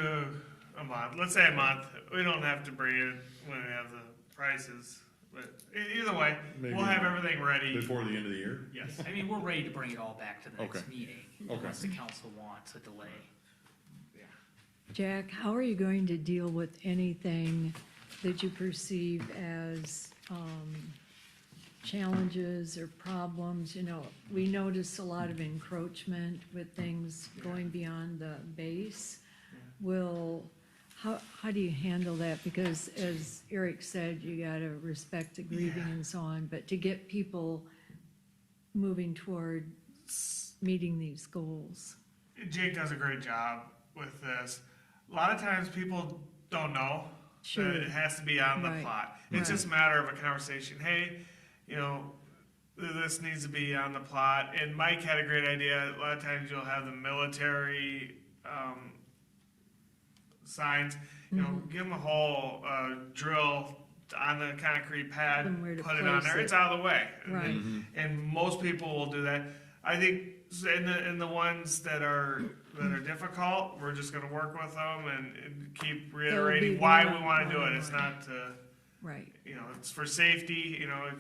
a month, let's say a month, we don't have to bring it when we have the prices, but either way, Maybe we'll have everything ready. Before the end of the year? Yes, I mean, we're ready to bring it all back to the next Okay. meeting, Okay. unless the council wants a delay. Jack, how are you going to deal with anything that you perceive as challenges or problems? You know, we notice a lot of encroachment with things going beyond the base. How do you handle that? Because as Eric said, you gotta respect the grieving and so on, but to get people moving toward meeting these goals. Jake does a great job with this. a lot of times people don't know Sure. that it has to be on the Right. plot. It's just a matter of a conversation. Hey, you know, this needs to be on the plot. And Mike had a great idea. A lot of times you'll have the military signs. You know, give them a whole drill on the concrete pad, Somewhere to put it on place there. it. It's out of the way. Right. And most people will do that. I think in the ones that are difficult, we're just going to work with them and keep reiterating why we want to do it. It's not to, Right. you know, it's for safety. You know,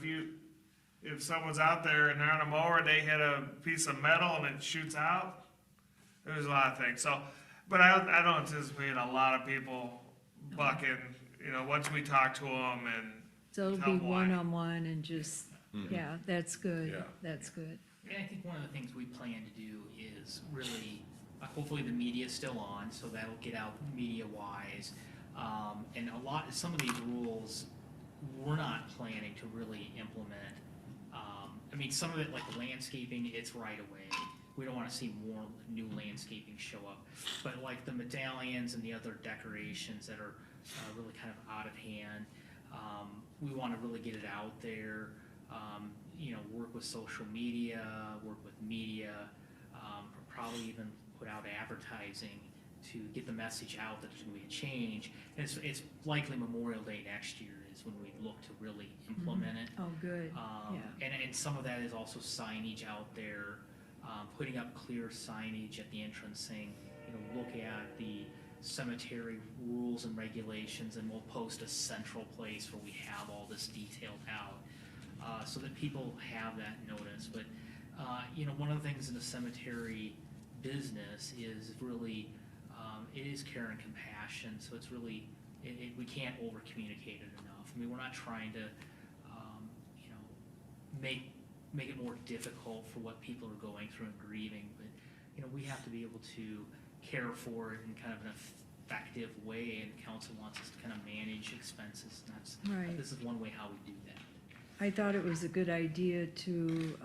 if someone's out there and they're on a mower, they hit a piece of metal and it shoots out. There's a lot of things. So, but I don't anticipate a lot of people bucking. You know, once we talk to them and So it'll tell be 'em why. one-on-one and just, yeah, that's good. Yeah. That's good. And I think one of the things we plan to do is really, hopefully the media's still on, so that'll get out media-wise. And some of these rules, we're not planning to really implement. I mean, some of it, like landscaping, it's right away. We don't want to see more new landscaping show up. But like the medallions and the other decorations that are really kind of out of hand, we want to really get it out there. You know, work with social media, work with media, probably even put out advertising to get the message out that there's going to be a change. And it's likely Memorial Day next year is when we look to really implement it. Oh, good. Yeah. And some of that is also signage out there, putting up clear signage at the entrance saying, you know, look at the cemetery rules and regulations, and we'll post a central place where we have all this detailed out, so that people have that notice. But, you know, one of the things in the cemetery business is really, it is care and compassion, so it's really, we can't over-communicate it enough. I mean, we're not trying to, you know, make it more difficult for what people are going through and grieving, but, you know, we have to be able to care for it in kind of an effective way, and council wants us to kind of manage expenses, and that's, Right. this is one way how we do that. I thought it was a good idea to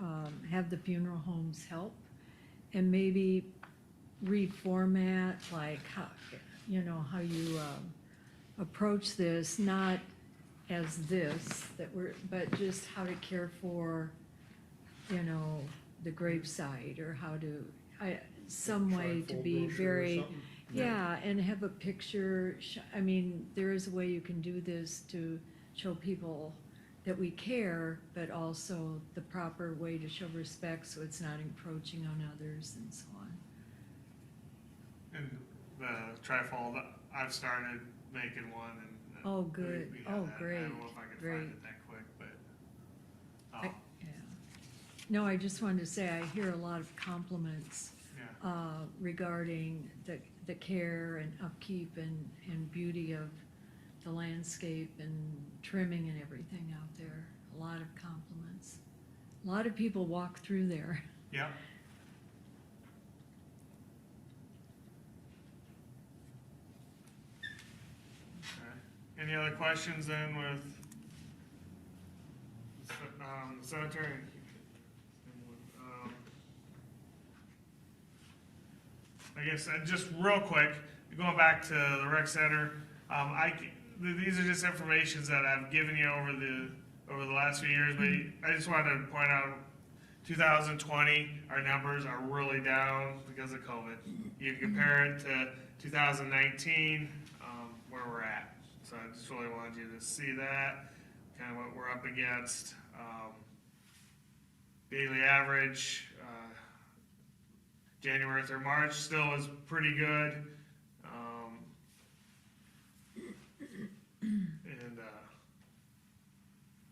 have the funeral homes help and maybe reformat, like, how, you know, how you approach this, not as this, but just how to care for, you know, the gravesite, or how to, some way to be very, yeah, and have a picture. I mean, there is a way you can do this to show people that we care, but also the proper way to show respect so it's not encroaching on others and so on. And the trifold, I've started making one, and Oh, good. we have Oh, that. I great. don't know if I can Great. find it that quick, but Yeah. No, I just wanted to say, I hear a lot of compliments yeah. regarding the care and upkeep and beauty of the landscape and trimming and everything out there. A lot of compliments. A lot of people walk through there. Yeah. Okay. Any other questions then with the cemetery? I guess just real quick, going back to the rec center, these are just informations that I've given you over the last few years, but I just wanted to point out 2020, our numbers are really down because of COVID. You compare it to 2019, where we're at. So I just really wanted you to see that, kind of what we're up against. Daily average, January through March still was pretty good. And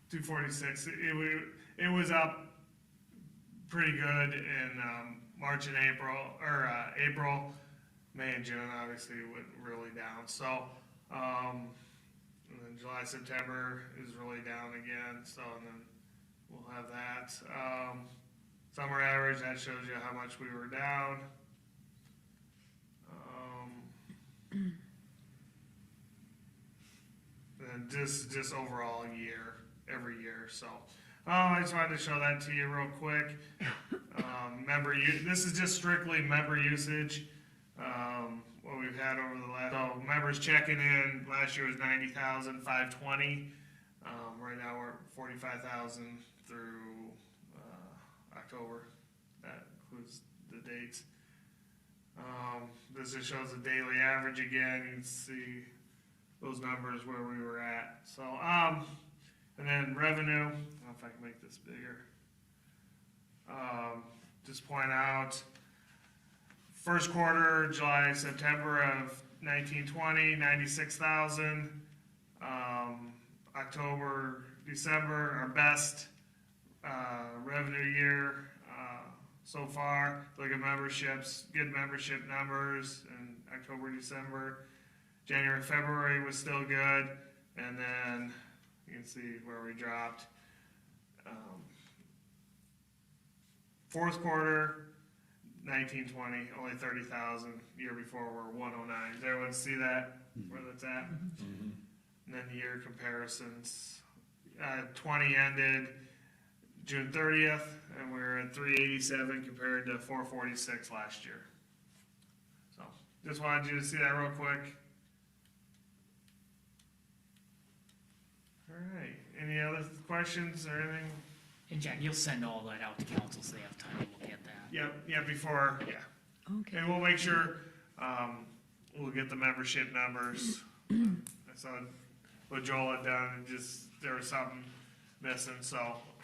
246, it was up pretty good in March and April, or April. May and June obviously went really down. So, and then July, September is really down again. So, and then we'll have that. Summer average, that shows you how much we were down. And just overall year, every year. So, I just wanted to show that to you real quick. This is just strictly member usage. What we've had over the last, so members checking in, last year was 90,520. Right now we're at 45,000 through, October. That includes the dates. This just shows the daily average again. You can see those numbers where we were at. So, and then revenue, I don't know if I can make this bigger. Just point out, first quarter, July, September of 1920, 96,000. October, December, our best revenue year so far. Look at memberships, good membership numbers in October, December. January, February was still good, and then you can see where we dropped. Fourth quarter, 1920, only 30,000. Year before we're 109. Does everyone see that, where that's at? And then the year comparisons. 20 ended June 30th, and we're at 387 compared to 446 last year. So, just wanted you to see that real quick. All right, any other questions or anything? And Jen, you'll send all that out to council so they have time to look at that. Yep, before, yeah. Okay. And we'll make sure, we'll get the membership numbers. I saw what Joel had done, and just, there was something missing, so,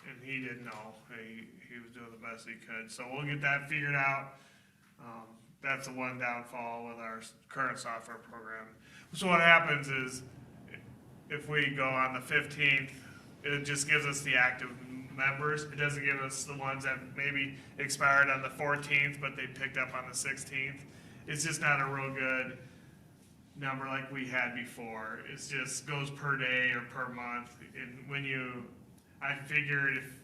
and he didn't know. He was doing the best he could, so we'll get that figured out. That's the one downfall with our current software program. So what happens is, if we go on the 15th, it just gives us the active members. It doesn't give us the ones that maybe expired on the 14th, but they picked up on the 16th. It's just not a real good number like we had before. It just goes per day or per month. And I figured if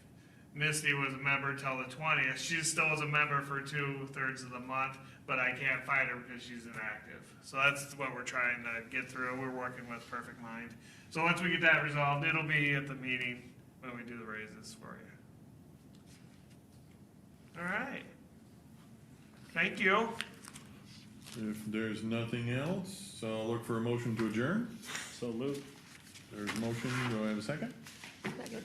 Misty was a member till the 20th, she still was a member for 2/3 of the month, but I can't find her because she's inactive. So that's what we're trying to get through. We're working with Perfect Mind. So once we get that resolved, it'll be at the meeting when we do the raises for you. All right. Thank you. If there's nothing else, so I'll look for a motion to adjourn. So moved. There's a motion, do I have a second? Second.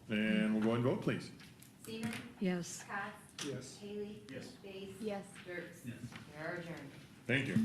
And we'll go ahead and vote, please. Seaman? Yes. Cox? Yes. Haley? Yes. Base? Yes. Dirks? Yes. We are adjourned. Thank you.